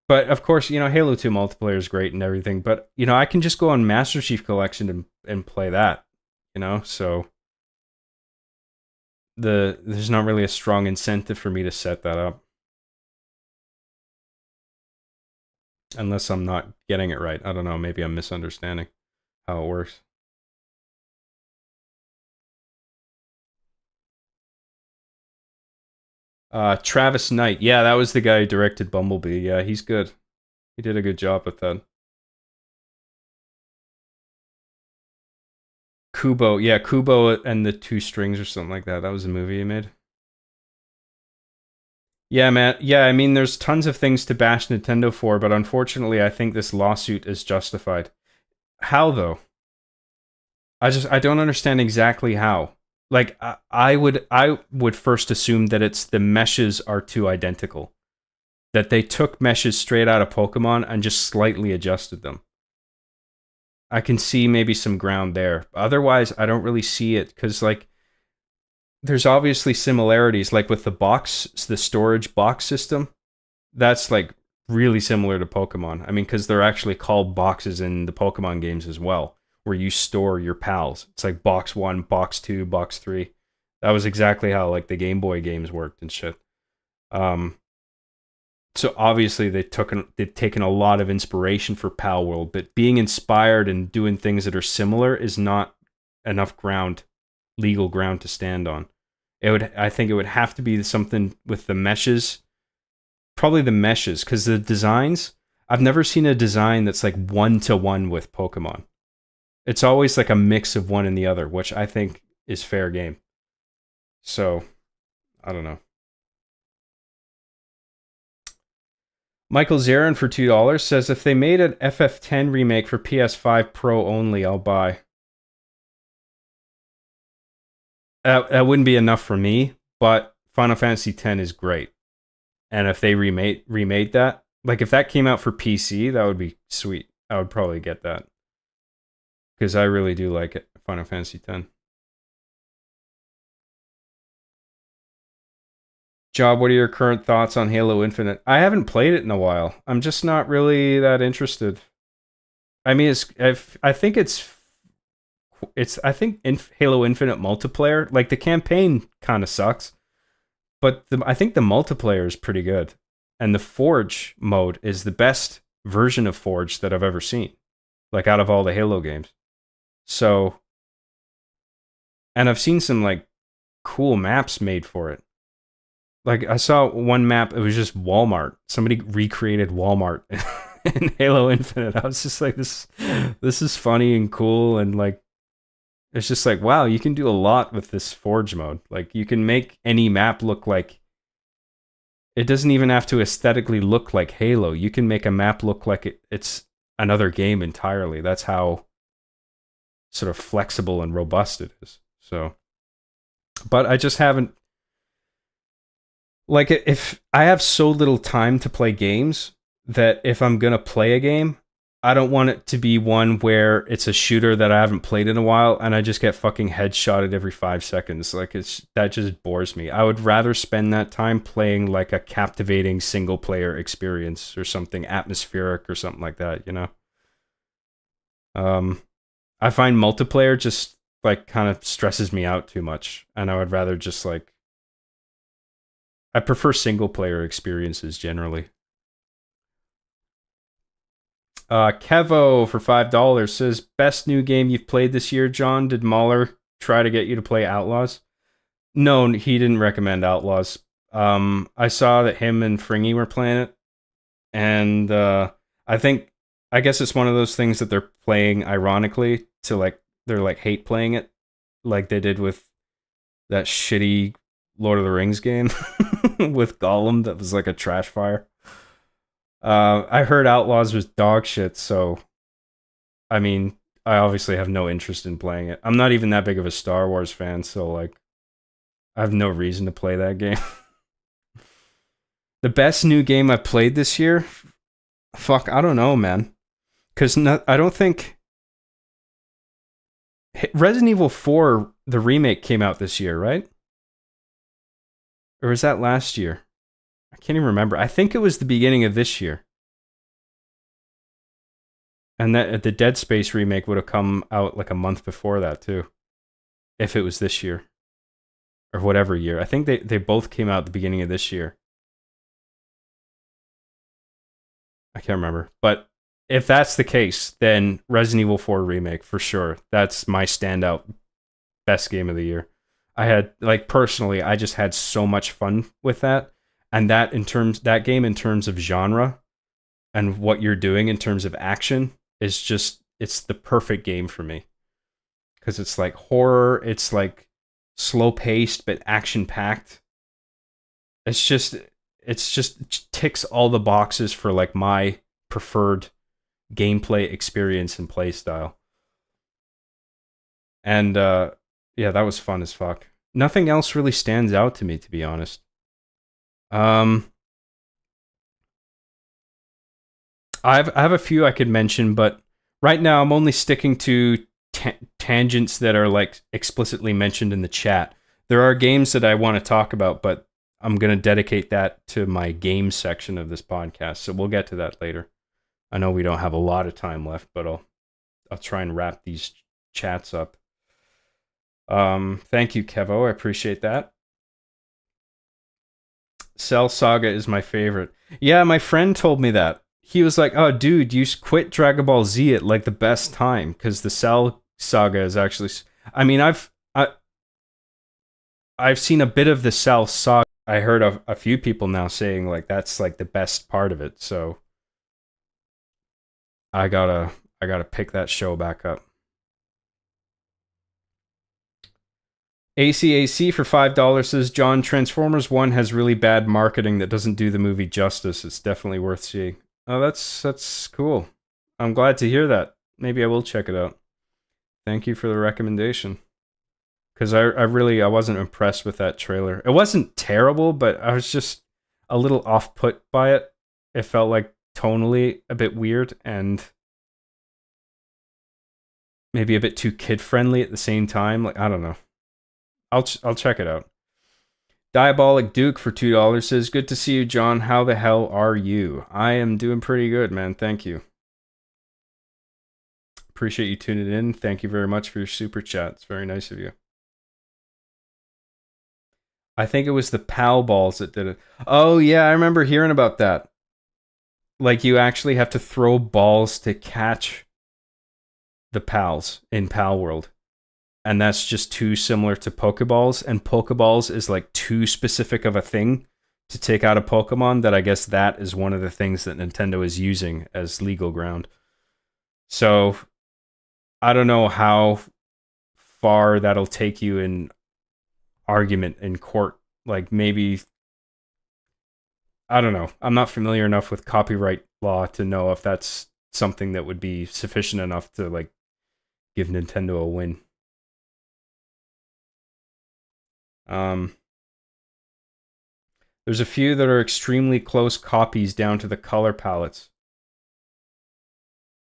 but of course, Halo 2 multiplayer is great and everything, but I can just go on Master Chief Collection and play that, So there's not really a strong incentive for me to set that up. Unless I'm not getting it right. I don't know, maybe I'm misunderstanding how it works. Travis Knight. Yeah, that was the guy who directed Bumblebee. Yeah, he's good. He did a good job with that. Kubo, yeah, Kubo and the Two Strings or something like that. That was a movie he made. Yeah, man. Yeah, I mean, there's tons of things to bash Nintendo for, but unfortunately, I think this lawsuit is justified. How though? I don't understand exactly how. Like I would first assume that it's the meshes are too identical. That they took meshes straight out of Pokemon and just slightly adjusted them. I can see maybe some ground there. Otherwise, I don't really see it because like there's obviously similarities. Like with the storage box system, that's like really similar to Pokemon. I mean, because they're actually called boxes in the Pokemon games as well, where you store your pals. It's like box one, box two, box three. That was exactly how like the Game Boy games worked and shit. Um, so obviously they've taken a lot of inspiration for Pal World, but being inspired and doing things that are similar is not enough legal ground to stand on. I think it would have to be something with the meshes, probably the meshes, because the designs. I've never seen a design that's like 1-to-1 with Pokemon. It's always like a mix of one and the other, which I think is fair game. So I don't know. Michael Zarin for $2 says if they made an FF10 remake for PS5 Pro only, I'll buy. That wouldn't be enough for me, but Final Fantasy X is great. And if they remade that, like if that came out for PC, that would be sweet. I would probably get that because I really do like it. Final Fantasy X. Job, what are your current thoughts on Halo Infinite? I haven't played it in a while. I'm just not really that interested. I mean, I think I think Halo Infinite multiplayer, like the campaign kind of sucks, but I think the multiplayer is pretty good. And the Forge mode is the best version of Forge that I've ever seen, like out of all the Halo games. So, and I've seen some like cool maps made for it. Like I saw one map, it was just Walmart. Somebody recreated Walmart in Halo Infinite. I was just like, this is funny and cool, and like it's just like, wow, you can do a lot with this Forge mode. Like you can make any map look like it doesn't even have to aesthetically look like Halo. You can make a map look like it's another game entirely. That's how sort of flexible and robust it is. So, but I just haven't like if I have so little time to play games that if I'm going to play a game, I don't want it to be one where it's a shooter that I haven't played in a while and I just get fucking headshotted every 5 seconds. Like that just bores me. I would rather spend that time playing like a captivating single player experience or something atmospheric or something like that, you know? I find multiplayer just like kind of stresses me out too much, and I would rather just like I prefer single player experiences generally. Kevo for $5 says best new game you've played this year, John. Did Mahler try to get you to play Outlaws? No, he didn't recommend Outlaws. I saw that him and Fringy were playing it, and I guess it's one of those things that they're playing ironically to like they're like hate playing it, like they did with that shitty Lord of the Rings game with Gollum that was like a trash fire. I heard Outlaws was dog shit, so I mean, I obviously have no interest in playing it. I'm not even that big of a Star Wars fan, so like, I have no reason to play that game. The best new game I played this year? Fuck, I don't know, man. Because I don't think Resident Evil 4, the remake, came out this year, right? Or was that last year? I can't even remember. I think it was the beginning of this year. And that the Dead Space remake would have come out like a month before that too. If it was this year. Or whatever year. I think they both came out at the beginning of this year. I can't remember. But if that's the case, then Resident Evil 4 remake for sure. That's my standout best game of the year. I had like personally, I just had so much fun with that. And that game in terms of genre and what you're doing in terms of action is just it's the perfect game for me. because it's like horror. It's like slow paced but action packed. It's just it ticks all the boxes for like my preferred gameplay experience and play style. And yeah, that was fun as fuck. Nothing else really stands out to me, to be honest. Um, I have a few I could mention, but right now I'm only sticking to tangents that are like explicitly mentioned in the chat. There are games that I want to talk about, but I'm going to dedicate that to my game section of this podcast. So we'll get to that later. I know we don't have a lot of time left, but I'll try and wrap these chats up. Thank you, Kevo. I appreciate that. Cell Saga is my favorite. Yeah, my friend told me that. He was like, "Oh, dude, you quit Dragon Ball Z at like the best time because the Cell Saga is actually." I mean, I've seen a bit of the Cell Saga. I heard a few people now saying like that's like the best part of it. So I gotta pick that show back up. ACAC for $5 says, John, Transformers 1 has really bad marketing that doesn't do the movie justice. It's definitely worth seeing. Oh, that's cool. I'm glad to hear that. Maybe I will check it out. Thank you for the recommendation. Because I wasn't impressed with that trailer. It wasn't terrible, but I was just a little off-put by it. It felt like tonally a bit weird and maybe a bit too kid-friendly at the same time. Like, I don't know. I'll check it out. Diabolic Duke for $2 says, good to see you, John. How the hell are you? I am doing pretty good, man. Thank you. Appreciate you tuning in. Thank you very much for your super chat. It's very nice of you. I think it was the PAL balls that did it. Oh, yeah, I remember hearing about that. Like, you actually have to throw balls to catch the PALs in PAL World. And that's just too similar to Pokeballs. And Pokeballs is like too specific of a thing to take out a Pokemon that I guess that is one of the things that Nintendo is using as legal ground. So I don't know how far that'll take you in argument in court. Like maybe, I don't know. I'm not familiar enough with copyright law to know if that's something that would be sufficient enough to like give Nintendo a win. There's a few that are extremely close copies down to the color palettes.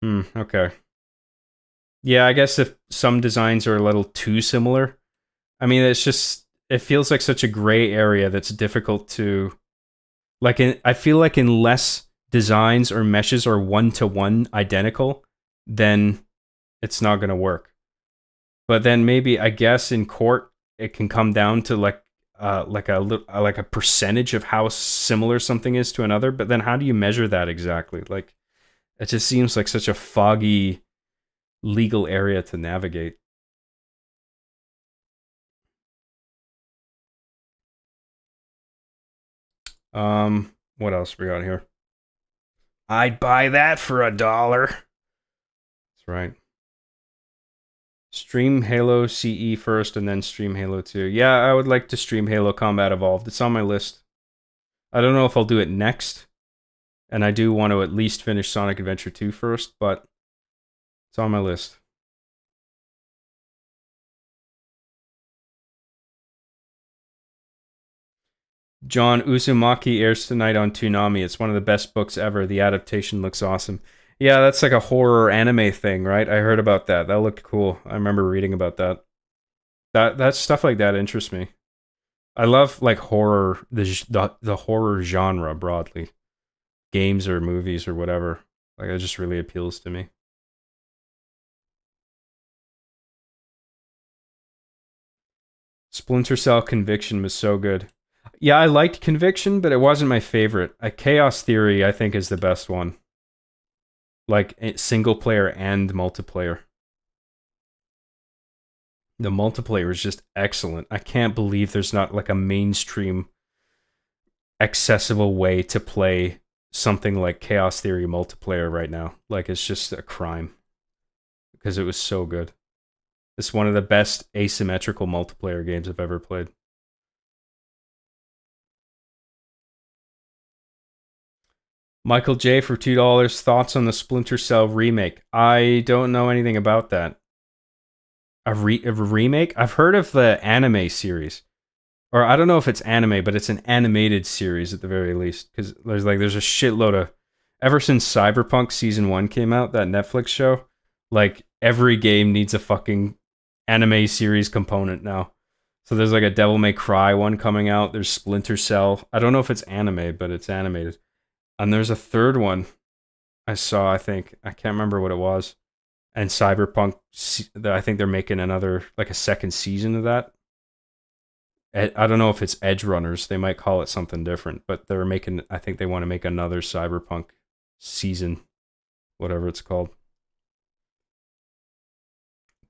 Okay. Yeah, I guess if some designs are a little too similar. I mean, it feels like such a gray area that's difficult to... I feel like unless designs or meshes are one-to-one identical, then it's not going to work. But then maybe, I guess, in court, it can come down to like a percentage of how similar something is to another. But then how do you measure that exactly? Like, it just seems like such a foggy legal area to navigate. What else we got here? I'd buy that for $1. That's right. Stream Halo CE first and then stream Halo 2. Yeah, I would like to stream Halo Combat Evolved. It's on my list. I don't know if I'll do it next. And I do want to at least finish Sonic Adventure 2 first, but it's on my list. John, Uzumaki airs tonight on Toonami. It's one of the best books ever. The adaptation looks awesome. Yeah, that's like a horror anime thing, right? I heard about that. That looked cool. I remember reading about that. That stuff like that interests me. I love like horror, the horror genre broadly. Games or movies or whatever. Like it just really appeals to me. Splinter Cell Conviction was so good. Yeah, I liked Conviction, but it wasn't my favorite. Chaos Theory, I think, is the best one. Like single player and multiplayer. The multiplayer is just excellent. I can't believe there's not like a mainstream accessible way to play something like Chaos Theory multiplayer right now. Like it's just a crime. Because it was so good. It's one of the best asymmetrical multiplayer games I've ever played. Michael J for $2. Thoughts on the Splinter Cell remake? I don't know anything about that. A remake? I've heard of the anime series, or I don't know if it's anime, but it's an animated series at the very least. Because there's a shitload of, ever since Cyberpunk Season 1 came out, that Netflix show, like every game needs a fucking anime series component now. So there's like a Devil May Cry one coming out. There's Splinter Cell. I don't know if it's anime, but it's animated. And there's a third one I saw, I think. I can't remember what it was. And Cyberpunk, I think they're making another, like a second season of that. I don't know if it's Edge Runners. They might call it something different, but they're making, I think they want to make another Cyberpunk season, whatever it's called.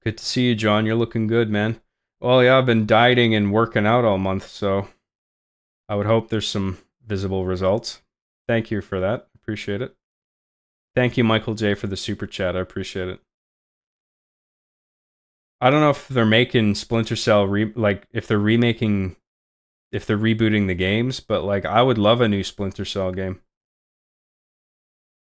Good to see you, John. You're looking good, man. Well, yeah, I've been dieting and working out all month, so I would hope there's some visible results. Thank you for that. Appreciate it. Thank you, Michael J, for the super chat. I appreciate it. I don't know if they're making Splinter Cell if they're rebooting the games, but like I would love a new Splinter Cell game.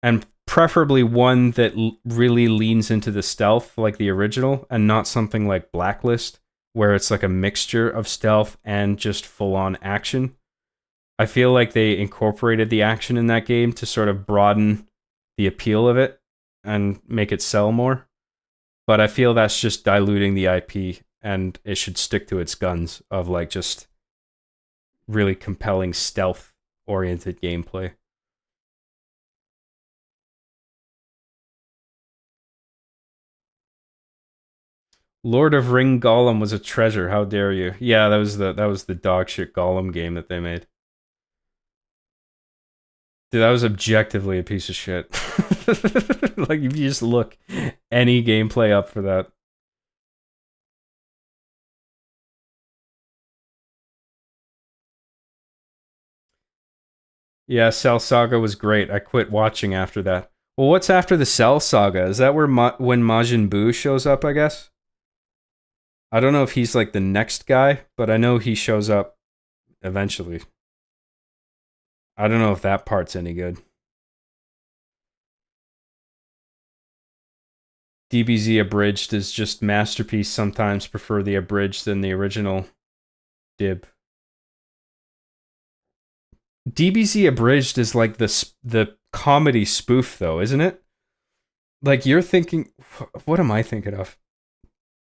And preferably one that really leans into the stealth like the original, and not something like Blacklist where it's like a mixture of stealth and just full-on action. I feel like they incorporated the action in that game to sort of broaden the appeal of it and make it sell more. But I feel that's just diluting the IP, and it should stick to its guns of like just really compelling stealth-oriented gameplay. Lord of Ring Gollum was a treasure. How dare you? Yeah, that was the dog shit Gollum game that they made. Dude, that was objectively a piece of shit. Like, if you just look any gameplay up for that. Yeah, Cell Saga was great. I quit watching after that. Well, what's after the Cell Saga? Is that where when Majin Buu shows up, I guess? I don't know if he's like the next guy, but I know he shows up eventually. I don't know if that part's any good. DBZ abridged is just masterpiece. Sometimes prefer the abridged than the original dib. DBZ abridged is like the comedy spoof though, isn't it? Like you're thinking, what am I thinking of?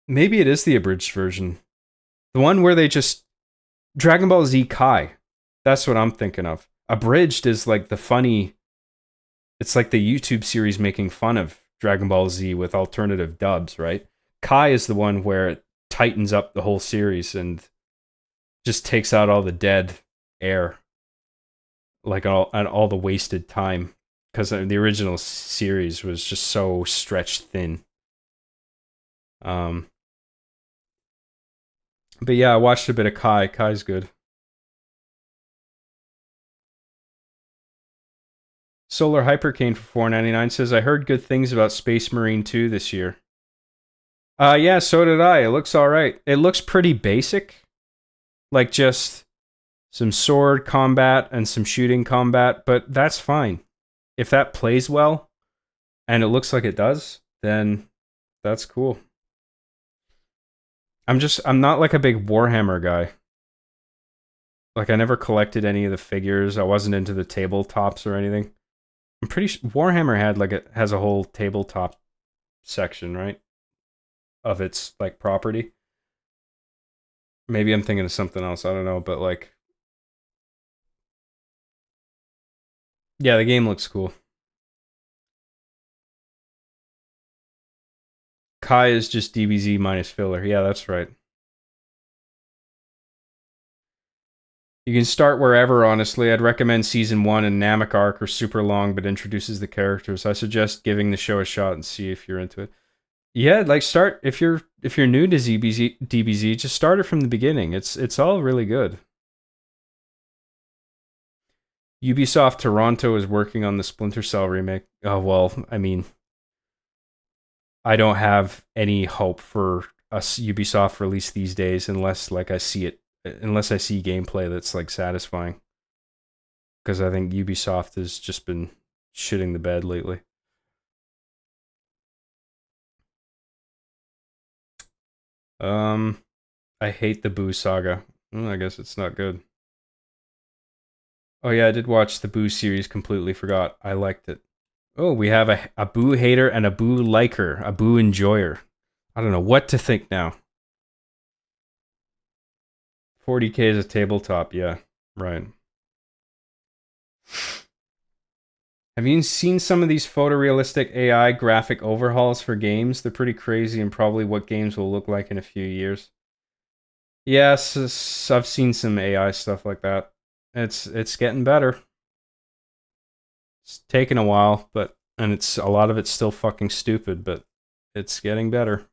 Maybe it is the abridged version. The one where they just Dragon Ball Z Kai. That's what I'm thinking of. Abridged is like the funny, it's like the YouTube series making fun of Dragon Ball Z with alternative dubs, right? Kai is the one where it tightens up the whole series and just takes out all the dead air, like all the wasted time, because the original series was just so stretched thin. But yeah, I watched a bit of Kai. Kai's good. Solar Hypercane for $4.99 says, I heard good things about Space Marine 2 this year. Yeah, so did I. It looks alright. It looks pretty basic. Like just some sword combat and some shooting combat, but that's fine. If that plays well, and it looks like it does, then that's cool. I'm not like a big Warhammer guy. Like I never collected any of the figures. I wasn't into the tabletops or anything. I'm pretty sure Warhammer has a whole tabletop section, right? Of its like property. Maybe I'm thinking of something else. I don't know, but like, yeah, the game looks cool. Kai is just DBZ minus filler. Yeah, that's right. You can start wherever, honestly. I'd recommend Season 1 and Namek Arc are super long, but introduces the characters. I suggest giving the show a shot and see if you're into it. Yeah, like start, if you're new to DBZ, just start it from the beginning. It's all really good. Ubisoft Toronto is working on the Splinter Cell remake. Oh, well, I mean, I don't have any hope for a Ubisoft release these days unless like I see it, unless I see gameplay that's like satisfying. Because I think Ubisoft has just been shitting the bed lately. Um, I hate the Boo saga. I guess it's not good. Oh yeah, I did watch the Boo series. Completely forgot. I liked it. Oh, we have a Boo hater and a Boo liker, a Boo enjoyer. I don't know what to think now. 40K is a tabletop. Yeah, right. Have you seen some of these photorealistic AI graphic overhauls for games? They're pretty crazy and probably what games will look like in a few years. Yes, I've seen some AI stuff like that. It's getting better. It's taken a while, but and it's a lot of it's still fucking stupid, but it's getting better.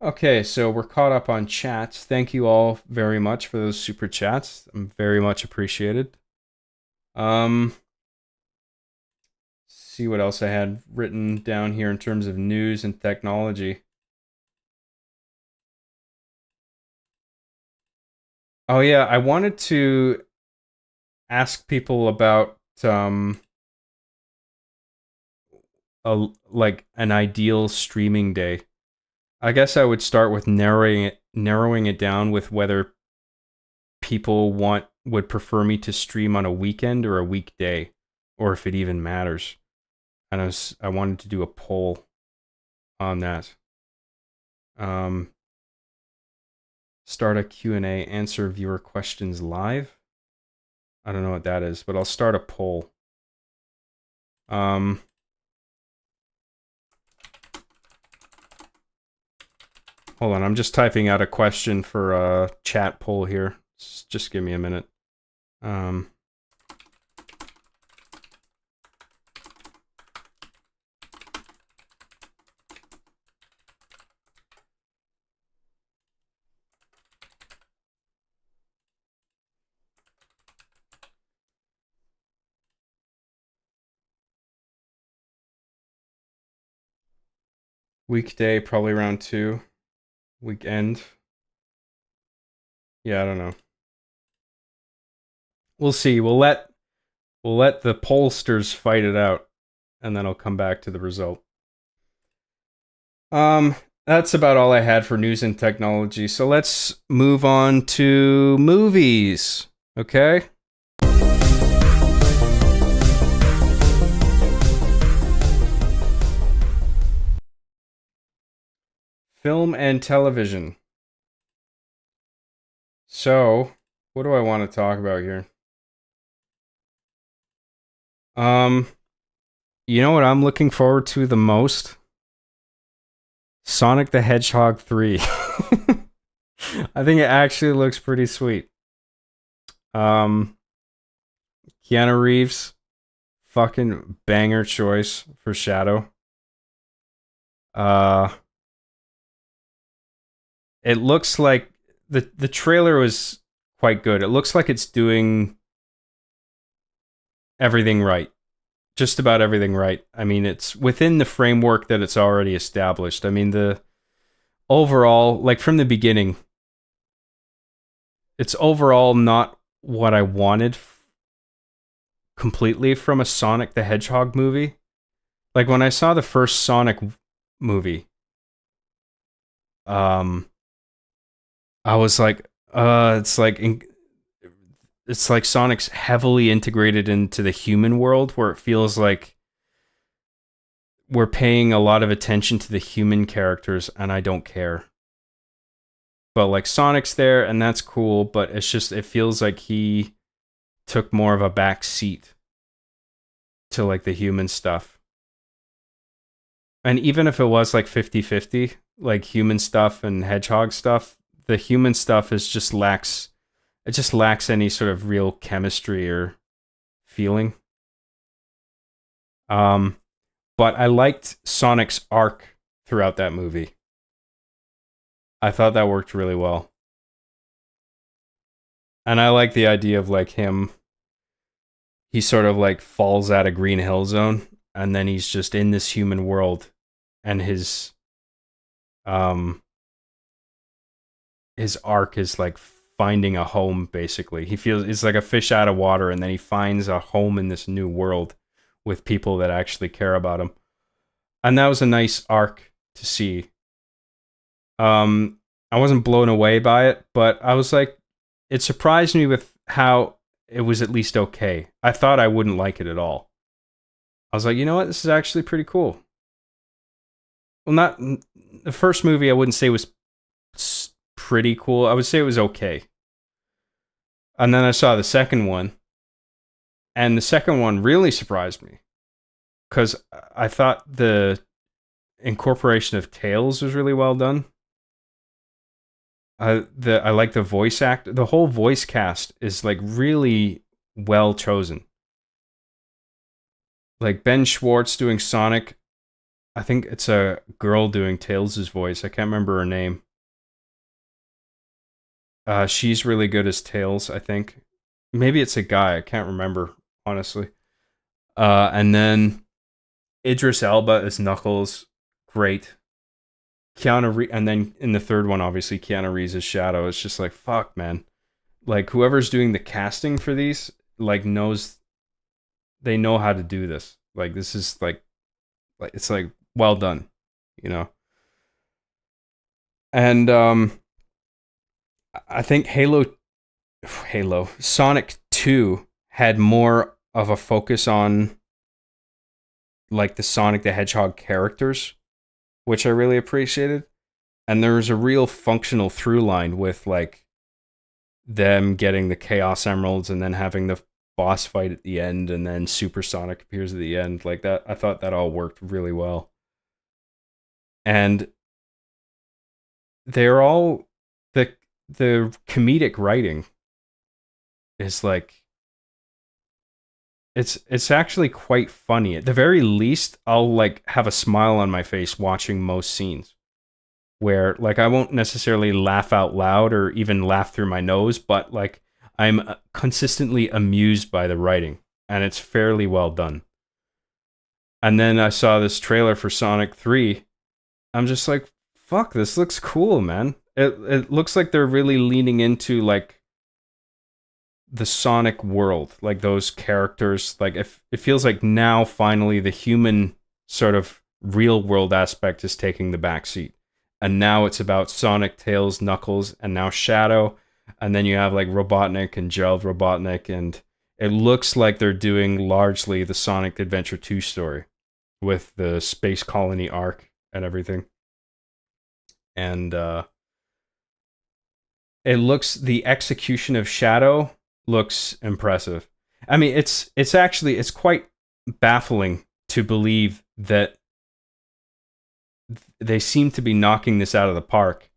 Okay, so we're caught up on chats. Thank you all very much for those super chats. I'm very much appreciated. Um, see what else I had written down here in terms of news and technology. Oh yeah, I wanted to ask people about like an ideal streaming day. I guess I would start with narrowing it down with whether people would prefer me to stream on a weekend or a weekday, or if it even matters. And I wanted to do a poll on that. Um, start a Q&A, answer viewer questions live. I don't know what that is, but I'll start a poll. Hold on, I'm just typing out a question for a chat poll here. Just give me a minute. Weekday, probably around 2. Weekend. Yeah, I don't know. We'll see. We'll let the pollsters fight it out, and then I'll come back to the result. That's about all I had for news and technology. So let's move on to movies. Okay? Film and television. So, what do I want to talk about here? You know what I'm looking forward to the most? Sonic the Hedgehog 3. I think it actually looks pretty sweet. Keanu Reeves, fucking banger choice for Shadow. It looks like the trailer was quite good. It looks like it's doing everything right. Just about everything right. I mean, it's within the framework that it's already established. I mean, the overall, like from the beginning, it's overall not what I wanted completely from a Sonic the Hedgehog movie. Like when I saw the first Sonic movie, I was like, it's like Sonic's heavily integrated into the human world, where it feels like we're paying a lot of attention to the human characters, and I don't care. But like Sonic's there, and that's cool, but it's just it feels like he took more of a back seat to like the human stuff. And even if it was like 50-50, like human stuff and hedgehog stuff, the human stuff is just lacks any sort of real chemistry or feeling. But I liked Sonic's arc throughout that movie. I thought that worked really well. And I like the idea of like him, he sort of like falls out of Green Hill Zone, and then he's just in this human world, and um his arc is like finding a home. Basically, he feels it's like a fish out of water, and then he finds a home in this new world with people that actually care about him. And that was a nice arc to see. um I wasn't blown away by it, but I was like, it surprised me with how it was at least okay. I thought I wouldn't like it at all. I was like, you know what, this is actually pretty cool. Well, not the first movie I wouldn't say was pretty cool. I would say it was okay. And then I saw the second one, and the second one really surprised me because I thought the incorporation of tales was really well done. I like the voice act. The whole voice cast is like really well chosen. Like Ben Schwartz doing Sonic. I think it's a girl doing Tails' voice. I can't remember her name. She's really good as Tails, I think. Maybe it's a guy. I can't remember, honestly. And then Idris Elba as Knuckles. Great. And then in the third one, obviously, Keanu Reeves as Shadow. It's just like, fuck, man. Like, whoever's doing the casting for these, like, they know how to do this. Like, this is it's like, well done, you know? And, I think Sonic 2 had more of a focus on like the Sonic the Hedgehog characters, which I really appreciated. And there was a real functional through line with like them getting the Chaos Emeralds and then having the boss fight at the end, and then Super Sonic appears at the end. Like that, I thought that all worked really well. And they're all the comedic writing is like it's actually quite funny. At the very least, I'll like have a smile on my face watching most scenes. Where like I won't necessarily laugh out loud or even laugh through my nose, but like I'm consistently amused by the writing, and it's fairly well done. And then I saw this trailer for Sonic 3. I'm just like, fuck, this looks cool, man. It looks like they're really leaning into like the Sonic world, like those characters. Like it feels like now finally the human sort of real world aspect is taking the backseat, and now it's about Sonic, Tails, Knuckles, and now Shadow, and then you have like Robotnik and Gerald Robotnik, and it looks like they're doing largely the Sonic Adventure 2 story with the space colony arc and everything. And the execution of Shadow looks impressive. I mean, it's quite baffling to believe that they seem to be knocking this out of the park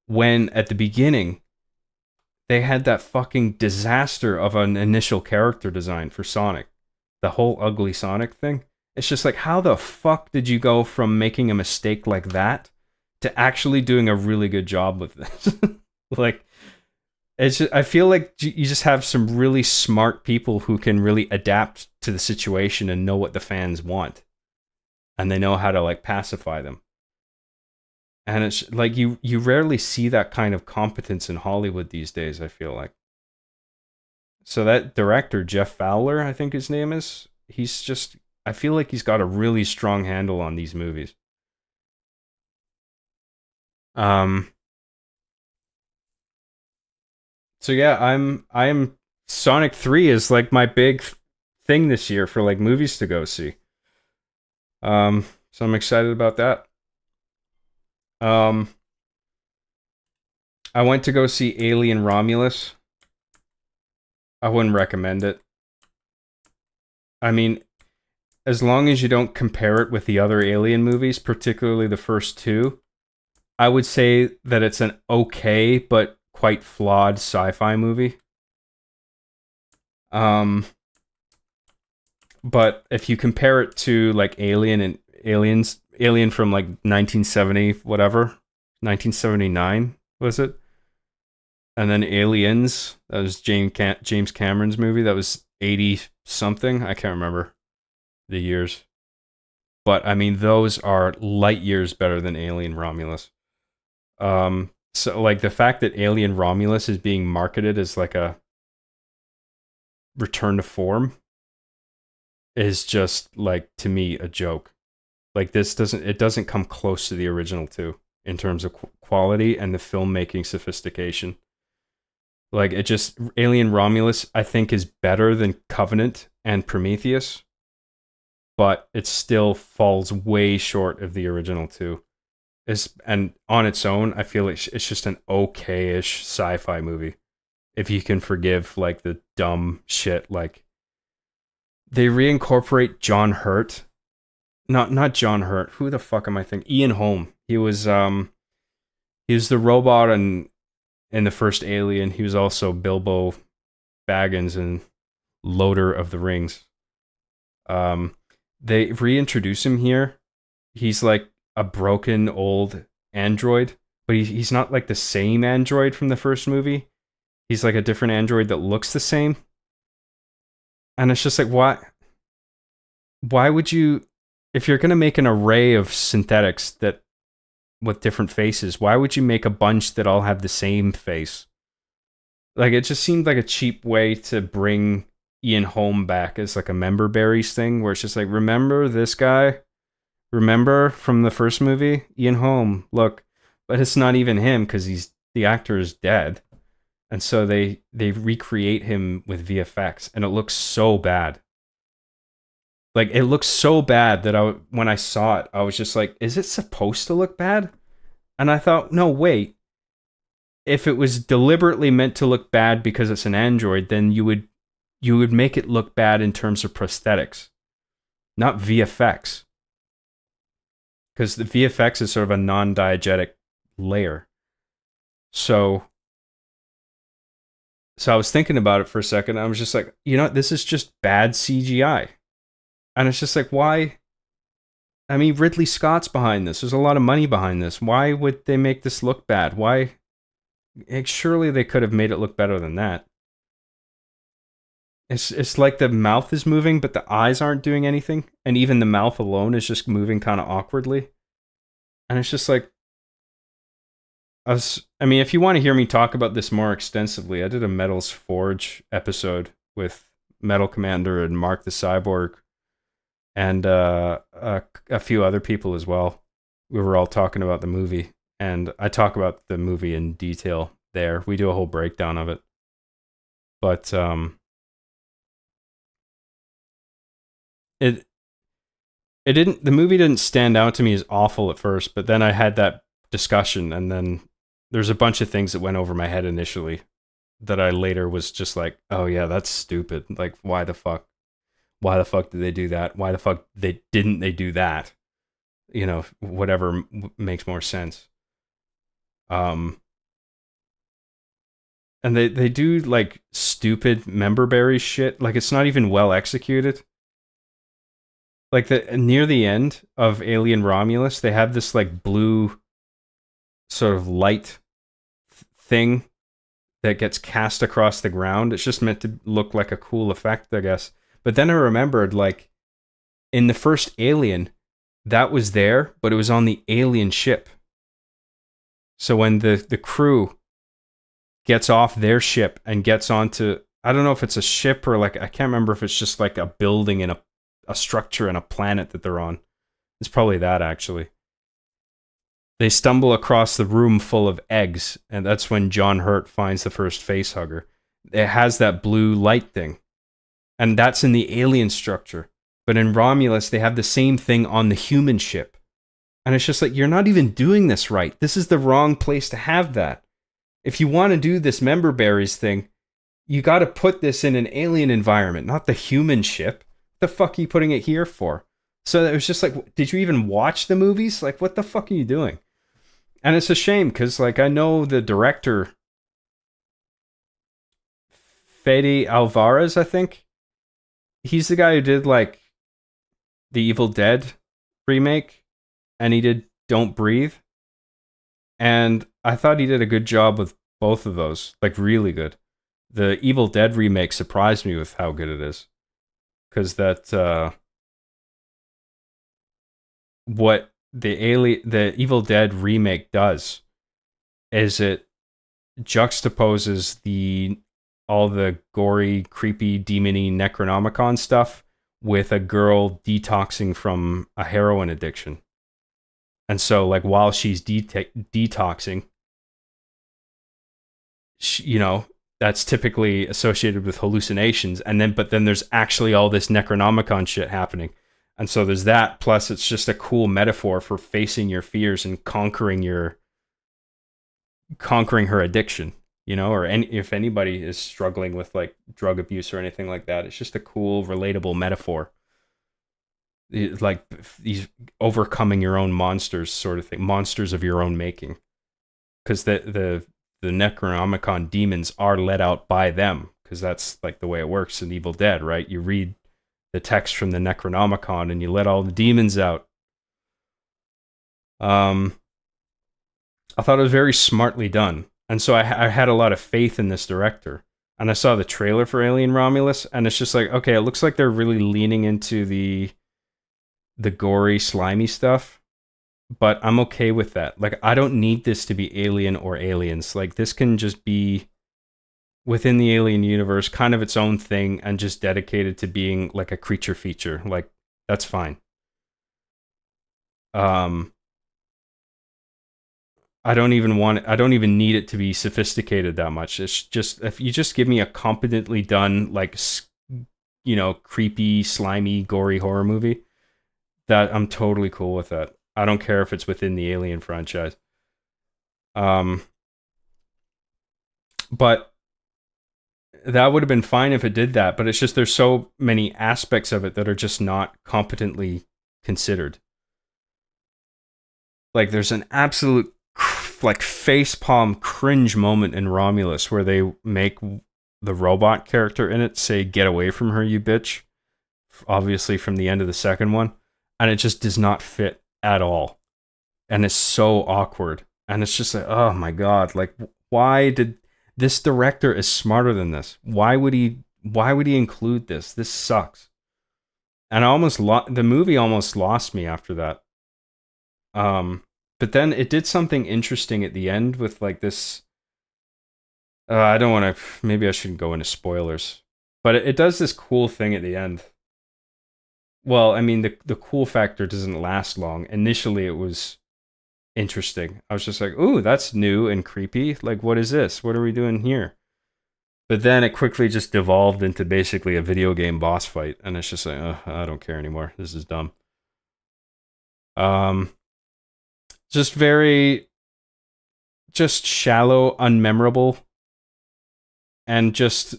when at the beginning they had that fucking disaster of an initial character design for Sonic. The whole ugly Sonic thing. It's just like, how the fuck did you go from making a mistake like that to actually doing a really good job with this? Like, I feel like you just have some really smart people who can really adapt to the situation and know what the fans want, and they know how to like pacify them. And it's like you rarely see that kind of competence in Hollywood these days, I feel like. So that director, Jeff Fowler, I think his name is, I feel like he's got a really strong handle on these movies. Um so yeah, I'm Sonic 3 is like my big thing this year for like movies to go see. So I'm excited about that. Um I went to go see Alien Romulus. I wouldn't recommend it. I mean, as long as you don't compare it with the other Alien movies, particularly the first two, I would say that it's an okay but quite flawed sci-fi movie. But if you compare it to like Alien from like 1970 whatever, 1979 was it? And then Aliens, that was James Cameron's movie, that was 80 something. I can't remember the years. but I mean those are light years better than Alien Romulus. So like the fact that Alien Romulus is being marketed as like a return to form is just like to me a joke. Like this doesn't come close to the original two in terms of quality and the filmmaking sophistication. Like it just Alien Romulus I think is better than Covenant and Prometheus, but it still falls way short of the original two. And on its own, I feel like it's just an okay-ish sci-fi movie. If you can forgive like the dumb shit, like they reincorporate John Hurt. Not John Hurt. Who the fuck am I thinking? Ian Holm. He was the robot in the first Alien. He was also Bilbo Baggins and Loader of the Rings. They reintroduce him here. He's like a broken old android, but he's not like the same android from the first movie. He's like a different android that looks the same. And it's just like, why would you, if you're going to make an array of synthetics that with different faces, why would you make a bunch that all have the same face? Like, it just seemed like a cheap way to bring Ian Holm back as like a member berries thing, where it's just like, remember this guy? Remember from the first movie? Ian Holm, look. But it's not even him because the actor is dead. And so they recreate him with VFX, and it looks so bad. Like, it looks so bad that when I saw it, I was just like, is it supposed to look bad? And I thought, no, wait. If it was deliberately meant to look bad because it's an android, then you would make it look bad in terms of prosthetics, not VFX. Because the VFX is sort of a non-diegetic layer. So I was thinking about it for a second. I was just like, this is just bad CGI. And it's just like, why? I mean, Ridley Scott's behind this. There's a lot of money behind this. Why would they make this look bad? Why? Surely they could have made it look better than that. It's like the mouth is moving, but the eyes aren't doing anything. And even the mouth alone is just moving kind of awkwardly. And it's just like, I mean, if you want to hear me talk about this more extensively, I did a Metals Forge episode with Metal Commander and Mark the Cyborg and a few other people as well. We were all talking about the movie, and I talk about the movie in detail there. We do a whole breakdown of it. But the movie didn't stand out to me as awful at first, but then I had that discussion, and then there's a bunch of things that went over my head initially that I later was just like, oh yeah, that's stupid. Like, why the fuck? Why the fuck did they do that? Why the fuck didn't they do that? Whatever makes more sense. And they do like stupid member berry shit. Like, it's not even well executed. Like, near the end of Alien Romulus, they have this like blue sort of light thing that gets cast across the ground. It's just meant to look like a cool effect, I guess. But then I remembered, like, in the first Alien, that was there, but it was on the alien ship. So when the crew gets off their ship and gets onto, I don't know if it's a ship or like, I can't remember if it's just like a building and a structure and a planet that they're on. It's probably that, actually. They stumble across the room full of eggs, and that's when John Hurt finds the first facehugger. It has that blue light thing, and that's in the alien structure. But in Romulus, they have the same thing on the human ship. And it's just like, you're not even doing this right. This is the wrong place to have that. If you want to do this member berries thing, you got to put this in an alien environment, not the human ship. What the fuck are you putting it here for? So it was just like, did you even watch the movies? Like, what the fuck are you doing? And it's a shame because, like, I know the director, Fede Alvarez, I think. He's the guy who did, like, the Evil Dead remake, and he did Don't Breathe. And I thought he did a good job with both of those, like, really good. The Evil Dead remake surprised me with how good it is. Because that, what the Evil Dead remake does is it juxtaposes the all the gory, creepy, demony Necronomicon stuff with a girl detoxing from a heroin addiction. And so, like, while she's detoxing, you know, that's typically associated with hallucinations. And then, but then there's actually all this Necronomicon shit happening. And so there's that. Plus, it's just a cool metaphor for facing your fears and conquering her addiction. You know, or if anybody is struggling with like drug abuse or anything like that, it's just a cool, relatable metaphor. Like these overcoming your own monsters, sort of thing, monsters of your own making. Because the Necronomicon demons are let out by them, because that's like the way it works in Evil Dead, right? You read the text from the Necronomicon and you let all the demons out. I thought it was very smartly done, and so I had a lot of faith in this director. And I saw the trailer for Alien Romulus, and it's just like, okay, it looks like they're really leaning into the gory, slimy stuff, but I'm okay with that. Like, I don't need this to be Alien or Aliens. Like, this can just be within the Alien universe, kind of its own thing, and just dedicated to being like a creature feature. Like, that's fine. I don't even need it to be sophisticated that much. It's just, if you just give me a competently done, like, creepy, slimy, gory horror movie, that I'm totally cool with that. I don't care if it's within the Alien franchise. But that would have been fine if it did that, but it's just there's so many aspects of it that are just not competently considered. Like, there's an absolute like facepalm cringe moment in Romulus where they make the robot character in it say, "Get away from her, you bitch." Obviously from the end of the second one, and it just does not fit at all, and it's so awkward, and it's just like, oh my god, like, why did this director is smarter than this? Why would he include this? This sucks. And the movie almost lost me after that. But then it did something interesting at the end with like this. I don't want to. Maybe I shouldn't go into spoilers, but it does this cool thing at the end. Well, I mean, the cool factor doesn't last long. Initially, it was interesting. I was just like, "Ooh, that's new and creepy. Like, what is this? What are we doing here?" But then it quickly just devolved into basically a video game boss fight, and it's just like, I don't care anymore. This is dumb. Just very, just shallow, unmemorable, and just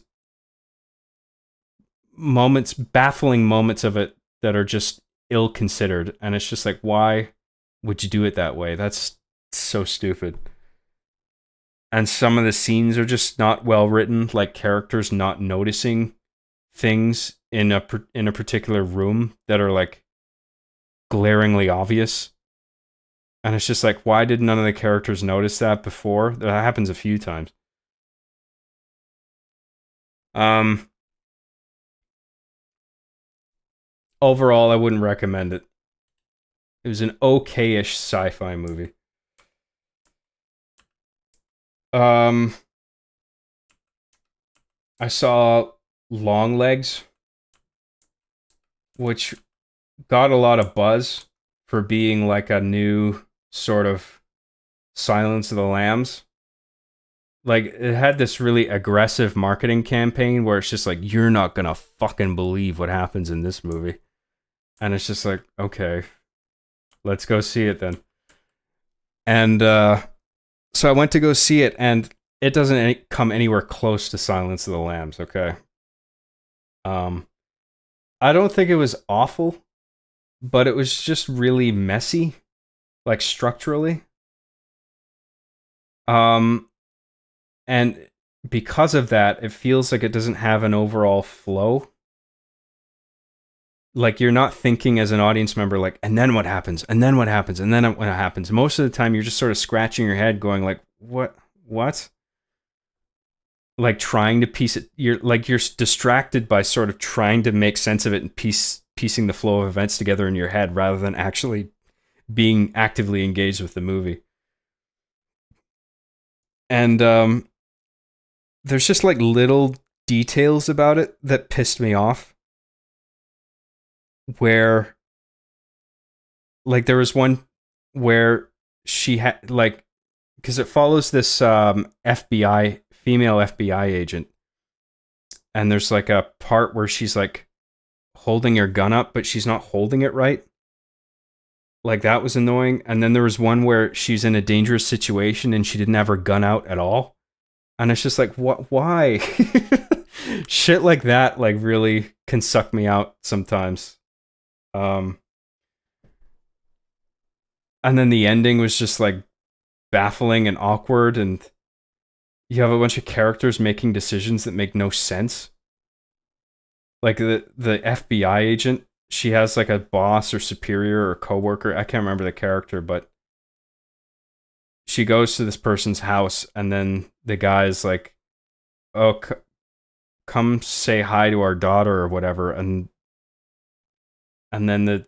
baffling moments of it that are just ill considered. And it's just like, why would you do it that way? That's so stupid. And some of the scenes are just not well written, like characters not noticing things in a particular room that are like glaringly obvious. And it's just like, why did none of the characters notice that before? That happens a few times. Overall, I wouldn't recommend it. It was an okay-ish sci-fi movie. I saw Longlegs, which got a lot of buzz for being like a new sort of Silence of the Lambs. Like, it had this really aggressive marketing campaign where it's just like, you're not gonna fucking believe what happens in this movie. And it's just like, okay, let's go see it then. And so I went to go see it, and it doesn't come anywhere close to Silence of the Lambs, okay? I don't think it was awful, but it was just really messy, like structurally. And because of that, it feels like it doesn't have an overall flow. Like, you're not thinking as an audience member, like, and then what happens, and then what happens, and then what happens. Most of the time, you're just sort of scratching your head, going like, what? Like, trying to piece it. You're distracted by sort of trying to make sense of it and piecing the flow of events together in your head, rather than actually being actively engaged with the movie. And there's just like little details about it that pissed me off. Where, like, there was one where she had, like, because it follows this FBI, female FBI agent. And there's like a part where she's like holding her gun up, but she's not holding it right. Like, that was annoying. And then there was one where she's in a dangerous situation and she didn't have her gun out at all. And it's just like, what? Why? Shit like that, like, really can suck me out sometimes. And then the ending was just like baffling and awkward, and you have a bunch of characters making decisions that make no sense. Like the FBI agent, she has like a boss or superior or coworker. I can't remember the character, but she goes to this person's house, and then the guy's like, "Oh, come say hi to our daughter," or whatever, and then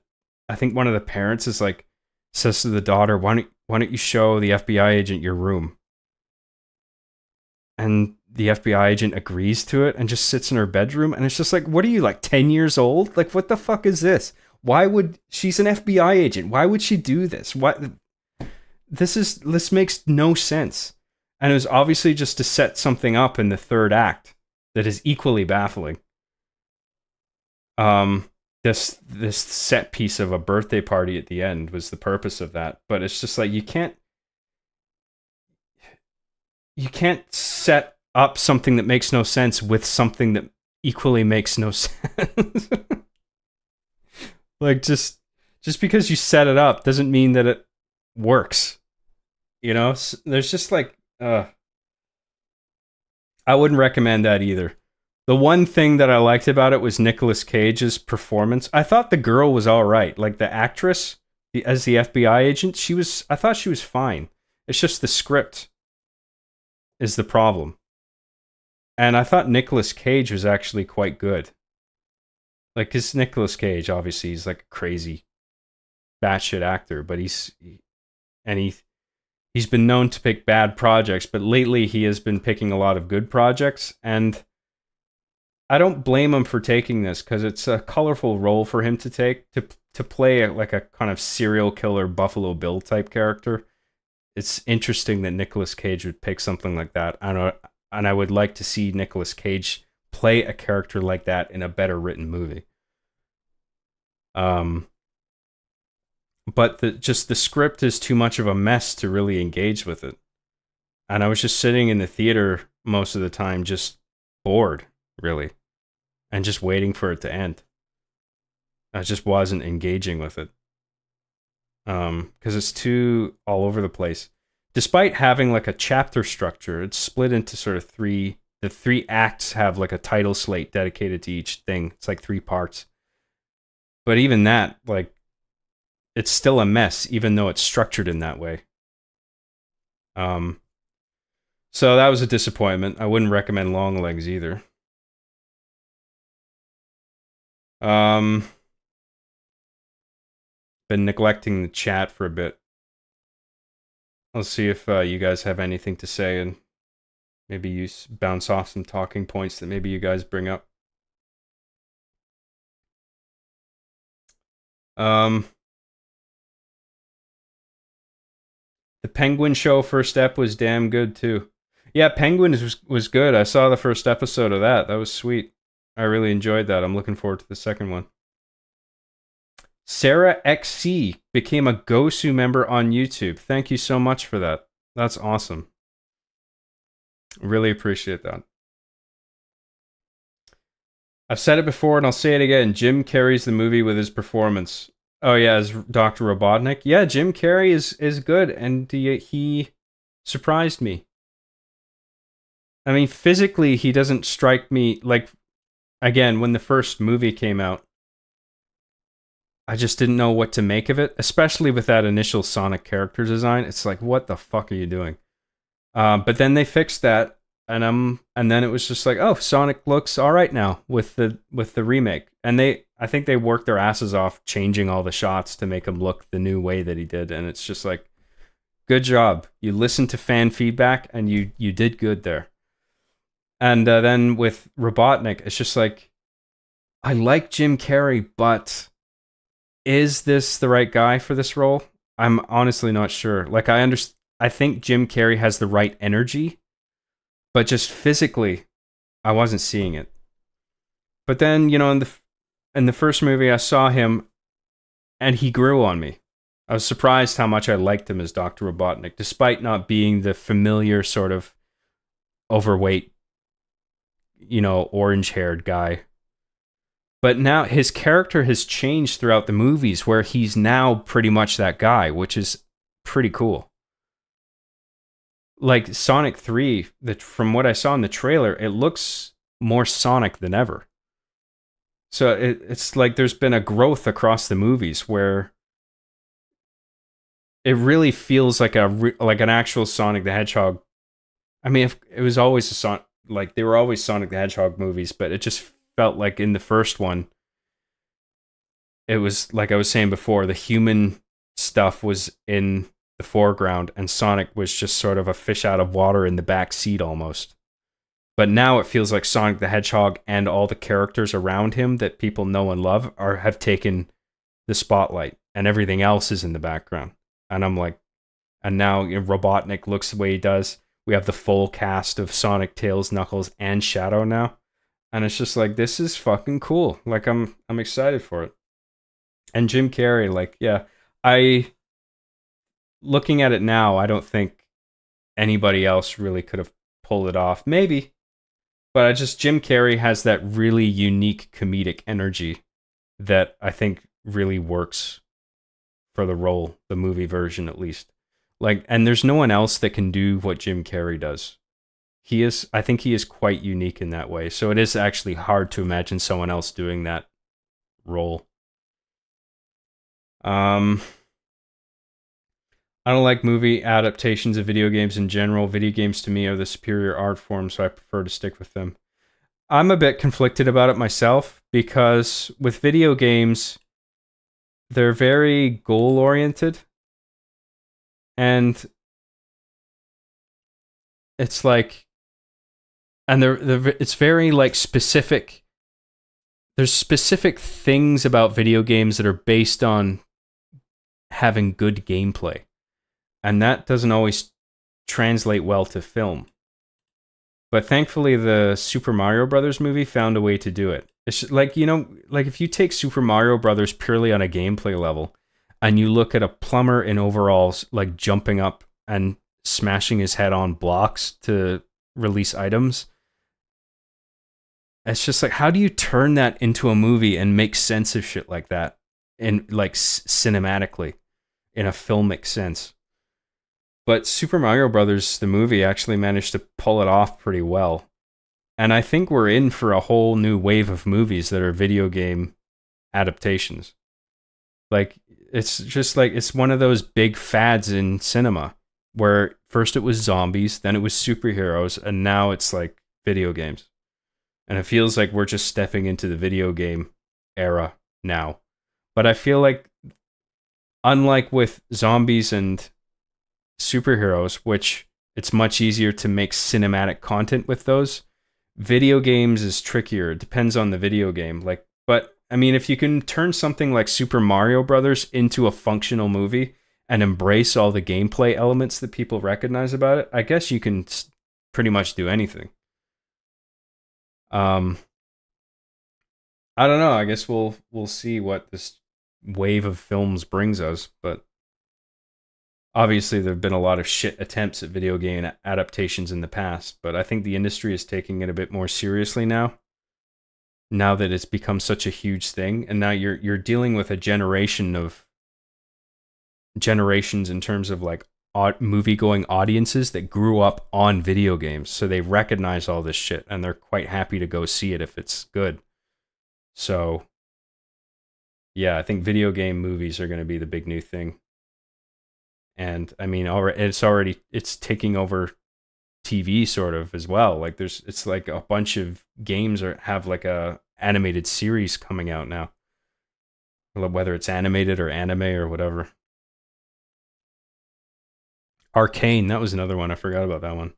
I think one of the parents is like, says to the daughter, "Why don't you show the FBI agent your room?" And the FBI agent agrees to it and just sits in her bedroom, and it's just like, what are you, like 10 years old? Like, what the fuck is this? Why would she's an FBI agent? Why would she do this? What? This makes no sense. And it was obviously just to set something up in the third act that is equally baffling. This set piece of a birthday party at the end was the purpose of that, but it's just like, you can't set up something that makes no sense with something that equally makes no sense. Like, just because you set it up doesn't mean that it works. You know, there's just like, I wouldn't recommend that either. The one thing that I liked about it was Nicolas Cage's performance. I thought the girl was all right. Like, the actress, as the FBI agent, I thought she was fine. It's just the script is the problem. And I thought Nicolas Cage was actually quite good. Like, because Nicolas Cage, obviously, he's like a crazy batshit actor, but he's been known to pick bad projects, but lately he has been picking a lot of good projects, and I don't blame him for taking this, because it's a colorful role for him to take, to play like a kind of serial killer Buffalo Bill type character. It's interesting that Nicolas Cage would pick something like that. And I would like to see Nicolas Cage play a character like that in a better written movie. But the script is too much of a mess to really engage with it. And I was just sitting in the theater most of the time, just bored, really, and just waiting for it to end. I just wasn't engaging with it. Because it's too all over the place. Despite having like a chapter structure, it's split into sort of three. The three acts have like a title slate dedicated to each thing. It's like 3 parts. But even that, like, it's still a mess, even though it's structured in that way. So that was a disappointment. I wouldn't recommend Longlegs either. Been neglecting the chat for a bit. Let's see if you guys have anything to say, and maybe you bounce off some talking points that maybe you guys bring up. The Penguin Show first ep was damn good too. Yeah, Penguin was good. I saw the first episode of that. That was sweet. I really enjoyed that. I'm looking forward to the second one. Sarah XC became a Gosu member on YouTube. Thank you so much for that. That's awesome. Really appreciate that. I've said it before and I'll say it again. Jim carries the movie with his performance. Oh yeah, as Dr. Robotnik. Yeah, Jim Carrey is good, and he surprised me. I mean, physically, he doesn't strike me like, again, when the first movie came out, I just didn't know what to make of it, especially with that initial Sonic character design. It's like, what the fuck are you doing? But then they fixed that, and then it was just like, oh, Sonic looks all right now with the remake, and I think they worked their asses off changing all the shots to make him look the new way that he did, and it's just like, good job, you listened to fan feedback and you did good there. And then with Robotnik, it's just like, I like Jim Carrey, but is this the right guy for this role? I'm honestly not sure. Like, I think Jim Carrey has the right energy, but just physically, I wasn't seeing it. But then, in the first movie, I saw him, and he grew on me. I was surprised how much I liked him as Dr. Robotnik, despite not being the familiar sort of overweight, orange-haired guy. But now his character has changed throughout the movies, where he's now pretty much that guy, which is pretty cool. Like Sonic 3, from what I saw in the trailer, it looks more Sonic than ever. So it's like there's been a growth across the movies where it really feels like like an actual Sonic the Hedgehog. I mean, if it was always like they were always Sonic the Hedgehog movies, but it just felt like in the first one, it was like I was saying before, the human stuff was in the foreground, and Sonic was just sort of a fish out of water in the back seat almost. But now it feels like Sonic the Hedgehog and all the characters around him that people know and love have taken the spotlight, and everything else is in the background. And I'm like, and now Robotnik looks the way he does. We have the full cast of Sonic, Tails, Knuckles, and Shadow now. And it's just like, this is fucking cool. Like, I'm excited for it. And Jim Carrey, like, yeah, looking at it now, I don't think anybody else really could have pulled it off. Maybe. But Jim Carrey has that really unique comedic energy that I think really works for the role, the movie version at least. Like, and there's no one else that can do what Jim Carrey does. I think he is quite unique in that way. So it is actually hard to imagine someone else doing that role. I don't like movie adaptations of video games in general. Video games to me are the superior art form, so I prefer to stick with them. I'm a bit conflicted about it myself, because with video games, they're very goal oriented, and it's like, and it's very like specific. There's specific things about video games that are based on having good gameplay, and that doesn't always translate well to film. But thankfully, the Super Mario Brothers movie found a way to do it. It's like, like if you take Super Mario Brothers purely on a gameplay level, and you look at a plumber in overalls, like jumping up and smashing his head on blocks to release items, it's just like, how do you turn that into a movie and make sense of shit like that, in like cinematically, in a filmic sense? But Super Mario Brothers, the movie, actually managed to pull it off pretty well. And I think we're in for a whole new wave of movies that are video game adaptations. Like, it's just like, it's one of those big fads in cinema where first it was zombies, then it was superheroes, and now it's like video games. And it feels like we're just stepping into the video game era now. But I feel like, unlike with zombies and superheroes, which it's much easier to make cinematic content with those, video games is trickier. It depends on the video game. Like, but I mean, if you can turn something like Super Mario Brothers into a functional movie and embrace all the gameplay elements that people recognize about it, I guess you can pretty much do anything. I don't know. I guess we'll see what this wave of films brings us, but obviously there have been a lot of shit attempts at video game adaptations in the past, but I think the industry is taking it a bit more seriously now. Now that it's become such a huge thing, and now you're dealing with a generations in terms of like movie going audiences that grew up on video games, so they recognize all this shit and they're quite happy to go see it if it's good. So yeah, I think video game movies are going to be the big new thing. And I mean, it's taking over TV sort of as well. Like it's like a bunch of games have like a animated series coming out now, whether it's animated or anime or whatever. Arcane, that was another one. I forgot about that one.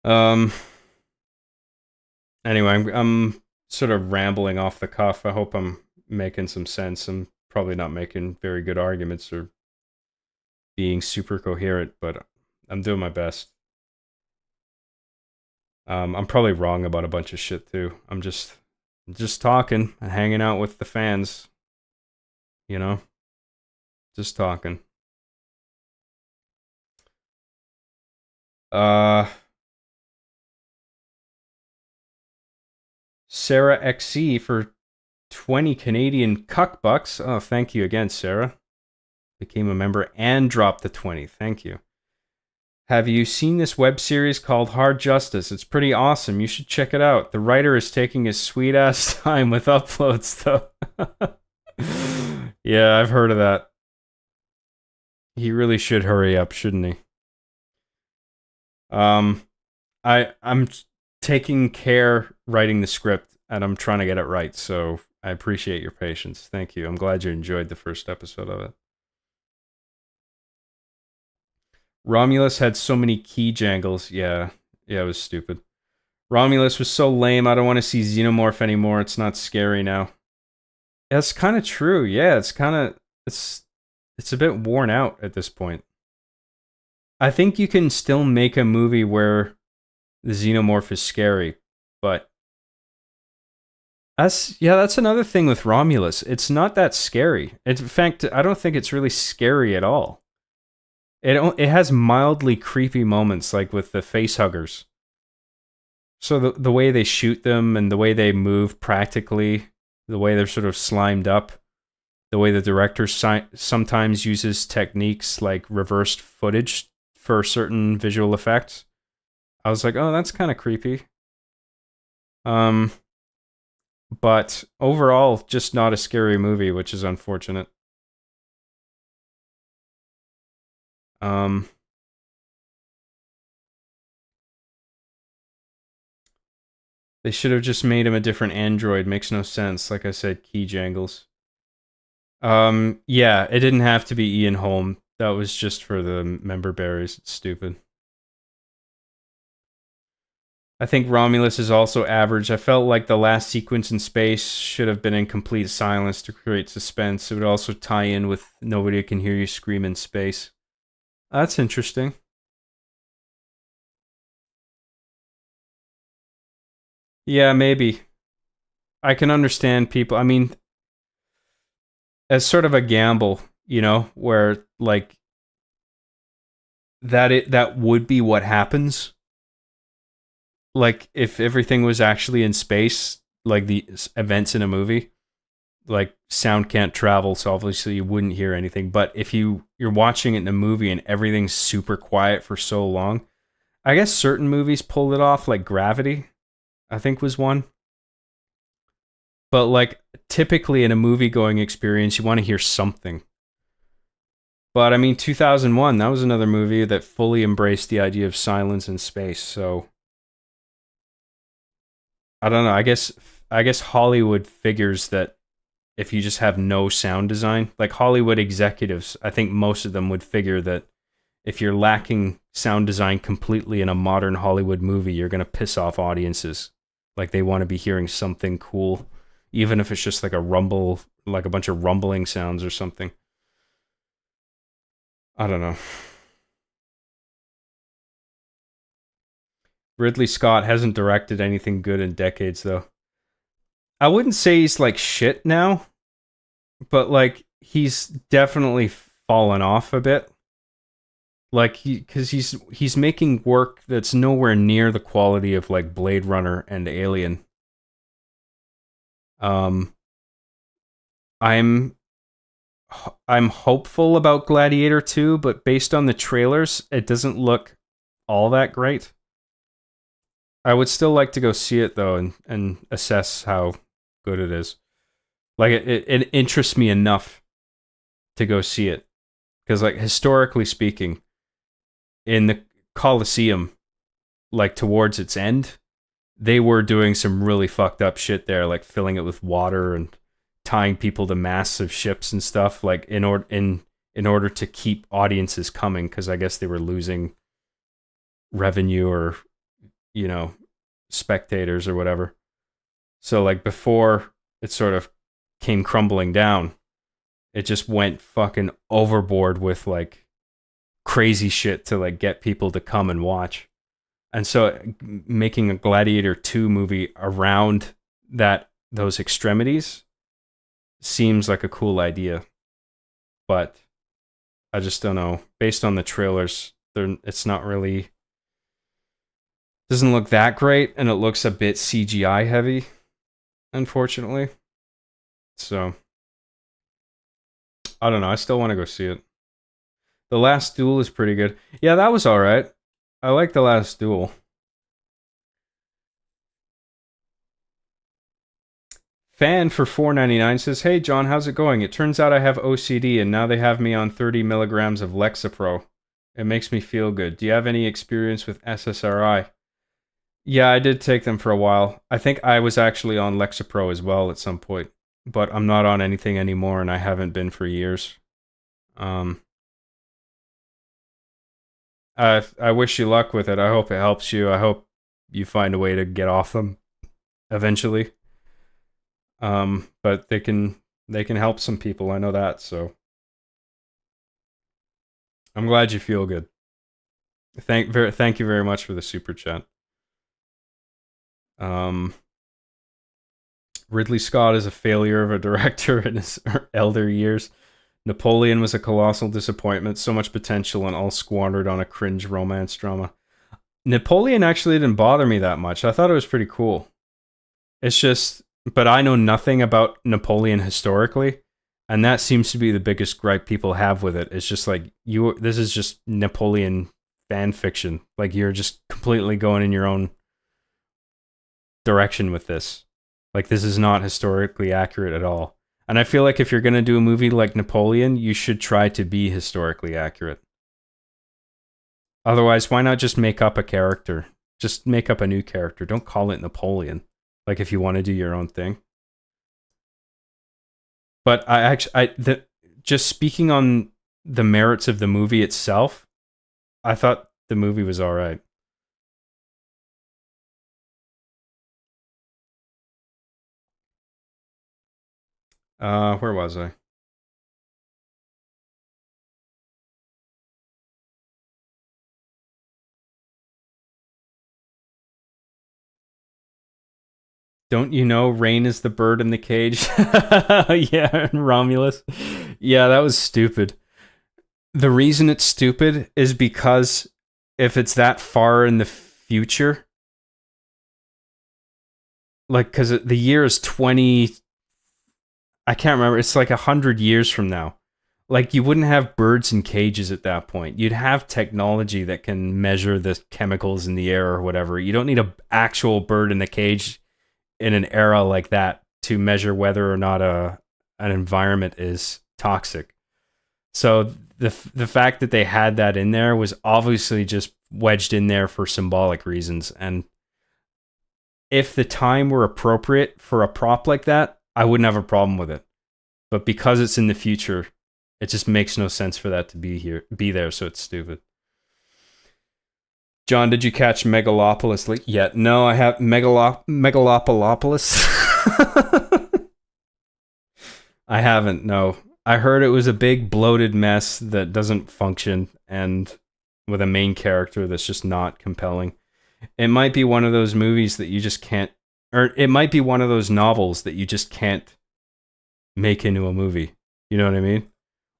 Um. Anyway, I'm sort of rambling off the cuff. I hope I'm making some sense. I'm probably not making very good arguments or being super coherent, but I'm doing my best. I'm probably wrong about a bunch of shit too. I'm just talking and hanging out with the fans, you know? Just talking. Uh Sarah XC for 20 Canadian cuck bucks. Oh, thank you again, Sarah. Became a member and dropped the 20. Thank you. Have you seen this web series called Hard Justice? It's pretty awesome. You should check it out. The writer is taking his sweet ass time with uploads, though. Yeah, I've heard of that. He really should hurry up, shouldn't he? Um, I'm taking care writing the script, and I'm trying to get it right. So I appreciate your patience. Thank you. I'm glad you enjoyed the first episode of it. Romulus had so many key jangles. Yeah, yeah, it was stupid. Romulus was so lame. I don't want to see Xenomorph anymore. It's not scary now. That's kind of true. Yeah, it's a bit worn out at this point. I think you can still make a movie where the Xenomorph is scary, but that's another thing with Romulus. It's not that scary. In fact, I don't think it's really scary at all. It has mildly creepy moments, like with the face huggers. So the way they shoot them and the way they move practically, the way they're sort of slimed up, the way the director sometimes uses techniques like reversed footage for certain visual effects. I was like, oh, that's kind of creepy. Um, but overall, just not a scary movie, which is unfortunate. Um, they should have just made him a different android. Makes no sense. Like I said, key jangles. Yeah, it didn't have to be Ian Holm. That was just for the member berries. It's stupid. I think Romulus is also average. I felt like the last sequence in space should have been in complete silence to create suspense. It would also tie in with nobody can hear you scream in space. That's interesting. Yeah, maybe. I can understand people. I mean, as sort of a gamble, where like that would be what happens. Like if everything was actually in space, like the events in a movie, like sound can't travel, so obviously you wouldn't hear anything. But if you're watching it in a movie and everything's super quiet for so long, I guess certain movies pulled it off, like Gravity, I think was one. But like typically in a movie going experience, you want to hear something. But I mean, 2001, that was another movie that fully embraced the idea of silence in space. So I don't know. I guess Hollywood figures that if you just have no sound design, like Hollywood executives, I think most of them would figure that if you're lacking sound design completely in a modern Hollywood movie, you're going to piss off audiences. Like they want to be hearing something cool, even if it's just like a rumble, like a bunch of rumbling sounds or something. I don't know. Ridley Scott hasn't directed anything good in decades, though. I wouldn't say he's like shit now, but like he's definitely fallen off a bit. Like because he's making work that's nowhere near the quality of like Blade Runner and Alien. Um, I'm I'm hopeful about Gladiator 2, but based on the trailers, it doesn't look all that great. I would still like to go see it though and assess how good it is. Like it interests me enough to go see it because like historically speaking, in the Colosseum, like towards its end, they were doing some really fucked up shit there, like filling it with water and tying people to masts of ships and stuff, like in order to keep audiences coming, because I guess they were losing revenue or, you know, spectators or whatever. So like before it sort of came crumbling down, it just went fucking overboard with like crazy shit to like get people to come and watch. And so making a Gladiator 2 movie around those extremities seems like a cool idea. But I just don't know. Based on the trailers, it's not really, doesn't look that great, and it looks a bit CGI heavy, unfortunately. So I don't know. I still want to go see it. The Last Duel is pretty good. Yeah, that was all right. I like The Last Duel. Fan for $4.99 says, "Hey John, how's it going? It turns out I have OCD, and now they have me on 30 milligrams of Lexapro. It makes me feel good. Do you have any experience with SSRI?" Yeah, I did take them for a while. I think I was actually on Lexapro as well at some point, but I'm not on anything anymore, and I haven't been for years. I wish you luck with it. I hope it helps you. I hope you find a way to get off them eventually. But they can help some people. I know that. So I'm glad you feel good. Thank you very much for the super chat. Ridley Scott is a failure of a director in his elder years. Napoleon was a colossal disappointment. So much potential and all squandered on a cringe romance drama. Napoleon actually didn't bother me that much. I thought it was pretty cool. It's just, but I know nothing about Napoleon historically, and that seems to be the biggest gripe people have with it. It's just like, this is just Napoleon fan fiction. Like, you're just completely going in your own direction with this. Like, this is not historically accurate at all. And I feel like if you're going to do a movie like Napoleon, you should try to be historically accurate. Otherwise, why not just make up a character? Just make up a new character. Don't call it Napoleon. Like, if you want to do your own thing. But just speaking on the merits of the movie itself, I thought the movie was all right. Where was I? Don't you know Rain is the bird in the cage? Yeah, and Romulus. Yeah, that was stupid. The reason it's stupid is because if it's that far in the future, like, because the year is 20, I can't remember, it's like 100 years from now. Like, you wouldn't have birds in cages at that point. You'd have technology that can measure the chemicals in the air or whatever. You don't need an actual bird in the cage in an era like that to measure whether or not an environment is toxic. So the fact that they had that in there was obviously just wedged in there for symbolic reasons. And if the time were appropriate for a prop like that, I wouldn't have a problem with it. But because it's in the future, it just makes no sense for that to be there, so it's stupid. John, did you catch Megalopolis yet? No, I have Megalopolis. I haven't, no. I heard it was a big bloated mess that doesn't function, and with a main character that's just not compelling. It might be one of those movies that you just can't, or it might be one of those novels that you just can't make into a movie. You know what I mean?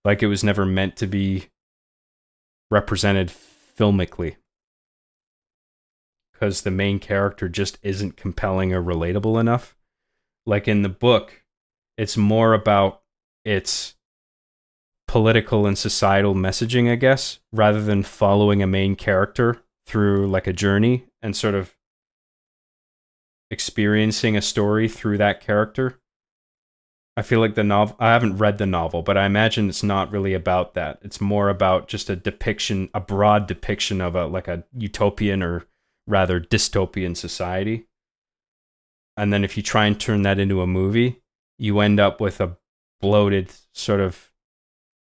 Like, it was never meant to be represented filmically. Because the main character just isn't compelling or relatable enough. Like in the book, it's more about its political and societal messaging, I guess, rather than following a main character through like a journey and sort of experiencing a story through that character. I feel like the novel, I haven't read the novel, but I imagine it's not really about that. It's more about just a depiction, a broad depiction of a like a utopian or rather dystopian society. And then if you try and turn that into a movie, you end up with a bloated sort of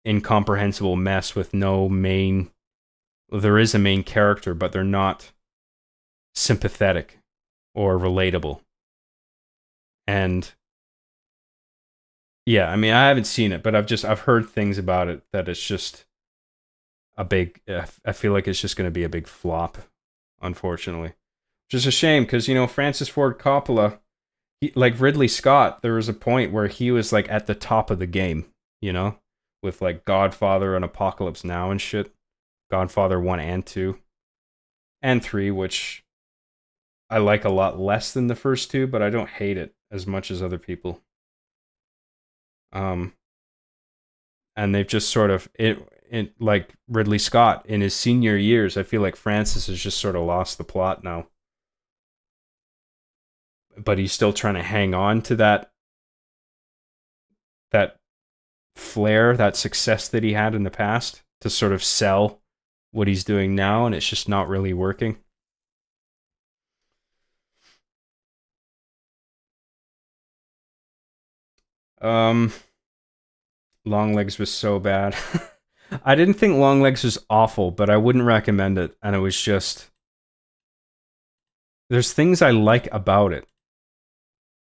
incomprehensible mess with no main, well, there is a main character, but they're not sympathetic or relatable. And yeah, I mean, I haven't seen it, but I've heard things about it that it's just a big. I feel like it's just going to be a big flop, unfortunately. Which is a shame because Francis Ford Coppola, like Ridley Scott, there was a point where he was like at the top of the game, with like Godfather and Apocalypse Now and shit. Godfather 1 and 2 and 3, which I like a lot less than the first two, but I don't hate it as much as other people. Um, and they've just sort of like Ridley Scott in his senior years. I feel like Francis has just sort of lost the plot now, but he's still trying to hang on to that flair, that success that he had in the past to sort of sell what he's doing now, and it's just not really working. Um, Longlegs was so bad. I didn't think Longlegs was awful, but I wouldn't recommend it. And it was just there's things I like about it,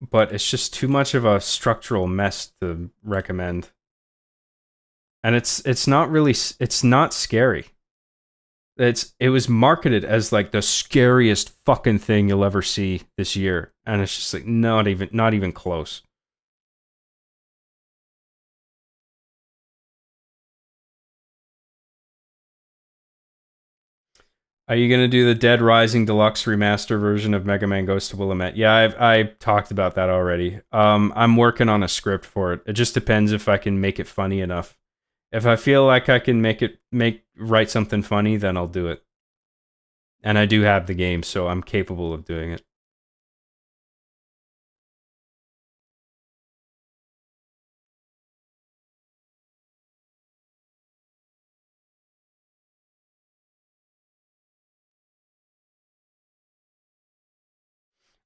but it's just too much of a structural mess to recommend. And it's not really it's not scary. It was marketed as like the scariest fucking thing you'll ever see this year, and it's just like not even close. Are you gonna do the Dead Rising Deluxe remaster version of Mega Man Ghost of Willamette? Yeah, I talked about that already. I'm working on a script for it. It just depends if I can make it funny enough. If I feel like I can write something funny, then I'll do it. And I do have the game, so I'm capable of doing it.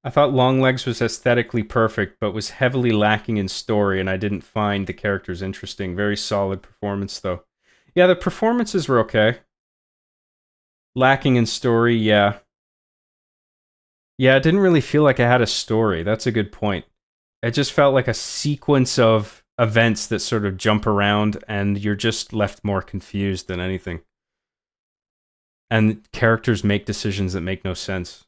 I thought Longlegs was aesthetically perfect, but was heavily lacking in story, and I didn't find the characters interesting. Very solid performance, though. Yeah, the performances were okay. Lacking in story, yeah. Yeah, it didn't really feel like I had a story. That's a good point. It just felt like a sequence of events that sort of jump around, and you're just left more confused than anything. And characters make decisions that make no sense.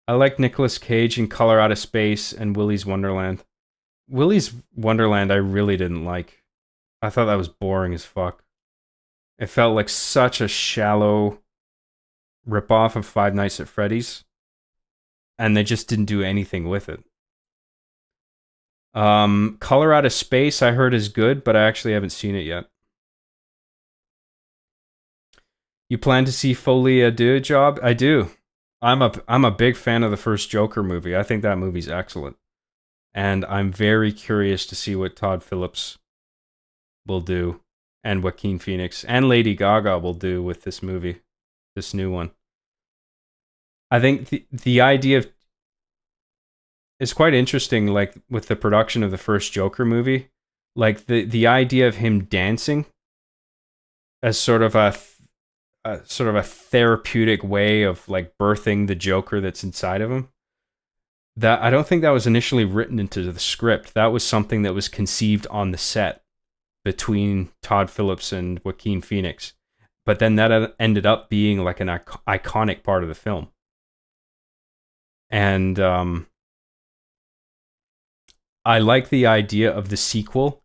I like Nicolas Cage in Color Out of Space and Willy's Wonderland. Willy's Wonderland, I really didn't like. I thought that was boring as fuck. It felt like such a shallow ripoff of Five Nights at Freddy's, and they just didn't do anything with it. Color Out of Space, I heard is good, but I actually haven't seen it yet. You plan to see Folie à Deux Job? I do. I'm a big fan of the first Joker movie. I think that movie's excellent, and I'm very curious to see what Todd Phillips will do, and Joaquin Phoenix and Lady Gaga will do with this movie, this new one. I think the idea of it's quite interesting, like with the production of the first Joker movie, like the idea of him dancing as sort of a therapeutic way of like birthing the Joker that's inside of him. That I don't think that was initially written into the script. That was something that was conceived on the set between Todd Phillips and Joaquin Phoenix. But then that ended up being like an iconic part of the film. And I like the idea of the sequel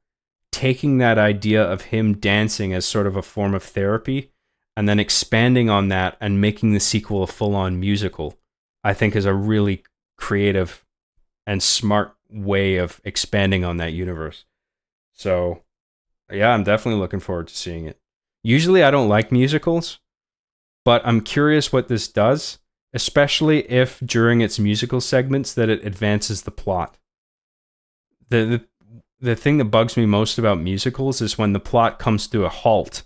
taking that idea of him dancing as sort of a form of therapy and then expanding on that and making the sequel a full-on musical. I think is a really creative and smart way of expanding on that universe. So, yeah, I'm definitely looking forward to seeing it. Usually I don't like musicals, but I'm curious what this does especially if during its musical segments that it advances the plot. The the thing that bugs me most about musicals is when the plot comes to a halt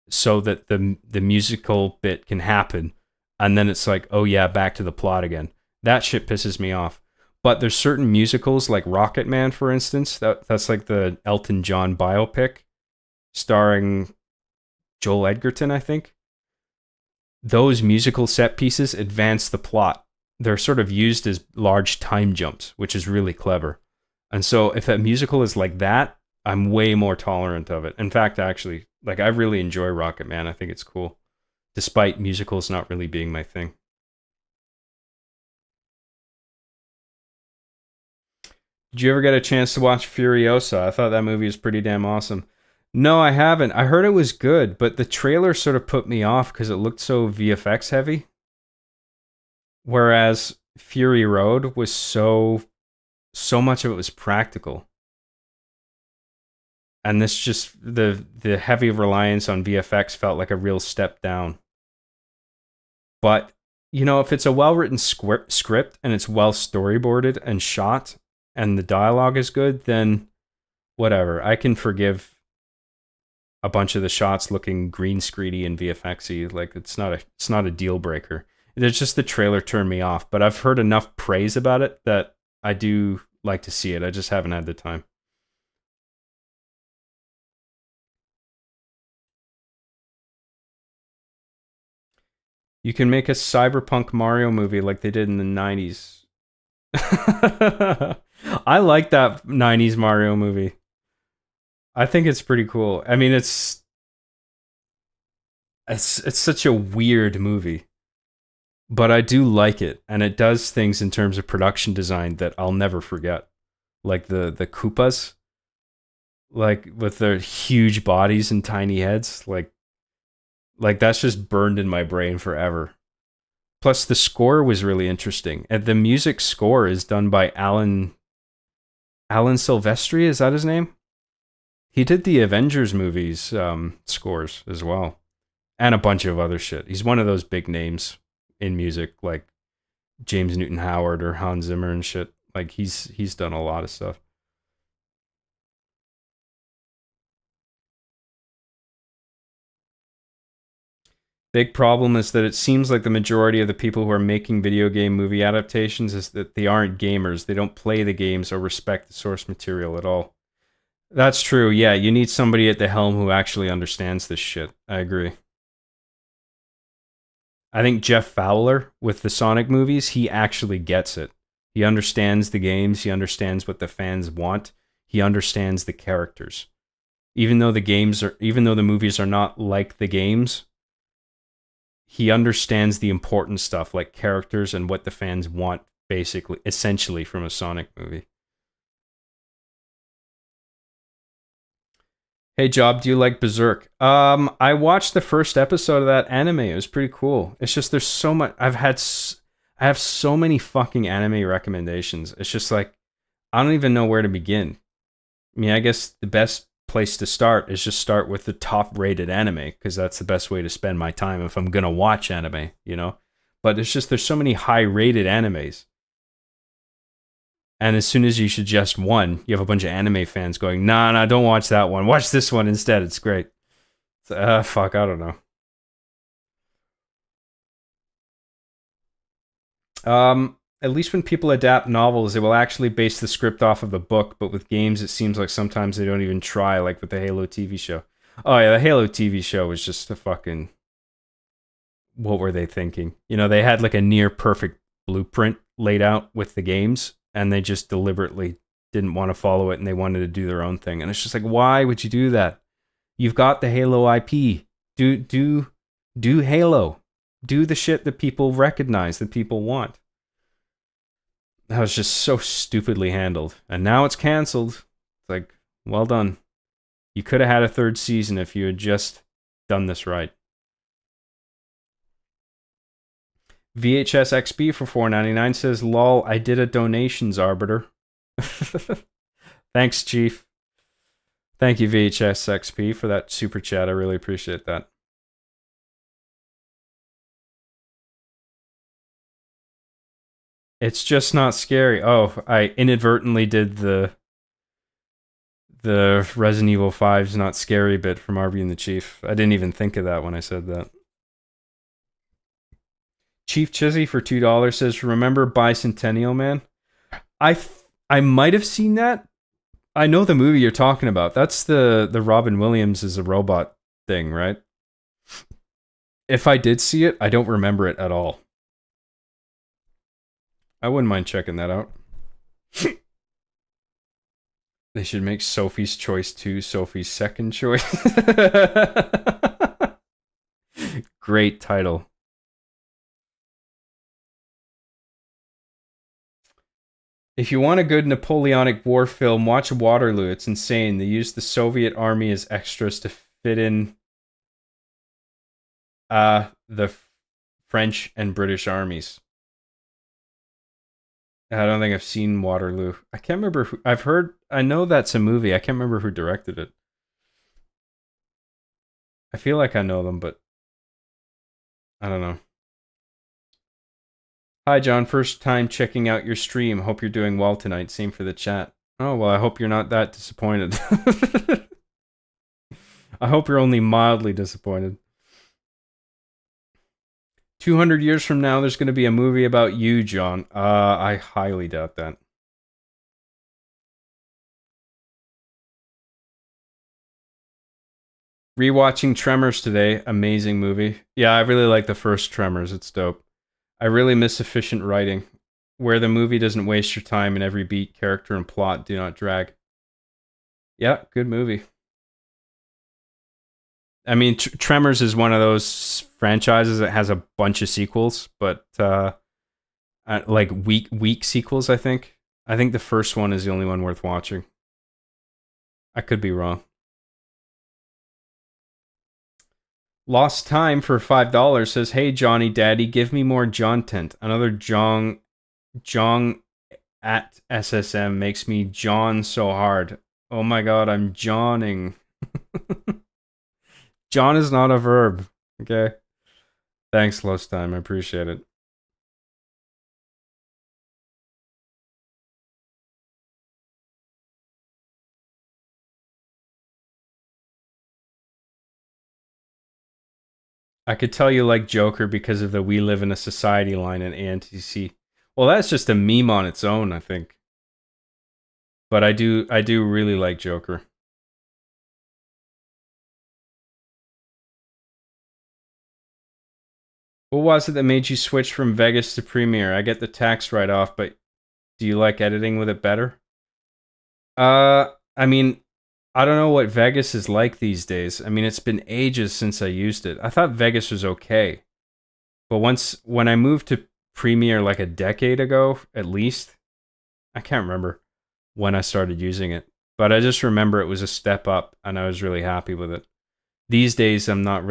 so that the musical bit can happen, and then it's like, oh yeah, back to the plot again. That shit pisses me off. But there's certain musicals like Rocket Man, for instance, that's like the Elton John biopic starring Joel Edgerton, I think. Those musical set pieces advance the plot. They're sort of used as large time jumps, which is really clever. And so if a musical is like that, I'm way more tolerant of it. In fact, actually, like I really enjoy Rocket Man. I think it's cool, despite musicals not really being my thing. Did you ever get a chance to watch Furiosa? I thought that movie was pretty damn awesome. No, I haven't. I heard it was good, but the trailer sort of put me off because it looked so VFX heavy. Whereas Fury Road was so much of it was practical. And this just the heavy reliance on VFX felt like a real step down. But you know, if it's a well-written script and it's well storyboarded and shot and the dialogue is good, then whatever. I can forgive a bunch of the shots looking green screeny and VFXy. Like it's not a deal breaker. There's just the trailer turned me off, but I've heard enough praise about it that I do like to see it. I just haven't had the time. You can make a cyberpunk Mario movie like they did in the 90s. I like that 90s Mario movie. I think it's pretty cool. I mean, it's such a weird movie, but I do like it, and it does things in terms of production design that I'll never forget. Like the Koopas, like with their huge bodies and tiny heads, like that's just burned in my brain forever. Plus, the score was really interesting. And the music score is done by Alan Silvestri. Is that his name? He did the Avengers movies scores as well, and a bunch of other shit. He's one of those big names in music, like James Newton Howard or Hans Zimmer and shit. Like he's done a lot of stuff. Big problem is that it seems like the majority of the people who are making video game movie adaptations is that they aren't gamers. They don't play the games or respect the source material at all. That's true. Yeah, you need somebody at the helm who actually understands this shit. I agree. I think Jeff Fowler with the Sonic movies, he actually gets it. He understands the games, he understands what the fans want, he understands the characters. Even though the movies are not like the games, he understands the important stuff like characters and what the fans want basically essentially from a Sonic movie. Hey Job, do you like Berserk? I watched the first episode of that anime. It was pretty cool. It's just there's so much I have so many fucking anime recommendations. It's just like I don't even know where to begin. I mean, I guess the best place to start is just start with the top rated anime because that's the best way to spend my time if I'm going to watch anime, you know? But it's just there's so many high rated animes. And as soon as you suggest one, you have a bunch of anime fans going, "Nah, nah, don't watch that one. Watch this one instead. It's great." So, fuck, I don't know. At least when people adapt novels, they will actually base the script off of the book. But with games, it seems like sometimes they don't even try, like with the Halo TV show. Oh yeah, the Halo TV show was just a fucking. What were they thinking? You know, they had like a near perfect blueprint laid out with the games, and they just deliberately didn't want to follow it, and they wanted to do their own thing. And it's just like, why would you do that? You've got the Halo IP. Do Halo. Do the shit that people recognize, that people want. That was just so stupidly handled. And now it's canceled. It's like, well done. You could have had a third season if you had just done this right. VHS XP for $4.99 says, "Lol, I did a donations arbiter." Thanks, Chief. Thank you, VHS XP, for that super chat. I really appreciate that. It's just not scary. Oh, I inadvertently did the Resident Evil 5's not scary bit from Arby and the Chief. I didn't even think of that when I said that. Chief Chizzy for $2 says, "Remember Bicentennial Man?" I I might have seen that. I know the movie you're talking about. That's the Robin Williams is a robot thing, right? If I did see it, I don't remember it at all. I wouldn't mind checking that out. They should make Sophie's Choice 2 Sophie's Second Choice. Great title. If you want a good Napoleonic War film, watch Waterloo. It's insane. They used the Soviet army as extras to fit in the French and British armies. I don't think I've seen Waterloo. I can't remember who. I know that's a movie. I can't remember who directed it. I feel like I know them, but I don't know. Hi, John. First time checking out your stream. Hope you're doing well tonight. Same for the chat. Oh, well, I hope you're not that disappointed. I hope you're only mildly disappointed. 200 years from now, there's going to be a movie about you, John. I highly doubt that. Rewatching Tremors today. Amazing movie. Yeah, I really like the first Tremors. It's dope. I really miss efficient writing, where the movie doesn't waste your time and every beat, character, and plot do not drag. Yeah, good movie. I mean, Tremors is one of those franchises that has a bunch of sequels, but like weak sequels. I think the first one is the only one worth watching. I could be wrong. Lost Time for $5 says, "Hey Johnny Daddy, give me more John tent. Another Jong at SSM makes me John so hard. Oh my god, I'm Johning." John is not a verb. Okay. Thanks, Lost Time. I appreciate it. I could tell you like Joker because of the "We Live in a Society" line in ANTC. Well, that's just a meme on its own, I think. But I do really like Joker. What was it that made you switch from Vegas to Premiere? I get the tax write-off, but do you like editing with it better? I mean, I don't know what Vegas is like these days. I mean, it's been ages since I used it. I thought Vegas was okay. But when I moved to Premiere like a decade ago, at least, I can't remember when I started using it. But I just remember it was a step up and I was really happy with it. These days I'm not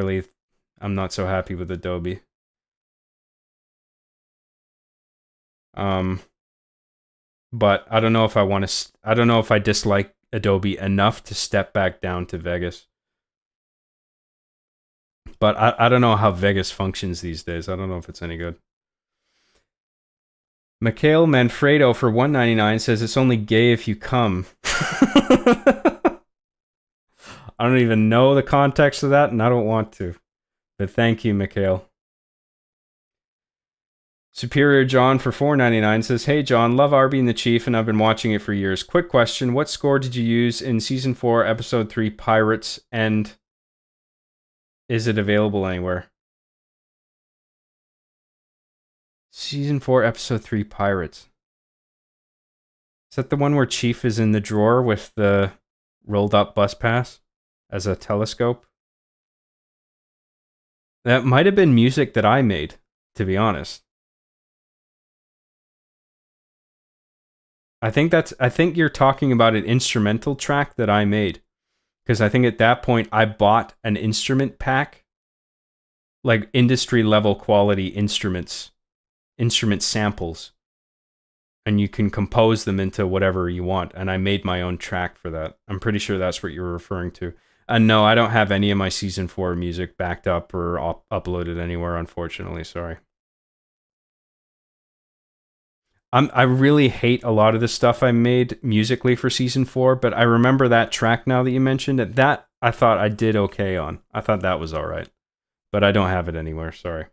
so happy with Adobe. But I don't know if I don't know if I dislike Adobe enough to step back down to Vegas. But I don't know how Vegas functions these days. I don't know if it's any good. Mikhail Manfredo for $1.99 says, "It's only gay if you come." I don't even know the context of that, and I don't want to. But thank you, Mikhail. Superior John for $4.99 says, "Hey John, love Arby and the Chief, and I've been watching it for years. Quick question: what score did you use in season 4, episode 3, Pirates, and is it available anywhere?" Season 4, episode 3, Pirates. Is that the one where Chief is in the drawer with the rolled up bus pass as a telescope? That might have been music that I made, to be honest. I think you're talking about an instrumental track that I made. Because I think at that point I bought an instrument pack, like industry level quality instruments, instrument samples, and you can compose them into whatever you want. And I made my own track for that. I'm pretty sure that's what you're referring to. And no, I don't have any of my season 4 music backed up or uploaded anywhere, unfortunately. Sorry. I really hate a lot of the stuff I made musically for season 4, but I remember that track now that you mentioned it. That I thought I did okay on. I thought that was all right, but I don't have it anywhere. Sorry.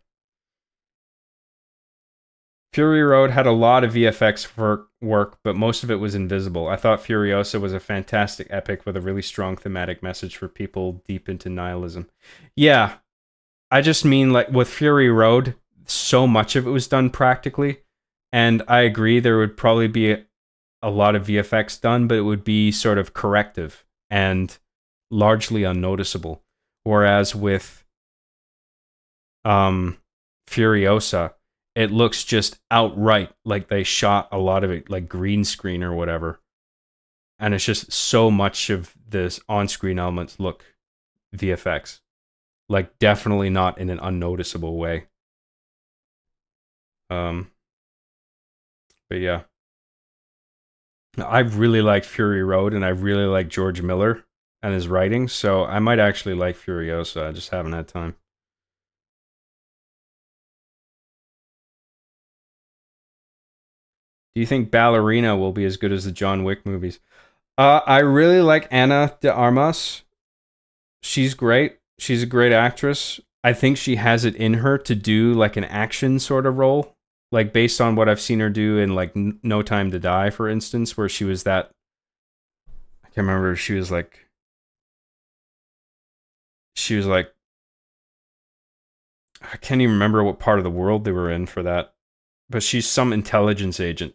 Fury Road had a lot of VFX work, but most of it was invisible. I thought Furiosa was a fantastic epic with a really strong thematic message for people deep into nihilism. Yeah, I just mean like with Fury Road, so much of it was done practically, and I agree there would probably be a lot of VFX done, but it would be sort of corrective and largely unnoticeable. Whereas with Furiosa, it looks just outright like they shot a lot of it like green screen or whatever. And it's just so much of this on-screen elements look VFX. Like definitely not in an unnoticeable way. But yeah. I really like Fury Road and I really like George Miller and his writing, so I might actually like Furiosa. I just haven't had time. Do you think Ballerina will be as good as the John Wick movies? I really like Ana de Armas. She's great. She's a great actress. I think she has it in her to do like an action sort of role, like based on what I've seen her do in like No Time to Die, for instance, where she was that. I can't remember. She was like. I can't even remember what part of the world they were in for that, but she's some intelligence agent,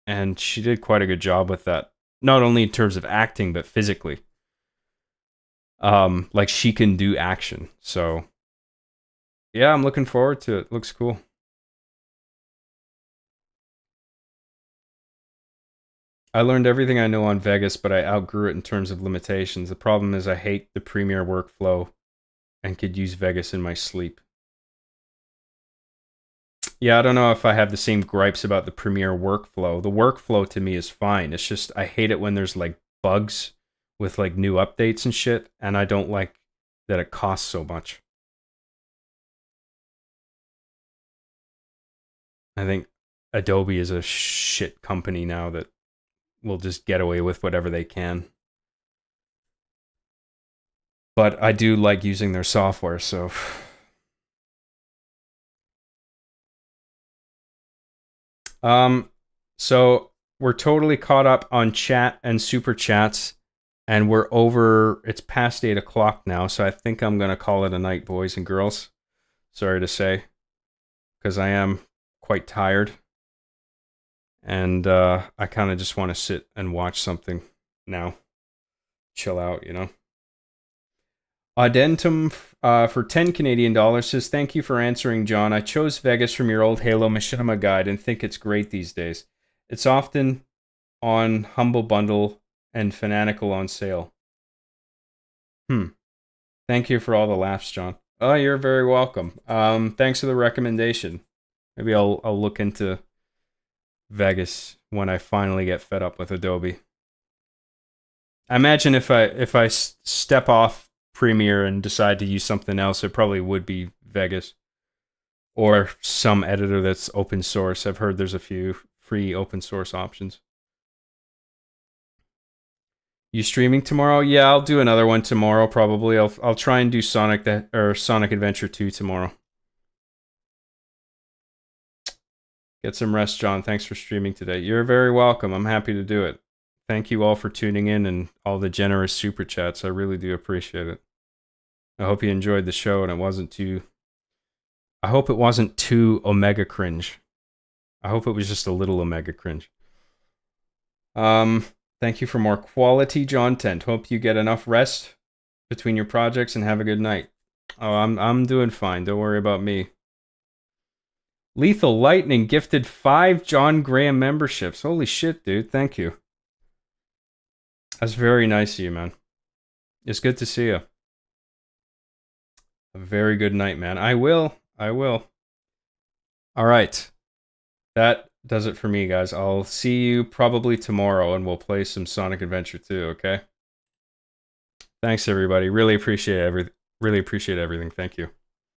and she did quite a good job with that. Not only in terms of acting, but physically. Like she can do action, so yeah, I'm looking forward to it. Looks cool. I learned everything I know on Vegas, but I outgrew it in terms of limitations. The problem is I hate the Premiere workflow and could use Vegas in my sleep. Yeah, I don't know if I have the same gripes about the Premiere workflow. The workflow to me is fine. It's just I hate it when there's like bugs with like new updates and shit, and I don't like that it costs so much. I think Adobe is a shit company now that will just get away with whatever they can. But I do like using their software, so um so we're totally caught up on chat and super chats, and we're over. It's past 8 o'clock now, so I think I'm gonna call it a night, boys and girls. Sorry to say, because I am quite tired, and I kind of just want to sit and watch something now, chill out, you know. Audentum for 10 Canadian dollars says, thank you for answering, John. I chose Vegas from your old Halo Machinima guide and think it's great these days. It's often on Humble Bundle and Fanatical on sale. Thank you for all the laughs, John. Oh, you're very welcome. Thanks for the recommendation. Maybe I'll look into Vegas when I finally get fed up with Adobe. I imagine if I step off Premiere and decide to use something else, it probably would be Vegas or some editor that's open source. I've heard there's a few free open source options. You streaming tomorrow? Yeah, I'll do another one tomorrow. Probably. I'll try and do Sonic Adventure 2 tomorrow. Get some rest, John. Thanks for streaming today. You're very welcome. I'm happy to do it. Thank you all for tuning in and all the generous super chats. I really do appreciate it. I hope you enjoyed the show and it wasn't too. I hope it wasn't too Omega cringe. I hope it was just a little Omega cringe. Thank you for more quality, John Tent. Hope you get enough rest between your projects and have a good night. Oh, I'm doing fine. Don't worry about me. Lethal Lightning gifted 5 John Graham memberships. Holy shit, dude. Thank you. That's very nice of you, man. It's good to see you. A very good night, man. I will. All right. That does it for me, guys. I'll see you probably tomorrow, and we'll play some Sonic Adventure 2, okay? Thanks, everybody. Really appreciate everything. Thank you.